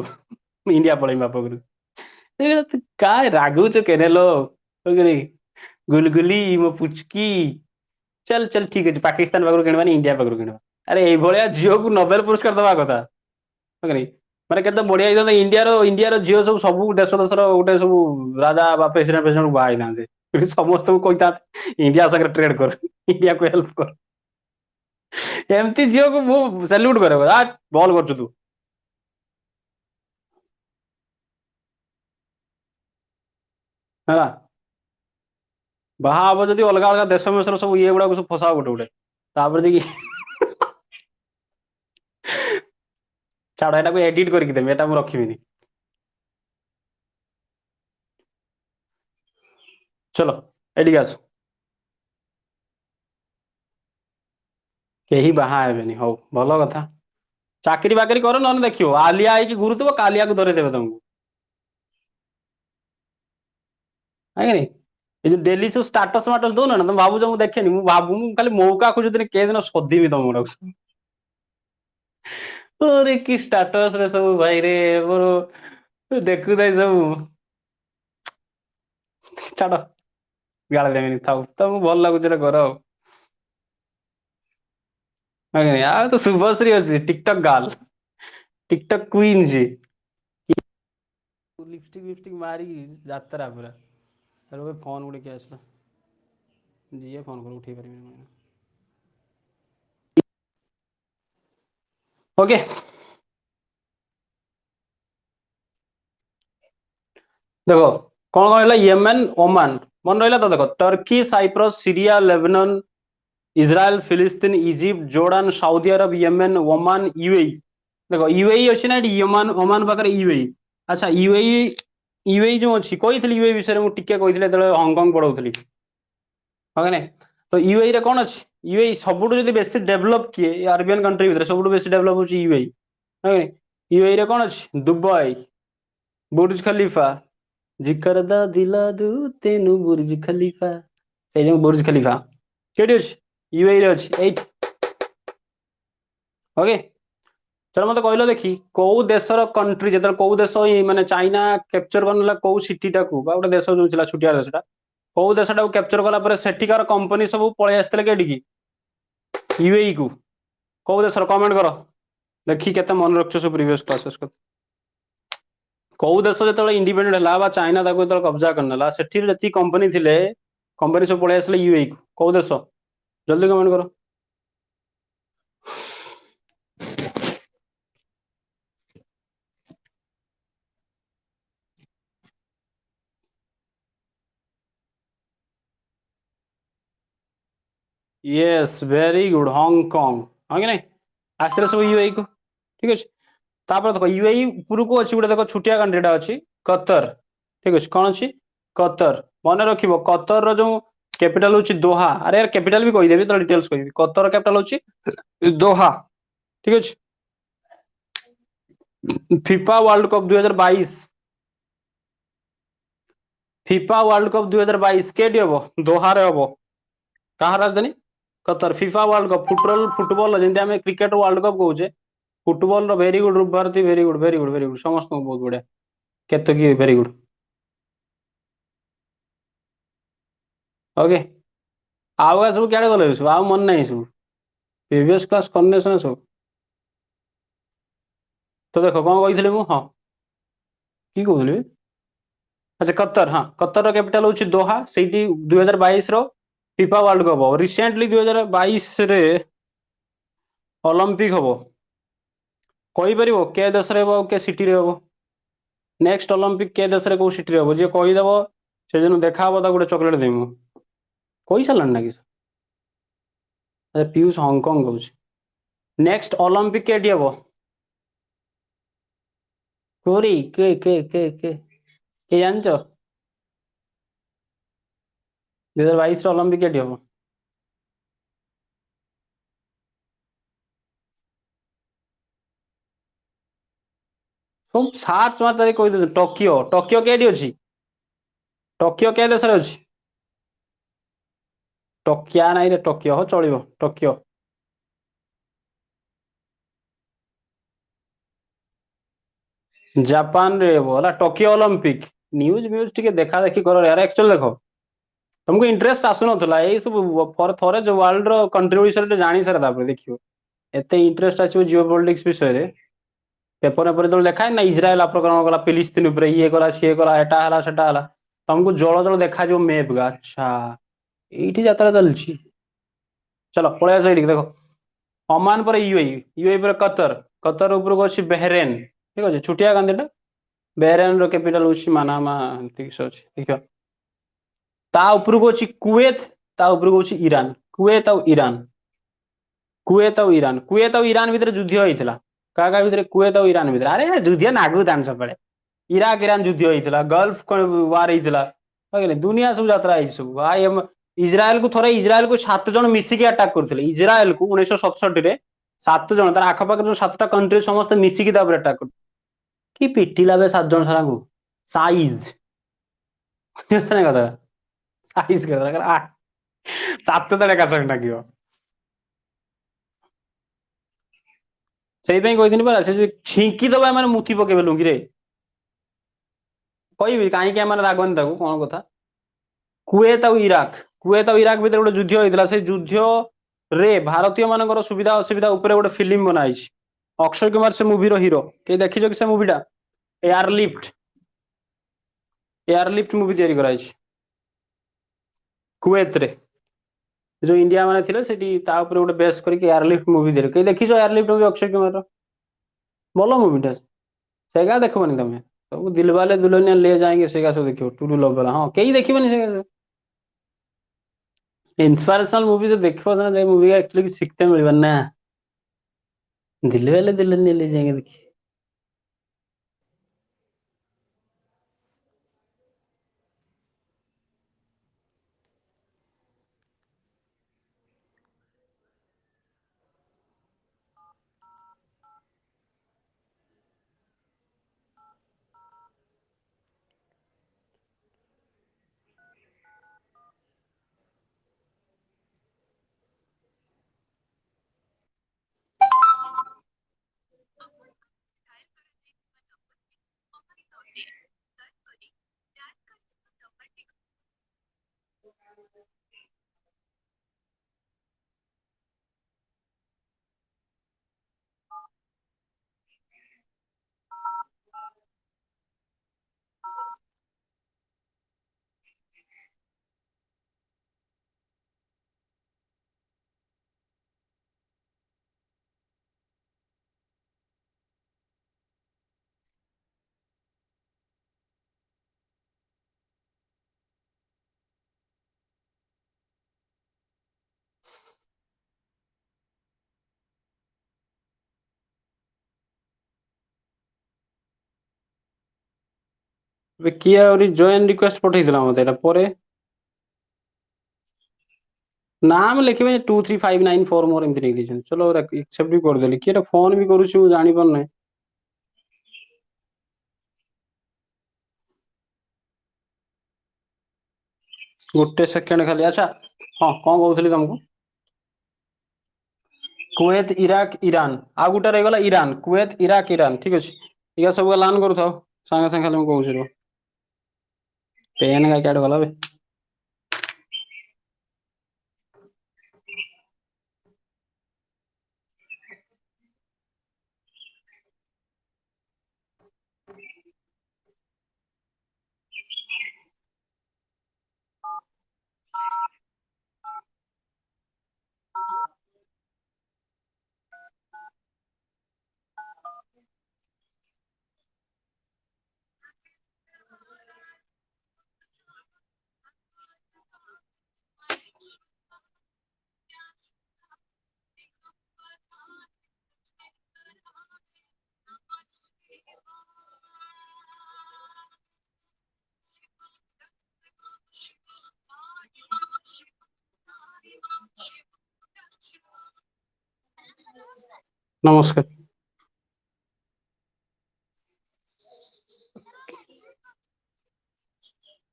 ଇଣ୍ଡିଆ ପଳେଇବି ବାପା ଘରକୁ କାଇଁ ରାଗୁଛୁ କେନେଲୋ ଗୁଲଗୁଲି ମୋ ପୁଚକି ଚାଲ ଚାଲ ଠିକ ଅଛି ପାକିସ୍ତାନ ପାଖରୁ କିଣିବାନି ଇଣ୍ଡିଆ ପାଖରୁ କିଣିବା। ଆରେ ଏଇଭଳିଆ ଝିଅକୁ ନୋବେଲ ପୁରସ୍କାର ଦବା କଥା ମାନେ କେତେ ବଢିଆ ହେଇଥାନ୍ତା ଇଣ୍ଡିଆର ଝିଅ ସବୁ ଦେଶର ଗୋଟେ ସବୁ ରାଜା ବା ପ୍ରେସିଡେଣ୍ଟ ଫେସିଡେଣ୍ଟ ବାହା ହେଇଥାନ୍ତେ ସମସ୍ତଙ୍କୁ କହିଥାନ୍ତେ ଇଣ୍ଡିଆ ସାଙ୍ଗରେ ଟ୍ରେଡ କର ଇଣ୍ଡିଆକୁ ହେଲ୍ପ କର। ଏମିତି ଝିଅକୁ ମୁଁ ସାଲ୍ୟୁଟ କରେ ଭଲ କରୁଛୁ ତୁ। ହେଲା ବାହା ହବ ଯଦି ଅଲଗା ଅଲଗା ଦେଶ ମେଶର ସବୁ ଇଏ ଗୁଡାକୁ ସବୁ ଫସାଅ ଗୋଟେ ଗୋଟେ ତାପରେ ଯାଇକି ଛାଡ ଏଟାକୁ ଏଡିଟ କରିକି ଦେମି ଏଟା ମୁଁ ରଖିବିନି। ଚଲୋ ଏଠିକି ଆସ। କେହି ବାହା ହେବେନି ହଉ ଭଲ କଥା ଚାକିରି ବାକିରି କର ନହେଲେ ଦେଖିବ ଆଲିଆ ହେଇକି ଘୁରୁଥିବ କାଲିଆକୁ ଧରେଇଦେବେ ତମକୁ। ये जो डेली सब स्टाटस माटस दो ना तुम भावुଛ ମୁଁ ଦେଖେନି ମୁଁ ଭାବୁ ମୁଁ ଖାଲି ମौका ଖୋଜୁଥିଲି କେ ଦିନ ସୋଧିବି ତମକୁ अरे कि स्टाटस रे सब भाई रे ମୋର ଦେଖୁ ଥାଇ ସବୁ ଛାଡ ଗାଳି ଦେବିନି ଥାଉ ତମକୁ ଭଲ ଲାଗୁଛି ଏଟା କର ଆଉ ଆଉ ତ ଶୁଭଶ୍ରୀ ଅଛି टिकटॉक ଗାର୍ଲ टिकटॉक क्वीन जी लिपस्टिक विपस्टिक मारी ଯାତ୍ରା ପୁରା रे फोन गुड़े किए आसला जी फोन कर उठे पारि ओके देखो कौन कौन है येमेन ओमान मन रहा तो देखो Turkey Cyprus Syria Lebanon Israel फिलिस्तीन Egypt Jordan Saudi Arab Yemen Oman UAE देखो यूएई अच्छी ना यमान ओमान पाखे यूएई अच्छा यूएई जो अच्छी कही यूएई विषय में टिके कही हांगकंग पढ़ाऊली हाँ ना तो यूएई रे कौन अच्छी यूएई सब बेसी डेभलप किए अरबियन कंट्री भितर सब बेसी डेभलप हो यूएई हाँ यूएई रे कौन अच्छी दुबई बुर्ज खलीफा जिकर दा दिला दू तेनु बुर्ज खलीफा से जो बुर्ज खलीफा केडी अछि यूएई रे अछि 8 ओके चलो मत कहलो देखी को देशर कंट्री जत को देश माने चाइना कैप्चर करनला को सिटी टाकू बा गोटे देश जो छिला छुटिया देशटा को देशटा कैप्चर कला पर सेठिकार कंपनी सब पळे आस्ते केडी की यूएई को देशर कमेंट करो देखी केते मन रखछ सब प्रीवियस क्लासेस को कौ देश जो इंडिपेंडेंट है चाइना जो कब्जा करना से कंपनी थिले कंपनी सब पलि आसले यूएई को कौ देश जल्दी कमेंट करो यस वेरी गुड हांगकांग हाँ कि नहीं आसते सब यूएई को ठीक अच्छे तापर देखो यूएई ऊपर को अच्छी गोटे देखो छुटिया कंट्रीटा अच्छी कतर ठीक अच्छे कौन अच्छी कतर मन रख कतर जो कैपिटल हूँ दोहा अरे यार कैपिटल भी कहीदेवी तो डिटेल्स कहि कतर कैपिटल हूँ दोहा ठीक अच्छे FIFA World Cup 2022 FIFA World Cup 2022 केटी हम दोहार हम कहा राजधानी Qatar FIFA World Cup football जमी आम क्रिकेट वर्ल्ड कप कहे फुटबॉल वेरी गुड रूप भारती very good very good very good समस्त बहुत बढ़िया केत कि वेरी गुड ओके आउ सब क्या गले सब आ मन ना सब प्रीवियस क्लास करने सब तो देख कौन कही हाँ कि कहली अच्छा कतर हाँ कतर कैपिटल हूँ दोहा से 2022 फिफा वर्ल्ड कप हम रिसेंटली 2022 रे ओलंपिक हम कहीपर के देश के सिटी हम नेक्स्ट ओलंपिक के देश कौ सिटी हम जी कहीदेव से जो देखा गोटे चॉकलेट देवी कही सारा ना कि अच्छा पीयूष हांगकांग कौच नेक्स्ट ओलंपिक के हम कोरी के जान 2022 ओलंपिक के हम सब सार्च मार्च कही टोकियो टोकियो के अच्छी टोकियो के देश अच्छी टोकिया ना रे टोकियो हो चलो टोकियो जापान रे बोला टोकियो ओलंपिक न्यूज म्यूज टिके देखा देखी करो यार एक्चुअल देखो तुमको इंटरेस्ट आसु नथला एई सब थरे जो वर्ल्ड रो कंट्री विषय जानी सारा तापर देखियो एते इंटरेस्ट आसीबो जियोपॉलिटिक्स विषय रे पेपर पेपर तो देखा ना इजराइल आक्रमण कला फिलिस्तीन ऊपर ये कला सी कला एटा हला सेटा हला तुमको जळ जळ देखा जो मैप गा अच्छा एठी यात्रा चलछि चलो पळे आस एठी देखो ओमान पर यूएई यूएई पर कतर कतर ऊपर को अछि बहरेन ठीक अछि छुटिया गांधीटा बहरेन रो कैपिटल होछि मनामा ठीक से अछि ठीक है ता ऊपर को अछि कुवैत ता ऊपर को अछि ईरान कुवैत और ईरान भितर युद्ध होइतिला का भितर कुवैत और ईरान भितर अरे युद्ध नागु दान सबले इराक ईरान युद्ध होइतिला गल्फ वार होइतिला दुनिया सब यात्रा है सब भाई हम इजराइल को थोड़े इजराइल को 7 जन मिसिकी अटैक करथिले इजराइल को 1967 रे 7 जन तार आखपाख जो 7टा कंट्री समस्त मिसिकी ता ऊपर अटैक कि पिटिला बे 7 जन सारा को साइज कथा ଆଇସ୍ କରିଦେଲା ସାତ ଥର ଏକା ସାଙ୍ଗେ ଡାକିବ। ସେଇଥିପାଇଁ କହିଥିଲି ପରା ସେ ଯୋଉ ଛିଙ୍କି ଦବା ମାନେ ମୁତି ପକେଇବେ ଲୁଙ୍ଗିରେ। କହିବି କାହିଁକି ଏମାନେ ରାଗନ୍ତି ତାକୁ କଣ କଥା। କୁଏତ ଆଉ ଇରାକ ଭିତରେ ଗୋଟେ ଯୁଦ୍ଧ ହେଇଥିଲା ସେଇ ଯୁଦ୍ଧରେ ଭାରତୀୟ ମାନଙ୍କର ସୁବିଧା ଅସୁବିଧା ଉପରେ ଗୋଟେ ଫିଲ୍ମ ବନା ହେଇଛି। ଅକ୍ଷୟ କୁମାର ସେ ମୁଭିର ହିରୋ। କେହି ଦେଖିଛ କି ସେ ମୁଭିଟା? ଏୟାରଲିଫ୍ଟ ମୁଭି ତିଆରି କରାଯାଇଛି କୁଏତରେ। ଯୋଉ ଇଣ୍ଡିଆ ମାନେ ଥିଲେ ସେଠି ତା ଉପରେ ଗୋଟେ ବେଶ କରିକି ଏୟାରଲିଫ୍ଟ ମୁଭି ତିଆରି। କେହି ଦେଖିଛ ଏୟାରଲିଫ୍ଟ ମୁଭି ଅକ୍ଷୟ କୁମାରର? ଭଲ ମୁଭିଟା ସେଇଗା ଦେଖିବନି ତମେ। ସବୁ ଦିଲବାଲେ ଦୁଲହନିଆ ଲେ ଯାଏଙ୍ଗେ ସେଇଗା ସବୁ ଦେଖିବ ଟୁଡୁ ଲଭ ବାଲା। ହଁ କେହି ଦେଖିବନି ସେଇଗା ସବୁ। ଇନ୍ସପାରେସନାଲ ମୁଭି जो ଦେଖିବ ତମେ ସେ ମୁଭି ଆକ୍ଚୁଆଲି କିଛି ଶିଖତେ ମିଳିବ ନା। ଦିଲବାଲେ ଦୁଲହନିଆ ले जाएंगे देखिए। ଏବେ କିଏ ଆହୁରି ଜଏନ୍ ରିକ୍ୱେଷ୍ଟ ପଠେଇଥିଲା ମତେ ଏଇଟା ପରେ। ନାମ ଲେଖିବେ 23594 ମୋର ଏମିତି ଦେଇଛନ୍ତି। ଚलो ଏକ୍ସେପ୍ଟ ବି କରିଦେଲି। କିଏ ଫୋନ ବି କରୁଛି ମୁଁ ଜାଣିପାରୁନାହିଁ। ଗୋଟେ ସେକେଣ୍ଡ ଖାଲି। ଆଚ୍ଛା ହଁ କଣ କହୁଥିଲି ତମକୁ? କୁଏତ ଇରାକ ଇରାନ ଆଉ ଗୋଟେ ରହିଗଲା ଇରାନ। କୁଏତ ଇରାକ ଇରାନ ଠିକ ଅଛି। ଇଏ ସବୁ ଲାନ କରୁଥାଉ ସାଙ୍ଗେ ସାଙ୍ଗେ ଖାଲି ମୁଁ କହୁଛି ରୁହ। ପେନ୍ କୁଆଡେ ଗଲା ବେ। ନମସ୍କାର।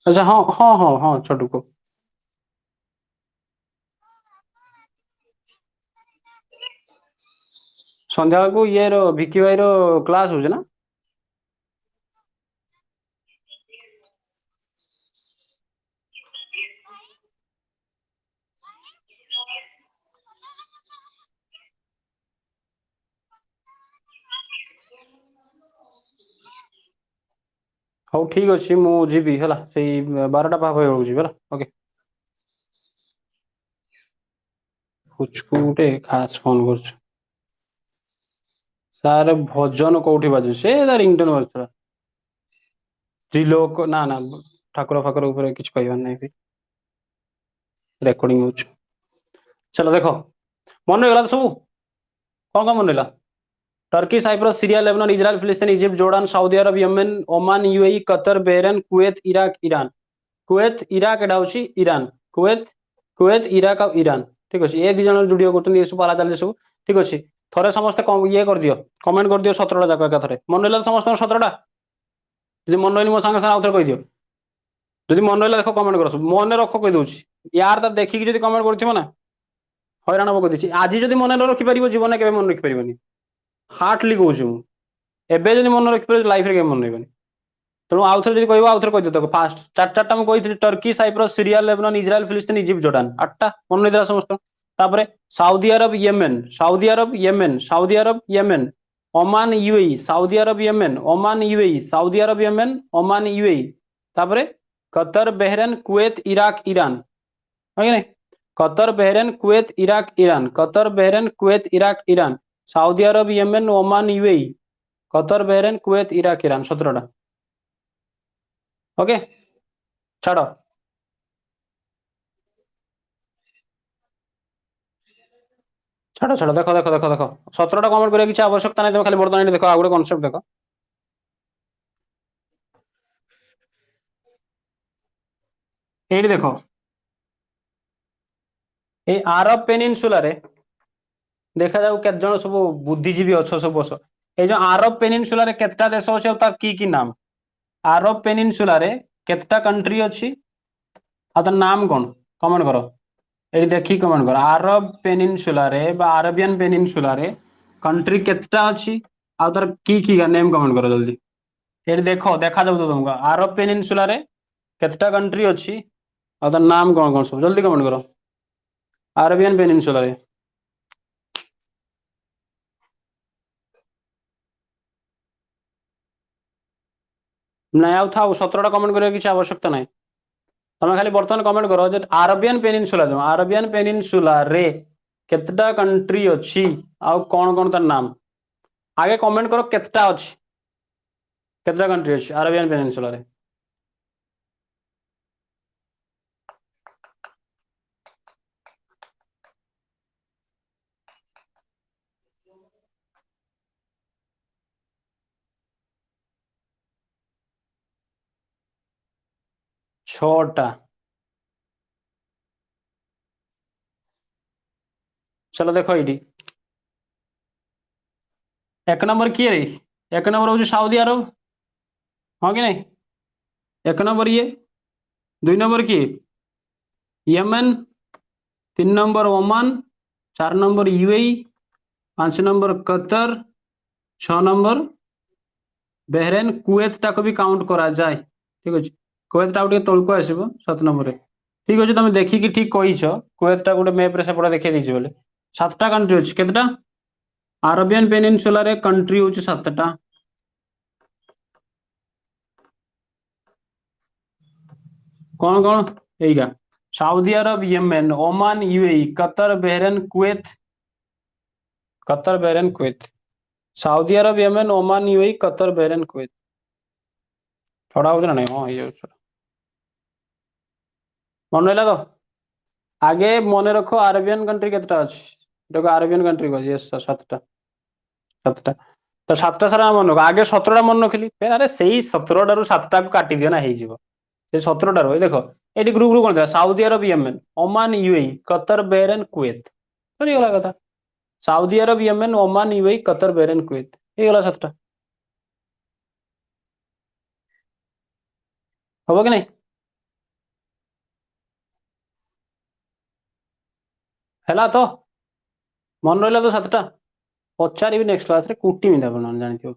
ଆଚ୍ଛା ହଁ ହଁ ହଁ ହଁ ଛୋଟୁ କୁହ। ସନ୍ଧ୍ୟାବେଳକୁ ଇଏ ର ଭିକି ଭାଇ ର କ୍ଲାସ ହଉଛି ନା? ହଉ ଠିକ ଅଛି ମୁଁ ଯିବି ହେଲା ସେଇ 12ଟା ପାଖା ପାଖି ବେଳକୁ ଯିବି ହେଲା ଓକେ। ପୁଚକୁ ଗୋଟେ ଖାସ ଫୋନ କରୁଛୁ। ସାର୍ ଭଜନ କୋଉଠି ବାଜୁଛି ସେ ତା ରିଙ୍ଗଟୋନ ବାଜୁଥିଲା। ତ୍ରିଲୋକ ନା ନା ଠାକୁର ଫାକୁର ଉପରେ କିଛି କହିବାର ନାହିଁ ଭାଇ। ରେକର୍ଡିଂ ହଉଛି। ଚାଲ ଦେଖ ମନେ ରହିଗଲା ତ ସବୁ କଣ କଣ ମନେ ରହିଲା? Turkey Cyprus Syria Lebanon Israel फिलिस्तीन Egypt Jordan Saudi Arab Yemen Oman UAE Qatar Bahrain Kuwait Iraq Iran. Kuwait Iraq एटा होची ईरान। कुवैत कुवैत इराक और ईरान ठीक अछि ए ଦି जण जुडियो करछन ए सब पाला चाली सब ठीक अछि थरे समस्त इए कर दियो कमेंट कर दियो 17टा जाक एका थरे मन रहला समस्त 17टा जे मन रहनी मो संगे संगे आउथरे कहि दियो। যদি মনে রইলা দেখো কমেন্ট কর, মনে রଖ কই দଉଛି यार ତା ଦେଖିକି ଯଦି କମେଣ୍ଟ କରୁଥିବ ନା ହଇରାଣ ହବ କହିଦେଇଛି। ଆଜି ଯଦି ମନେ ନ ରଖିପାରିବ ଜୀବନରେ କେବେ ମନେ ରଖିପାରିବନି, ହାର୍ଟଲି କହୁଛି ମୁଁ। ଏବେ ଯଦି ମନେ ରଖିପାରିବ ଲାଇଫରେ କେବେ ମନେ ରହିବନି। ତେଣୁ ଆଉଥରେ ଯଦି କହିବ ଆଉଥରେ କହିଦିଅ ତାକୁ। ଫାଷ୍ଟ ଚାରିଟା ମୁଁ କହିଥିଲି, Turkey, Cyprus, Syria, Lebanon, Israel, Palestine, Egypt, Jordan. 8ଟା ମନେ ରହିଥିଲା ସମସ୍ତ। ତାପରେ Saudi Arab, Yemen, Saudi Arab, Yemen, Saudi Arab, Yemen, Oman, UAE, Saudi Arab, Yemen, Oman, UAE, Saudi Arab, Yemen, Oman, UAE. ତାପରେ Qatar, Bahrain, Kuwait, Iraq, Iran. ହଁ କି ନାଇଁ? Qatar, Bahrain, Kuwait, Iraq, Iran. Qatar, Bahrain, Kuwait, Iraq, Iran. Saudi Arab, Yemen, Oman, UAE. Qatar, Bahrain, Kuwait, Iraq, Iran. 17टा। Okay, ଛାଡ଼। ଛାଡ଼ ଛାଡ଼, ଦେଖ ଦେଖ ଦେଖ ଦେଖ 17ଟା କମେଣ୍ଟ କରିବା କିଛି ଆବଶ୍ୟକତା ନାହିଁ। ତମେ ଖାଲି ବର୍ତ୍ତମାନ ଏଠି ଦେଖ, ଆଉ ଗୋଟେ କନସେପ୍ଟ ଦେଖ। ଏଇଠି ଦେଖ, ଏଇ ଆରବ ପେନିନସୁଲାରେ ଦେଖାଯାଉ କେତେ ଜଣ ସବୁ ବୁଦ୍ଧିଜୀବୀ ଅଛ ସବୁ ବସ। এই যে আরব পেনিনসুলারে কেতটা দেশ আছে আর তার কি কি নাম? আরব পেনিনসুলারে কেতটা कंट्री ଅଛି আর তার নাম কোন? কমেন্ট কর। ଏଠି ଦେଖି କମେଣ୍ଟ କର। ଆରବ ପେନିନସୁଲାରେ ବା ଆରବିଆନ ପେନିନସୁଲାରେ कंट्री କେତେଟା ଅଛି ଆଉ ତାର କି କି ନେମ୍ କମେଣ୍ଟ କର ଜଲ୍ଦି। ଏଠି ଦେଖ, ଦେଖାଯାଉଥିବ ତମକୁ ଆରବ ପେନିନସୁଲାରେ କେତେଟା कंट्री ଅଛି ଆଉ ତାର ନାମ କଣ କଣ ସବୁ, ଜଲ୍ଦି କମେଣ୍ଟ କର। ଆରବିଆନ ପେନିନସୁଲାରେ ନାଇଁ, ଆଉ ଥାଉ। 17ଟା କମେଣ୍ଟ କରିବା କିଛି ଆବଶ୍ୟକତା ନାହିଁ। ତମେ ଖାଲି ବର୍ତ୍ତମାନ କମେଣ୍ଟ କର ଯେ ଆରବିଆନ ପେନିନସୁଲା, ଯୋଉ ଆରବିଆନ ପେନିନସୁଲାରେ କେତେଟା कंट्री ଅଛି ଆଉ କଣ କଣ ତାର ନାମ। ଆଗେ କମେଣ୍ଟ କର କେତେଟା ଅଛି, କେତେଟା कंट्री ଅଛି ଆରବିଆନ ପେନିନସୁଲାରେ। 6ଟା। चलो देखो ये, एक नंबर किए रे? एक नंबर हूँ साउदी अरब, हाँ कि नहीं? एक नंबर ये, 2 नंबर किए Yemen, 3 number Oman, 4 number UAE, 5 number Qatar, 6 number Bahrain. Kuwait टाक भी काउंट करा जाए, ठीक अच्छे। कुवेत टा टे तौक आसो 7 नंबर। ठीक अच्छे, तुम देखिकी ठीक कहीच। कुवेत टा गोटे मैप्रे सेपटे देखी देती बोले। 7टा कंट्री अच्छे, केतेटा? आरबियन पेनिनसुला कंट्री हूँ 7टा। कौन कौन? यहीका Saudi Arab, Yemen, Oman, UAE, Qatar, Bahrain, Kuwait. Qatar, Bahrain, Kuwait. Saudi Arab, Yemen, Oman, UAE, Qatar, Bahrain, Kuwait. छोड़ा हो ना नहीं? हाँ ये मन रहा तो आगे मन रख आरबियन कंट्री केतटा अच्छी। देखो आरबियन कंट्री को यस 7टा। 7टा तो 7टा सारा मन रख। आगे 17टा मन रखिली, अरे से 17टारू 7टा को काटी दियो ना, हो 17टारू। देख ये ग्रुप ग्रुप कौन था? Saudi Arab, Yemen, Oman, UAE, Qatar, Bahrain, Kuwait. सरीगला कथा। Saudi Arab, Yemen, Oman, UAE, Qatar, Bahrain, Kuwait. ये गला 7टा। हम कि नहीं? है तो मन रहा तो 7टा। पचारि नेक्स्ट क्लास रे कुटी मिला बना जानी।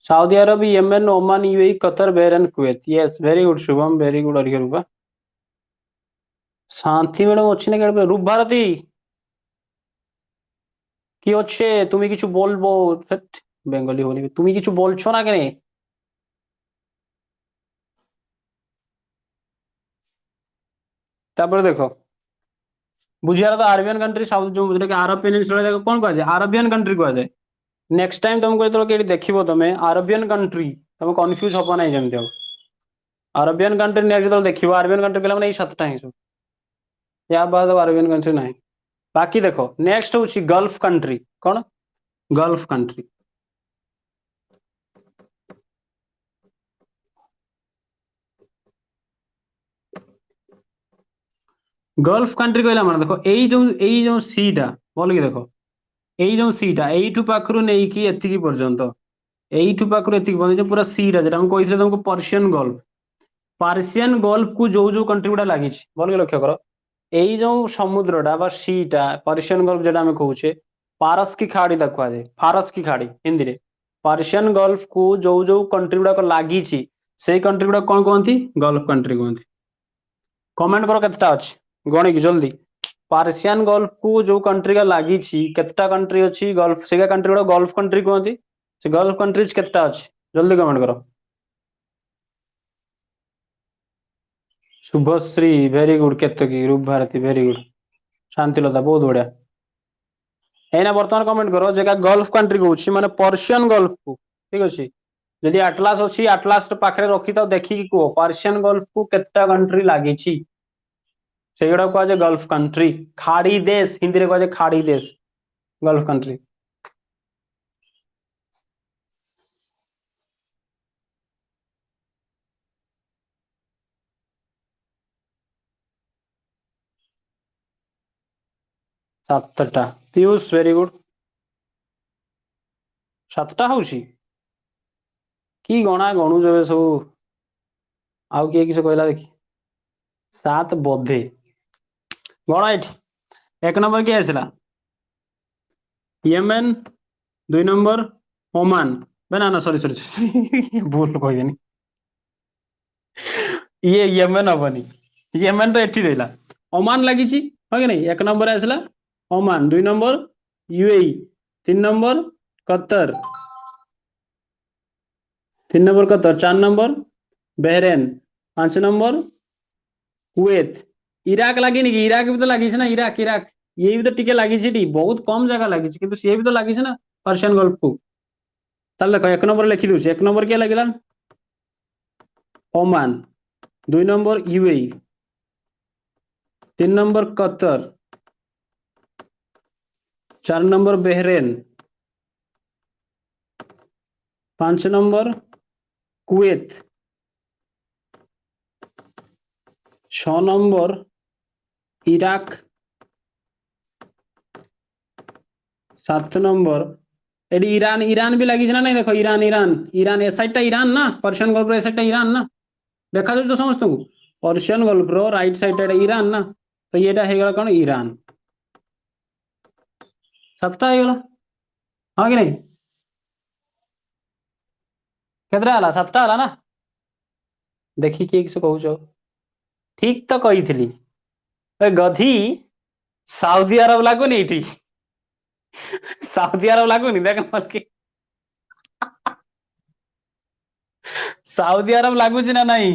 Saudi Arab, Yemen, Oman, UAE, Qatar, Bahrain, Kuwait. Yes very good Subham, very good. Arika Rupa Shanti madam अच्छी ना क्या? रूप भारती কি হচ্ছে? তুমি কিছু বলবো? বেঙ্গলি হলি তুমি কিছু বলছো না কেন? তারপরে দেখো বুঝিয়ার তো আরবিয়ান कंट्री সাউথ ଯୋଉଟା କି ଆରବ ପେନିନସୁଲା ଯାକ କଣ କୁହାଯାଏ? ଆରବିଆନ कंट्री କୁହାଯାଏ। ନେକ୍ସଟ ଟାଇମ ତମକୁ ଯେତେବେଳେ ଏଠି ଦେଖିବ ତମେ ଆରବିଆନ कंट्री, ତମେ କନଫ୍ୟୁଜ ହବ ନାହିଁ ଯେମିତି ଆଉ। ଆରବିଆନ कंट्री ନେକ୍ସଟ ଯେତେବେଳେ ଦେଖିବ ଆରବିଆନ कंट्री କହିଲା ମାନେ ଏଇ 7ଟା ହିଁ ସବୁ। या बाद अरबियन कंट्री नहीं। बाकी देखो नेक्स्ट हूँ गल्फ कंट्री। कौन? Gulf country. गल्फ कंट्री कहला माने देखो एई जो सीटा बोल कि देखो एई जो सीटा एइठू पाखरु नेइकी एतिकी पर्यंत, एइठू पाखरु एतिकी पर्यंत पूरा सीटा जेटा हम कहिଥିଲେ तुमको पर्शियन गल्फ। पार्सियन गल्फ को जो कंट्री गुड़ा लगी भल लक्ष्य कर यही जो समुद्रटा बा सीटा पर्सियन गल्फ जेटा आम कहे पारस की खाड़ी कहुए फारस की खाड़ी हिंदी में पर्सियन गल्फ को जो कंट्री गुड़ाक लगी से कंट्री गुड़ा कौन कहती गल्फ कंट्री कहती कमेंट कर केतटा अच्छी गणिक जल्दी पर्सियन गल्फ को जो कंट्री का लगी केतटा कंट्री अच्छी गल्फ से कंट्री गुड़ा गल्फ कंट्री कहती से गल्फ कंट्रीज केतटा अच्छी जल्दी कमेंट करो शुभश्री वेरी गुड केतकी रूप भारती वेरी गुड शांतिलता बहुत बढ़िया एना बर्तमान कमेंट करो जेका गल्फ कंट्री कहूँ माने पर्सियन गल्फ को ठीक अच्छे जदि आटलास अच्छी आटलास पाखे रखी था देखिकी कह पर्सियन गल्फ को केतटा कंट्री लगी से गुड़ा कहुए गल्फ कंट्री खाड़ी देश हिंदी में कहुए खाड़ी देश गल्फ कंट्री 7टा पीयूष वेरी गुड 7टा हूँ कि गणा गणुज सब आउ किए किस कहला देखी 7 बोधे गण ये 1 नंबर किए आसला येमेन 2 नंबर ओमान ना ना सॉरी सॉरी भूल कहदेनी ये येमेन हबनी येमेन तो एठी रहिला ओमान लगी हाँ कि नहीं 1 नंबर आसला Oman 2 number UAE 3 number Qatar 3 number Qatar 4 number Bahrain 5 number Kuwait Iraq लगी नहीं इराक भी तो लगी ना इराक इराक ये भी तो टिके लगी बहुत कम जगह लगी किंतु ये भी तो लगी ना पर्सियन गल्फ को ताल देख 1 नंबर लिखी दूसरी 1 नंबर क्या लगे Oman 2 number UAE 3 number Qatar 4 number Bahrain 5 number Kuwait 6 number Iraq 7 number एडी ईरान ईरान भी लगी ना नहीं देखो ईरान ईरान ईरान ए साइड ईरान ना पर्सियन गल्फ ए साइड ईरान ना देखा तो समस्त को पर्सियन गल्फ रो राइट साइड ईरान ना तो ये कौन ईरान 7टा हाँ कि नहीं केतरा 7टा ना देखी किए किस कहूच ठीक तो कही गधी साउदी अरब लगुनि ये साउदी अरब लगुनि देख के साउदी अरब लगुच ना नहीं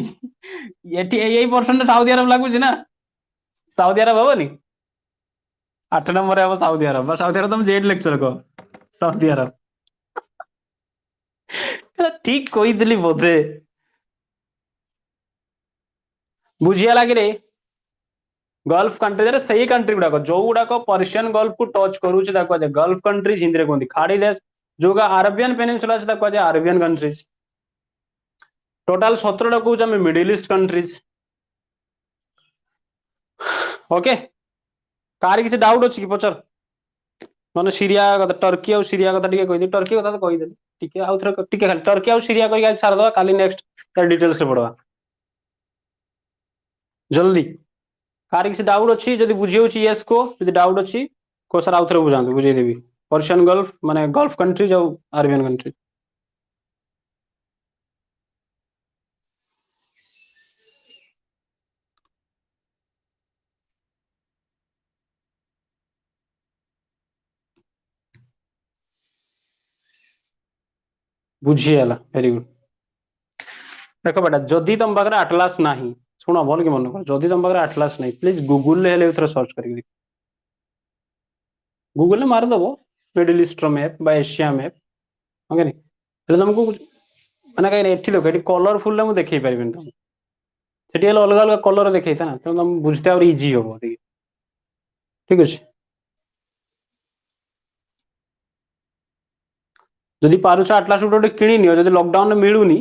ये परसेंट साउदी अरब लगुच ना साउदी अरब हेनी 8 नंबर हम साउदी अरब साउदी अरब तुम जेड लेक्चर कह साउदी अरब ठीक कही बोधे बुझिया लगे रे गल्फ कंट्री से कंट्री गुड़ाक जो गुड़ाक पर्सियन गल्फ को टच करुचे गल्फ कंट्रीज हिंदी में कहते खाड़ी देश जो अरबियन पेनिनसुला से कहुए अरबियन कंट्रीज टोटाल 17टा कहूँ middle east countries okay car किसी डाउट अच्छी कि पचार मैंने सीरिया कथा टर्की और सीरिया कथा कही टर्की कथा तो कहीदेली टिके आउ थे टिके खाली टर्की और सीरिया करके आज सारदवा काली नेक्स्ट तार डिटेल्स रे पढ़वा जल्दी कार किसी डाउट अच्छी जब बुझी होची यस को जब डाउट अच्छी को सर आउ थे बुझातु बुझेदेवी पर्सियन गल्फ माने गल्फ कंट्रीज और अरबियन कंट्रीज बुझीगला वेरी गुड देख बेटा जदि तुम पाखे आटलास ना शुण भल कि मन कर जदि तुम पाखे आटलास ना प्लीज गूगल सर्च कर गूगल मारिदेव मिडिल ईस्टर मैप बा एशिया मैप ओके नहीं तुमको मैंने कहीं एठी देख ये कलरफुल मुझे देखई पारि तुमको सेठी अलग अलग कलर देखई था ना तुम बुझते और इजी हम ठीक अच्छे जदि पारुछ आटलास गोटे किणी जब लकडाउन मिलूनी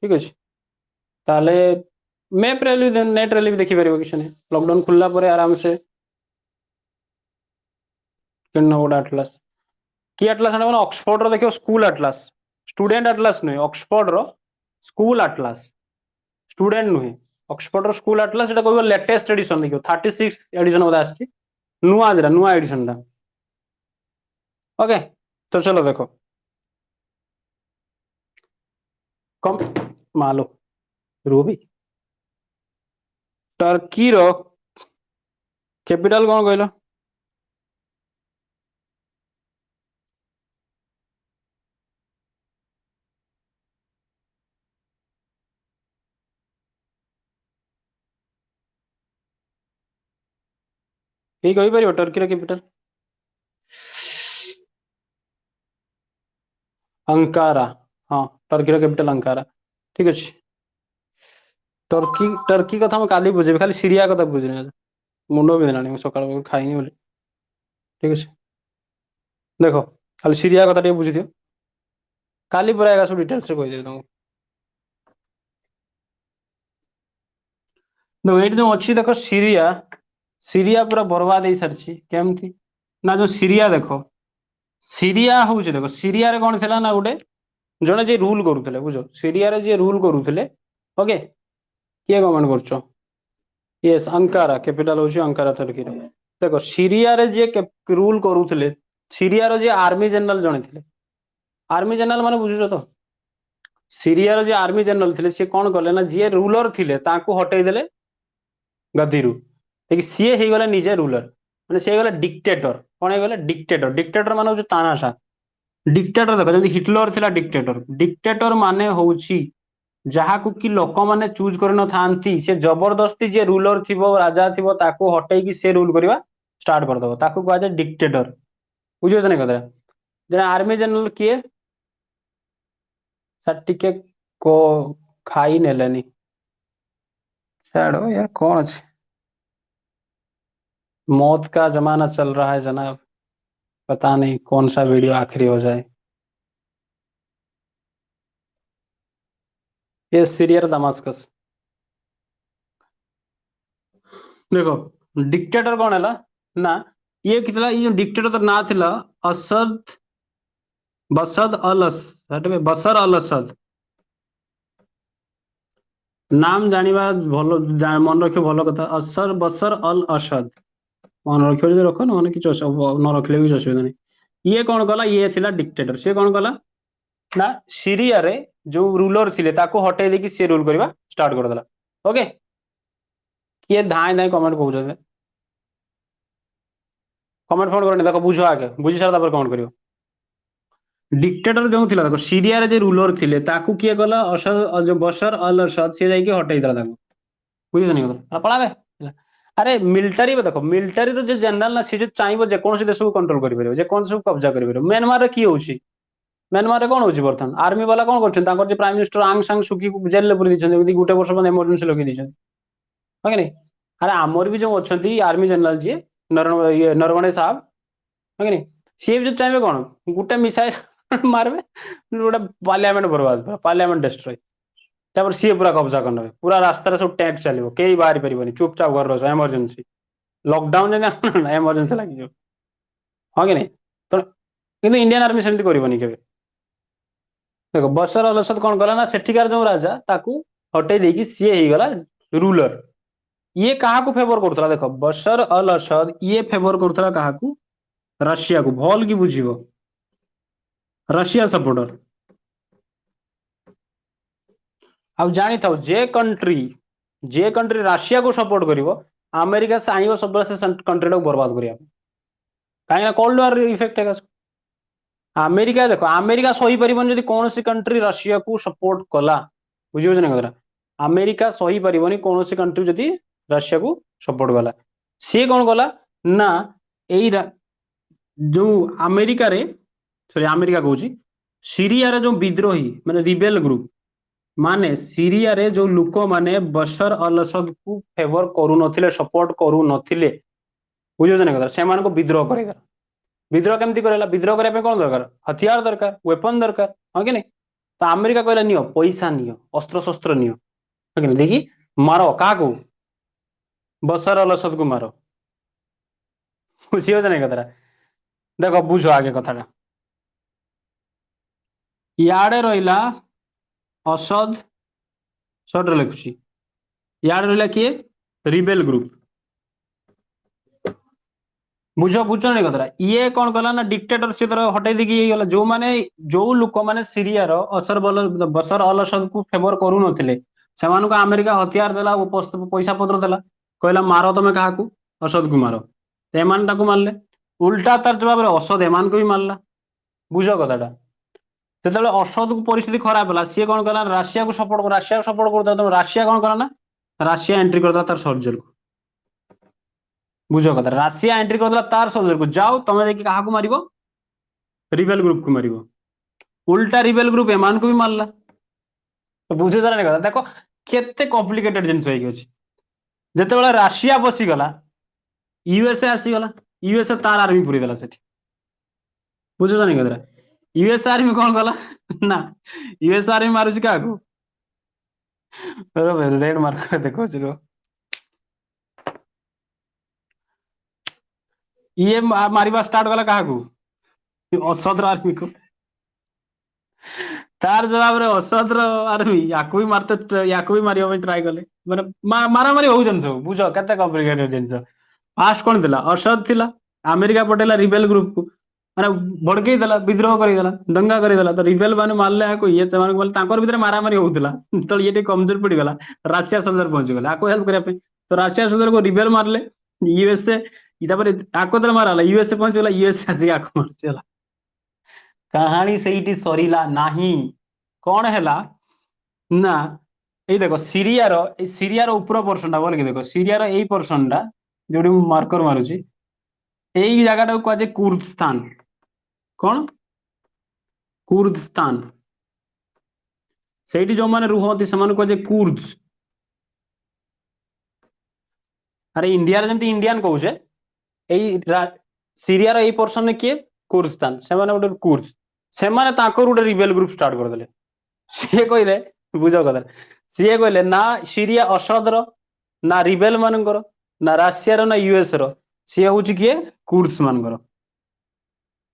ठीक अच्छे ताले मैप रे नेट रे भी देखिपार किसी नहीं लकडाउन खुलला पर आराम से किन गोटे आटलास कि आटलास ऑक्सफोर्ड रो देखो स्कूल आटलास स्टूडेंट आटलास नुहे ऑक्सफोर्ड रो स्कूल आटलास स्टूडेंट नुहे ऑक्सफोर्ड स्कूल आटलास सेटा कहबो लेटेस्ट एडिशन देखो 36 एडिशन बोधा आछि नुआ जरा नुआ एडिशन दा ओके तो चलो देखो कम मालो रूबी टर्की रो कैपिटल कौन कहलो ये कहि परियो टर्की रो कैपिटल अंकारा हाँ टर्की रो कैपिटल अंकारा ठीक अछि टर्की टर्की कथा हम काली बुझेबी खाली सीरिया कथा बुझिनी मुंडो बिंधलानी सकाळ खाइनी बोले ठीक अछि देखो खाली सीरिया कथा टे बुझी दियो काली पूरा एगा सब डिटेल्स रे कहि देबी तुमको देखो एठी जो अछि देखो सीरिया सीरिया पूरा बर्बाद हेई सारछि केमथि ना जो सीरिया देखो सीरिया होउछ देखो सीरिया रे कोन थिला ना गुटे जने जे रूल करूथले बुझो सीरिया रे जे रूल करूथले ओके किए कमेंट करछो यस अंकारा कैपिटल होउछ अंकारा टर्की रे देखो सीरिया रे जे रूल करूथले सीरिया रो जे आर्मी जनरल जने थिले आर्मी जनरल माने बुझुछो तो सीरिया रो जे आर्मी जनरल थिले से कोन करले ना जे रूलर थिले ताको हटेई देले गद्दीरू देखि सीए हेई गले निजे रूलर माने से गले डिक्टेटर कोन हे गले डिक्टेटर डिक्टेटर माने होछ तानाशाह डिक्टेटर देखो जमी हिटलर थिला डिक्टेटर डिक्टेटर माने होउछि ଯାହାକୁ କି ଲୋକମାନେ ଚୁଜ କରିନଥାନ୍ତି ସେ ଜବରଦସ୍ତି ଯିଏ ରୁଲର ଥିବ ରାଜା ଥିବ ତାକୁ ହଟେଇକି ସେ ରୁଲ କରିବା ଷ୍ଟାର୍ଟ କରିଦବ ତାକୁ କୁହାଯାଏ ଡିକ୍ଟେଟର ବୁଝିପାରୁଛ ନା କଥା ଜଣେ ଆର୍ମି ଜେନେରାଲ କିଏ ସାର୍ ଟିକେ को ଖାଇ ନେଲେନି ଛାଡ यार कौन ଅଛି मौत का जमाना चल रहा है जनाब पता नहीं कौन सा वीडियो आखिरी हो जाए ये सीरिया दमास्कस देखो डिक्टेटर कौन है ना ये कितना ये डिक्टेटर तो ना थिला असद बसद अल असद बसर अल असद नाम जानिबा भलो मन रखियो भलो कथा असर बसर अल असद मन रखियो जे रखो न किछ न रखले भी असुविधा नहीं ये कौन कला ये थिला डिक्टेटर से कौन कला ना सीरिया रे जो रूलर थिले ताको हटेई देकी से रूल करबा स्टार्ट कर देला ओके किए धाय धाय कमेंट कहउछ कमेंट फोन करनी देखो बुझो आगे बुझी सारा तापर कमेंट करियो डिक्टेटर जो थिला देखो सीरिया रे जे रूलर थिले ताकू किए गला असद जो बशर अल असद से जाई के हटेई देला ताकू बुझिस नहीं आ पळाबे अरे मिलिटारी देखो मिलिटारी रो जे जनरल ना से जे चाहबो जे कोन से देश को कंट्रोल करि परियो जे कोन से कब्जा करि परियो म्यांमार रे की होउची म्यांमार रे कोन होउची बर्तन आर्मी वाला कोन करछन तांकर जे प्राइम मिनिस्टर आंग सांग सुकी को जेल ले पुरी दिछन एमि गुटे वर्ष बंद इमरजेंसी लगे दिछन ओके नहीं अरे आमर भी जो अछंती आर्मी जनरल जे नरवणे साहब ओके नहीं सी भी जो चाहबे कोन गुटे मिसाइल मारबे गोटे पार्लियामेंट बर्बाद पार्लियामेंट डिस्ट्रॉय तापर सी पूरा कब्जा कर नेबे पूरा रास्ता रे सब टैंक चलिबो केही बाहर परिबनी चुपचाप घर रह इमरजेंसी लॉकडाउन जे इमरजेंसी लागि जो हां कि नहीं तो किंतु इंडियन आर्मी सेमती करबनी केबे देखो बशर अल असद कौन कला ना सेठिकार जो राजा ताकू हटेई देकी सी हे गला रूलर ये कहा को फेवर करथला देखो बशर अल असद ये फेवर करथला कहा को रशिया को भल की बुझिबो रशिया सपोर्टर अब जानी था जे कंट्री रशिया को सपोर्ट करिवो अमेरिका चाहिए सब से कंट्री को बर्बाद करिया कहीं कोल्ड वार इफेक्ट है अमेरिका देखो अमेरिका सही परिबन जदी कौन सी कंट्री रशिया को सपोर्ट कला बुझिबो ना कथा अमेरिका सही परिबनी कौन सी कंट्री जदी रशिया को सपोर्ट कला सी कौन कला ना एई जो अमेरिका रे सॉरी अमेरिका कहूची सीरिया रे जो विद्रोही माने रिबेल ग्रुप माने सीरिया रे जो लोक माने बशर अल असद को फेवर करू नथिले सपोर्ट करू नथिले बुझियो ना कथा से मान को विद्रोह करेगा विद्रोह केमती करेला विद्रोह करे पे कोन दरकार हथियार दरकार वेपन दरकार हां कि नहीं तो अमेरिका कहला नियो पैसा नियो अस्त्र शस्त्र नियो हां कि नहीं देखी मारो का को बशर अल असद को मारो बुझियो ना कथा देखो बुझो आगे कथाटा याडे रहिला असद सड लिखुची यार रहा किए रिबेल ग्रुप बुझ बुझ नहीं कथा ये कौन कला ना डिक्टेटरशिप हटई देकी गला जो माने जो लोक माने सीरियार बसर अल असद को फेवर करू नथिले सेमानको अमेरिका हथियार देला पैसा पत्र देला कहला मार तमे काहाकू असद को मारो एमान ताकू मारले उल्टा तार जवाब असद एमान को भी मारला बुझ कथाटा ସେତେବେଳେ ଅସଦକୁ ପରିସ୍ଥିତି ଖରାପ ହେଲା ସିଏ କଣ କଲା ରାସିଆକୁ ସପୋର୍ଟ କରୁଥିଲା ତେଣୁ ରାସିଆ କଣ କଲା ନା ରାସିଆ ଏଣ୍ଟ୍ରି କରିଦେଲା ତାର ସର୍ଜରକୁ ବୁଝ କଥା ରାସିଆ ଏଣ୍ଟ୍ରି କରିଦେଲା ତାର ସର୍ଜରକୁ ଯାଅ ତମେ ଯାଇକି କାହାକୁ ମାରିବ ରିବେଲ ଗ୍ରୁପକୁ ମାରିବ ଉଲ୍ଟା ରିବେଲ ଗ୍ରୁପ ଏମାନଙ୍କୁ ବି ମାରିଲା ବୁଝୁଛ ନା କଥା ଦେଖ କେତେ କମ୍ପ୍ଲିକେଟେଡ ଜିନିଷ ହେଇକି ଅଛି ଯେତେବେଳେ ରାସିଆ ବସିଗଲା ୟୁଏସଏ ଆସିଗଲା ୟୁଏସଏ ତାର ଆର୍ମି ପୁରେଇ ଦେଲା ସେଠି ବୁଝୁଛ ନା କଥା ୟୁଏସ୍ ଆର୍ମି କଣ କଲା ନା ୟୁଏସ୍ ଆର୍ମି ମାରୁଛି କାହାକୁ ରେଡ ମାର୍କ ଦେଖଉଛି ରୁହ ଇଏ ମାରିବା ଷ୍ଟାର୍ଟ କଲା କାହାକୁ ଅସଦର ଆର୍ମିକୁ ତାର ଜବାବରେ ଅସଦର ଆର୍ମି ୟାକୁ ବି ମାରତେ ୟାକୁ ବି ମାରିବା ପାଇଁ ଟ୍ରାଏ କଲେ ମାନେ ମାରାମାରି ହଉଛନ୍ତି ସବୁ ବୁଝ କେତେ କମ୍ପ୍ଲିକେଟେଡ ଜିନିଷ ଫାଷ୍ଟ କଣ ଥିଲା ଅସଦ ଥିଲା ଆମେରିକା ପଠେଇଲା ରିବେଲ ଗ୍ରୁପକୁ ମାନେ ଭଡକେଇ ଦେଲା ବିଦ୍ରୋହ କରିଦେଲା ଦଙ୍ଗା କରିଦେଲା ତ ରିବେଲ ମାନେ ମାରିଲେ ଆକୁ ଇଏ ସେମାନଙ୍କୁ ବୋଲେ ତାଙ୍କର ଭିତରେ ମାରାମାରି ହଉଥିଲା ଯେତେବେଳେ ଇଏ ଟିକେ କମଜୋର ପଡିଗଲା ରାସିଆ ସୋଲଜର ପହଞ୍ଚିଗଲା ଆକୁ ହେଲ୍ପ କରିବା ପାଇଁ ତ ରାସିଆ ସୋଲଜରକୁ ରିବେଲ ମାରିଲେ ୟୁଏସଏ ତାପରେ ଆକୁ ଯେତେବେଳେ ମାରାହେଲା ୟୁଏସଏ ପହଞ୍ଚିଗଲା ୟୁଏସଏ ଆସିକି ଆକୁ ମାରିଛି କାହାଣୀ ସେଇଠି ସରିଲା ନାହିଁ କଣ ହେଲା ନା ଏଇ ଦେଖ ସିରିଆର ଉପର ପର୍ସନ ଟା ବୋଲିକି ଦେଖ ସିରିଆର ଏଇ ପର୍ସନ ଟା ଯୋଉଠି ମୁଁ ମାର୍କର ମାରୁଛି ଏଇ ଜାଗାଟାକୁ କୁହାଯାଏ କୁର୍ଦସ୍ତାନ କଣ କୁର୍ଦସ୍ତାନ ସେଇଠି ଯୋଉମାନେ ରୁହନ୍ତି ସେମାନଙ୍କୁ କୁହାଯାଏ କୁର୍ଦ ଆରେ ଇଣ୍ଡିଆରେ ଯେମିତି ଇଣ୍ଡିଆନ କହୁଛେ ଏଇ ସିରିଆର ଏଇ ପର୍ସନରେ କିଏ କୁର୍ଦସ୍ତାନ ସେମାନେ ଗୋଟେ କୁର୍ଦ ସେମାନେ ତାଙ୍କର ଗୋଟେ ରିବେଲ ଗ୍ରୁପ ଷ୍ଟାର୍ଟ କରିଦେଲେ ସିଏ କହିଲେ ବୁଝ କଥା ସିଏ କହିଲେ ନା ସିରିଆ ଅସଦର ନା ରିବେଲ ମାନଙ୍କର ନା ରାସିଆର ନା ୟୁଏସ ର ସିଏ ହଉଛି କିଏ କୁର୍ସ ମାନଙ୍କର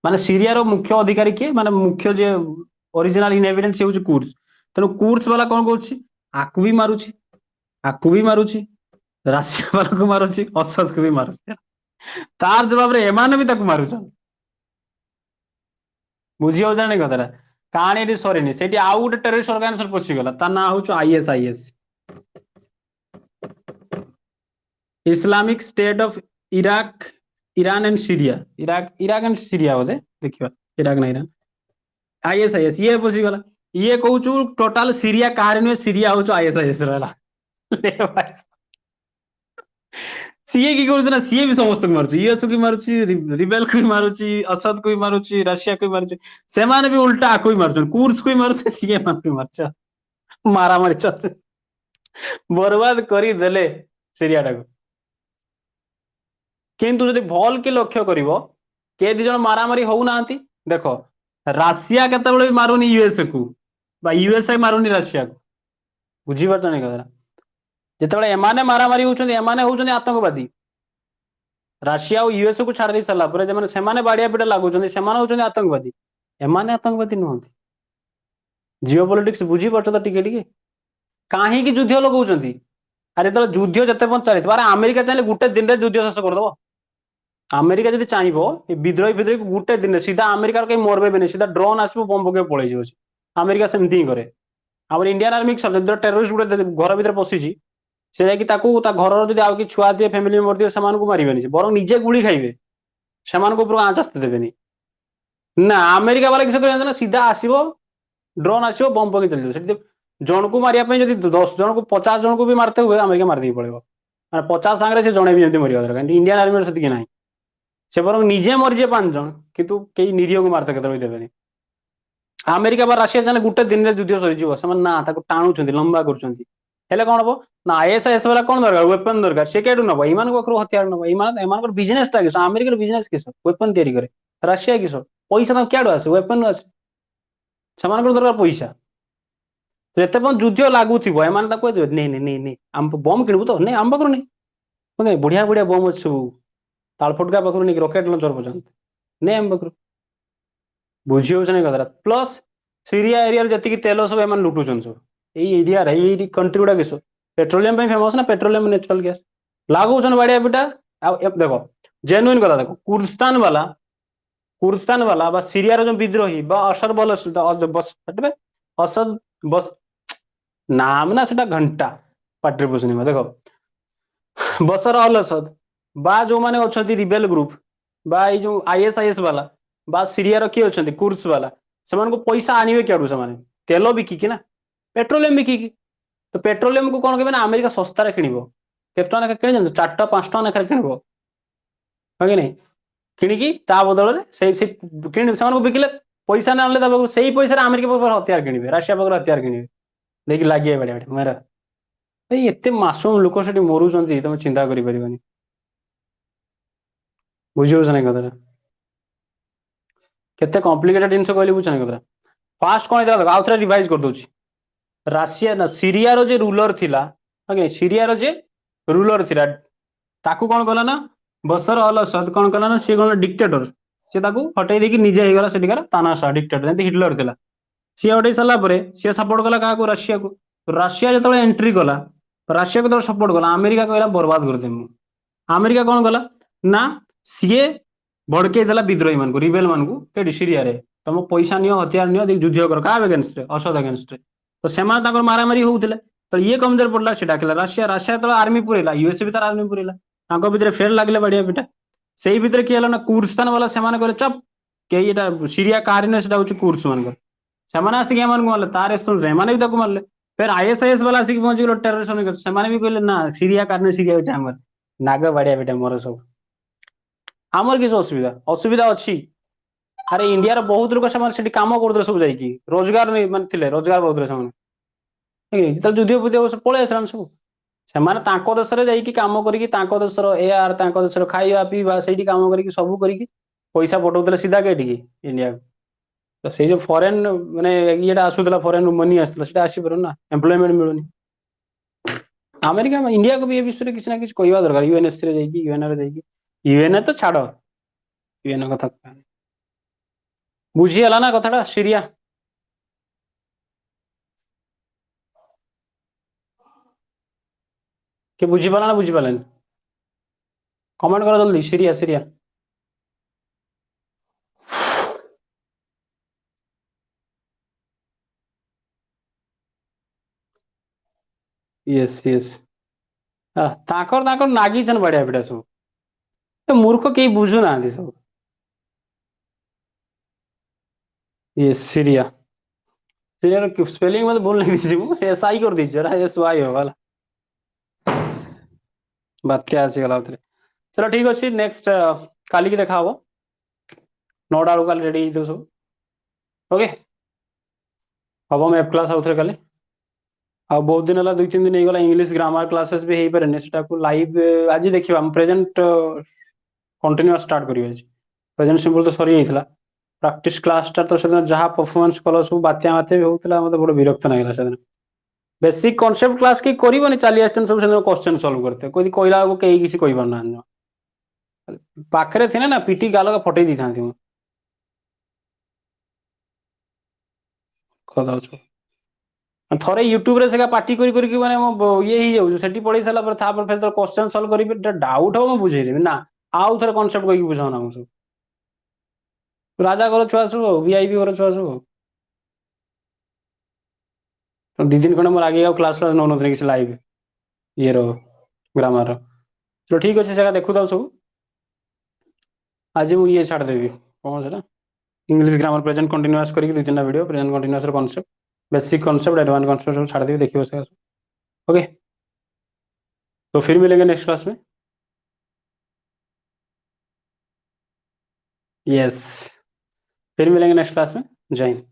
ମାନେ ସିରିଆର ମୁଖ୍ୟ ଅଧିକାରୀ କିଏ ମାନେ ମୁଖ୍ୟ ଯିଏ ଅରିଜିନାଲ ଇନ୍ ଏଭିଡେନ୍ସ ସିଏ ହଉଛି କୁର୍ସ ତେଣୁ କୁର୍ସ ବାଲା କଣ କରୁଛି ଆକୁ ବି ମାରୁଛି ଆକୁ ବି ମାରୁଛି ରାସିଆ ବାଲାକୁ ମାରୁଛି ଅସଦକୁ ବି ମାରୁଛି ତାର ଜବାବରେ ଏମାନେ ବି ତାକୁ ମାରୁଛନ୍ତି ବୁଝି ହଉଛି ଜାଣି କଥାଟା କାହାଣୀ ଏଠି ସରିନି ସେଠି ଆଉ ଗୋଟେ ଟେରରିଷ୍ଟ ଅର୍ଗାନାଇଜେସନ ପଶିଗଲା ତା ନାଁ ହଉଛି ISIS Islamic State of Iraq Iran and Syria Iraq and Syria ବୋଧେ ଦେଖିବା ଇରାକ ନା ଇରାନ ଆଇଏସଆଇଏସ ଇଏ ପଶିଗଲା ଇଏ କହୁଛୁ ଟୋଟାଲ ସିରିଆ କାହାର ନୁହେଁ ସିରିଆ ହଉଛି ଆଇଏସଆଇଏସ ର ହେଲା ସିଏ କି କରୁଛି ନା ସିଏ ବି ସମସ୍ତଙ୍କୁ ମାରୁଛି ୟୁଏସ କୁ ମାରୁଛି ରିବେଲ କୁ ବି ମାରୁଛି ଅସଦ କୁ ବି ମାରୁଛି ରାସିଆ କୁ ବି ମାରୁଛି ସେମାନେ ବି ଉଲ୍ଟା ଆକୁ ବି ମାରୁଛନ୍ତି କୁର୍ସ କୁ ବି ମାରୁଛି ସିଏ ମାନଙ୍କୁ ବି ମାରୁଛ ମାରାମାରି ଚାଲିଛି ବର୍ବାଦ କରିଦେଲେ ସିରିଆଟାକୁ କିନ୍ତୁ ଯଦି ଭଲ କି ଲକ୍ଷ୍ୟ କରିବ କେ ଦି ଜଣ ମାରାମାରି ହଉନାହାନ୍ତି ଦେଖ ରାସିଆ କେତେବେଳେ ବି ମାରୁନି ୟୁଏସଏ କୁ ବା ୟୁଏସଏ ମାରୁନି ରାସିଆକୁ ବୁଝିପାରୁଛ ନା କଥା ଯେତେବେଳେ ଏମାନେ ମାରାମାରି ହଉଛନ୍ତି ଏମାନେ ହଉଛନ୍ତି ଆତଙ୍କବାଦୀ ରାସିଆ ଆଉ ୟୁଏସ କୁ ଛାଡି ଦେଇ ସାରିଲା ପରେ ସେମାନେ ବାଡିଆ ପିଟା ଲାଗୁଛନ୍ତି ସେମାନେ ହଉଛନ୍ତି ଆତଙ୍କବାଦୀ ଏମାନେ ଆତଙ୍କବାଦୀ ନୁହନ୍ତି ଜିଓ ପଲିଟିକ୍ସ ବୁଝିପାରୁଛ ତ ଟିକେ ଟିକେ କାହିଁକି ଯୁଦ୍ଧ ଲଗଉଛନ୍ତି ଆରେ ଯେତେବେଳେ ଯୁଦ୍ଧ ଯେତେ ପର୍ଯ୍ୟନ୍ତ ଚାଲିଥିବ ଆରେ ଆମେରିକା ଚାହିଁଲେ ଗୋଟେ ଦିନରେ ଯୁଦ୍ଧ ଶେଷ କରିଦବ ଆମେରିକା ଯଦି ଚାହିଁବ ଏ ବିଦ୍ରୋହୀ ଗୋଟେ ଦିନରେ ସିଧା ଆମେରିକାର କେହି ମରବେନି ସିଧା ଡ୍ରୋନ୍ ଆସିବ ବମ୍ ପକେଇ ପଳେଇଯିବ ଆମେରିକା ସେମିତି ହିଁ କରେ ଆମର ଇଣ୍ଡିଆନ ଆର୍ମି ଟେରୋରିଷ୍ଟ ଗୋଟେ ଘର ଭିତରେ ପଶିଛି ସେ ଯାଇକି ତାକୁ ତା ଘରର ଯଦି ଆଉ କିଛି ଛୁଆ ଥିବେ ଫ୍ୟାମିଲି ମେମ୍ବର ଥିବେ ସେମାନଙ୍କୁ ମାରିବେନି ବରଂ ନିଜେ ଗୁଳି ଖାଇବେ ସେମାନଙ୍କ ଉପରକୁ ଆଞ୍ଚ ଆସ୍ତେ ଦେବେନି ନା ଆମେରିକା ବାଲା କିଛି କରିବେ ନା ସିଧା ଆସିବ ଡ୍ରୋନ୍ ଆସିବ ବମ୍ ପକେଇ ଚାଲିଯିବ ସେଠି ଜଣକୁ ମାରିବା ପାଇଁ ଯଦି 10 ଜଣକୁ 50 ଜଣଙ୍କୁ ବି ମାରତେ ହୁଏ ଆମେରିକା ମାରିଦେଇକି ପଳେଇବ ମାନେ 50 ସାଙ୍ଗରେ ସେ ଜଣେ ବି ଯେମିତି ମରିବା ଦରକାର କିନ୍ତୁ ଇଣ୍ଡିଆନ ଆର୍ମିର ସେତିକି ନାହିଁ ସେ ବରଂ ନିଜେ ମରିଯିବେ 5 ଜଣ କିନ୍ତୁ କେହି ନିରୀହକୁ ମାରତେ କେତେବେଳେ ଦେବେନି ଆମେରିକା ବା ରାସିଆ ଚାହିଁଲେ ଗୋଟେ ଦିନରେ ଯୁଦ୍ଧ ସରିଯିବ ସେମାନେ ନା ତାକୁ ଟାଣୁଛନ୍ତି ଲମ୍ବା କରୁଛନ୍ତି ହେଲେ କଣ ହବ ନା ଆଇଏସଆଇଏସ ବାଲା କଣ ଦରକାର ୱେପନ ଦରକାର ସେ କେଠୁ ନବ ଏମାନଙ୍କ ପାଖରୁ ହତିଆର ନବ ଏମାନଙ୍କର ବିଜନେସ ଟା କିସ ଆମେରିକାର ବିଜନେସ କିସ ୱେପନ ତିଆରି କରେ ରାସିଆ କିସ ପଇସା ତାଙ୍କୁ କିଆଡୁ ଆସେ ୱେପନ ଆସେ ସେମାନଙ୍କର ଦରକାର ପଇସା ଯେତେ ପର୍ଯ୍ୟନ୍ତ ଯୁଦ୍ଧ ଲାଗୁଥିବ ଏମାନେ ତାକୁ କହିଦେବେ ନେ ଆମ ବମ୍ କିଣିବୁ ତ ନେ ଆମ ପାଖରୁ ନେ ବଢିଆ ବଢିଆ ବମ୍ ଅଛି ସବୁ ତାଳଫଟକା ପାଖରୁ ନେଇକି ରକେଟ ଲଞ୍ଚର ପର୍ଯ୍ୟନ୍ତ ନେ ଆମ ପାଖରୁ ବୁଝି ହଉଛି ନା କଥାଟା ପ୍ଲସ ସିରିଆ ଏରିଆରେ ଯେତିକି ତେଲ ସବୁ ଏମାନେ ଲୁଟୁଛନ୍ତି ସବୁ ଏଇ ଏରିଆରେ ଏଇ କଣ୍ଟ୍ରି ଗୁଡା କିସ पेट्रोलियम फेमस ना, पेट्रोलियम नेचुरल गैस लागू बढ़िया बेटा। देखो जेनुइन कथा देखो, कुर्स्तान वाला बा सीरिया जो विद्रोही बा असद असद बस नाम ना सेटा घंटा पाटिरे पुसनी देखो बसर अल असद बा जो माने अछंती रिबेल ग्रुप बा ये जो आईएसआईएस वाला बा सीरिया रो किए अछंती कुर्स वाला सेमान को पैसा आनिबे क्याडू सेमाने तेल बिकिकी ना पेट्रोलियम बिकिकी। तो पेट्रोलियम को कौन कहबे ना अमेरिका सस्ता रे किनिबो केते टका किने जानछ 4 टा 5 टका नेखा किनिबो है कि नहीं किणिकी ता बदल रे से किण सेमान को बिकिले पैसा ना आनले ता सेही पैसा रे अमेरिका पर हथियार किनिबे रशिया पर हथियार किनिबे देखि लागिए बड़े बड़े मेरा भाई एते मासूम लोक सेठी मरुचंती तमे चिंता करि परिबनी बुझियो से नहीं कथा केते कॉम्प्लिकेटेड जिंस कहली बुझ नहीं कथा फास्ट कोन देखो आउ थरे रिवाइज कर दोची राशिया ना सीरिया रो जे रूलर थिला ओके सीरिया रो जे रूलर थिला ताकू कोन कला ना बसर अल असद कोन कला ना से कोन डिक्टेटर से ताकू हटै देकी निजे हे गला सेटिकार तानाशाह डिक्टेटर जेंति हिटलर थिला सी हटै सला परे से सपोर्ट कला का को रशिया को रशिया जतले एंट्री कला रशिया को तो सपोर्ट कला अमेरिका कहला बर्बाद कर देमु अमेरिका कौन कला ना सीए भड़के देला विद्रोही मान रिबेल मान को सीरिया रे तुम पैसा नियो हथियार नियो देख युद्ध कर का अगेंस्ट रे असद अगेंस्ट रे तो सेमान ताकर मारामारी होउथिले तो ये कमजोर पड़ला से डाकला रशिया रशिया तो आर्मी पुरेला यूएस भी तार आर्मी पुरेला तांको भितरे फेर लागले बढ़िया पिटा सेही भितरे की हला ना कुर्दिस्तान वाला सेमान कहले चप के एटा सीरिया कारि ने सेटा होची कुर्स मान सेमाने आसिक एमान को मारले तार एसन रे माने भी ताको मारले फिर आईएसआईएस वाला आसिक पहुंची गेलो टेररिस्ट कर सेमाने भी कहले ना सीरिया कारने सीरिया होची हमर नाग बढ़िया बेटा मोर सब आमर किस असुविधा असुविधा अच्छी अरे इंडिया रो बहुत लोक से काम करते सब जाइए रोजगार नहीं माने थिले रोजगार बहुत से युद्ध बुद्ध सब पलि आसान सब ସେମାନେ ତାଙ୍କ ଦେଶରେ ଯାଇକି କାମ କରିକି ତାଙ୍କ ଦେଶର ଏୟାର ତାଙ୍କ ଦେଶର ଖାଇବା ପିଇବା ସେଇଠି କାମ କରିକି ସବୁ କରିକି ପଇସା ପଠଉଥିଲେ ସିଧା କେଠିକି ଇଣ୍ଡିଆକୁ ତ ସେଇ ଯୋଉ ଫରେନ୍ ମାନେ ଇଏଟା ଆସୁଥିଲା ଫରେନ୍ ମନି ଆସୁଥିଲା ସେଟା ଆସିପାରୁନି ନା ଏମ୍ପ୍ଲୟମେଣ୍ଟ ମିଳୁନି ଆମେରିକା ଇଣ୍ଡିଆକୁ ବି ଏ ବିଷୟରେ କିଛି ନା କିଛି କହିବା ଦରକାର ୟୁଏନଏସ ରେ ଯାଇକି ୟୁଏନ ରେ ଯାଇକି ୟୁଏନ ତ ଛାଡ ୟୁଏନ କଥା ବୁଝିହେଲା ନା କଥାଟା ସିରିଆ କିଏ ବୁଝିପାରିଲା ନା ବୁଝିପାରିଲାନି କମେଣ୍ଟ କର ଜଲ୍ଦି ସିରିଆ ସିରିଆ यस यस ताकर ताकर नागिछन बढ़िया पिटा सब ए मूर्ख केही बुझु नाहांती सब ये सीरिया सीरिया स्पेलिंग मते भूल नहीं दीजिए मु एस आई कर दीजिए ना एस वाई हो वाला बात्या आसीगला उतरे चलो ठीक अच्छे नेक्स्ट काली की देखा हबो 9टा बेलू काली रेडी हो सब ओके हम एफ क्लास आउथरे काली आ बहुत दिन है 2-3 दिन होगा इंग्लिश ग्रामर क्लासेस भी हो पारे सेटा को लाइव आज देखा प्रेजेंट कंटिन्यूअस स्टार्ट करियो आज प्रेजेंट सिंपल तो सरी जाइतला प्रैक्टिस क्लास टा तो सेदिन जहाँ परफॉर्मेंस कल सब बात्या बात्या भी होता मतलब बड़ विरक्त लगला सेदिन बेसिक कॉन्सेप्ट क्लास के करबनी चली आसते सब सेदिन क्वेश्चन सॉल्व करते कोई कहला को कहीं किसी कहि पार ना पाखरे थिने ना पीटी गाल फटई दी था थरे यूट्यूब रे सेका पार्टी करी माने ये ही जाउ सेठी पढ़ी साला पर था पर फिर तो क्वेश्चन सॉल्व करी डाउट हो मैं बुझेई देबी ना आउ थरे कांसेप्ट कहि बुझाओ ना सब राजा घर छुआ सब वीआईपी घर छुआ सब तो 2 दिन खंडे मोर आगे क्लास क्लास नौ नथि किसी लाइव ये रो ग्रामर चलो ठीक अच्छे जगह देखु था सब आज मु ये छाड़ देबी कौन सेटा इंग्लिश ग्रामर प्रेजेंट कंटीन्यूअस करके 2-3टा video present continuous concept basic concept advance concept सब छाड़ देबी देखियो से ओके तो फिर मिलेंगे नेक्स्ट क्लास में यस फिर मिलेंगे नेक्स्ट क्लास में जय हिंद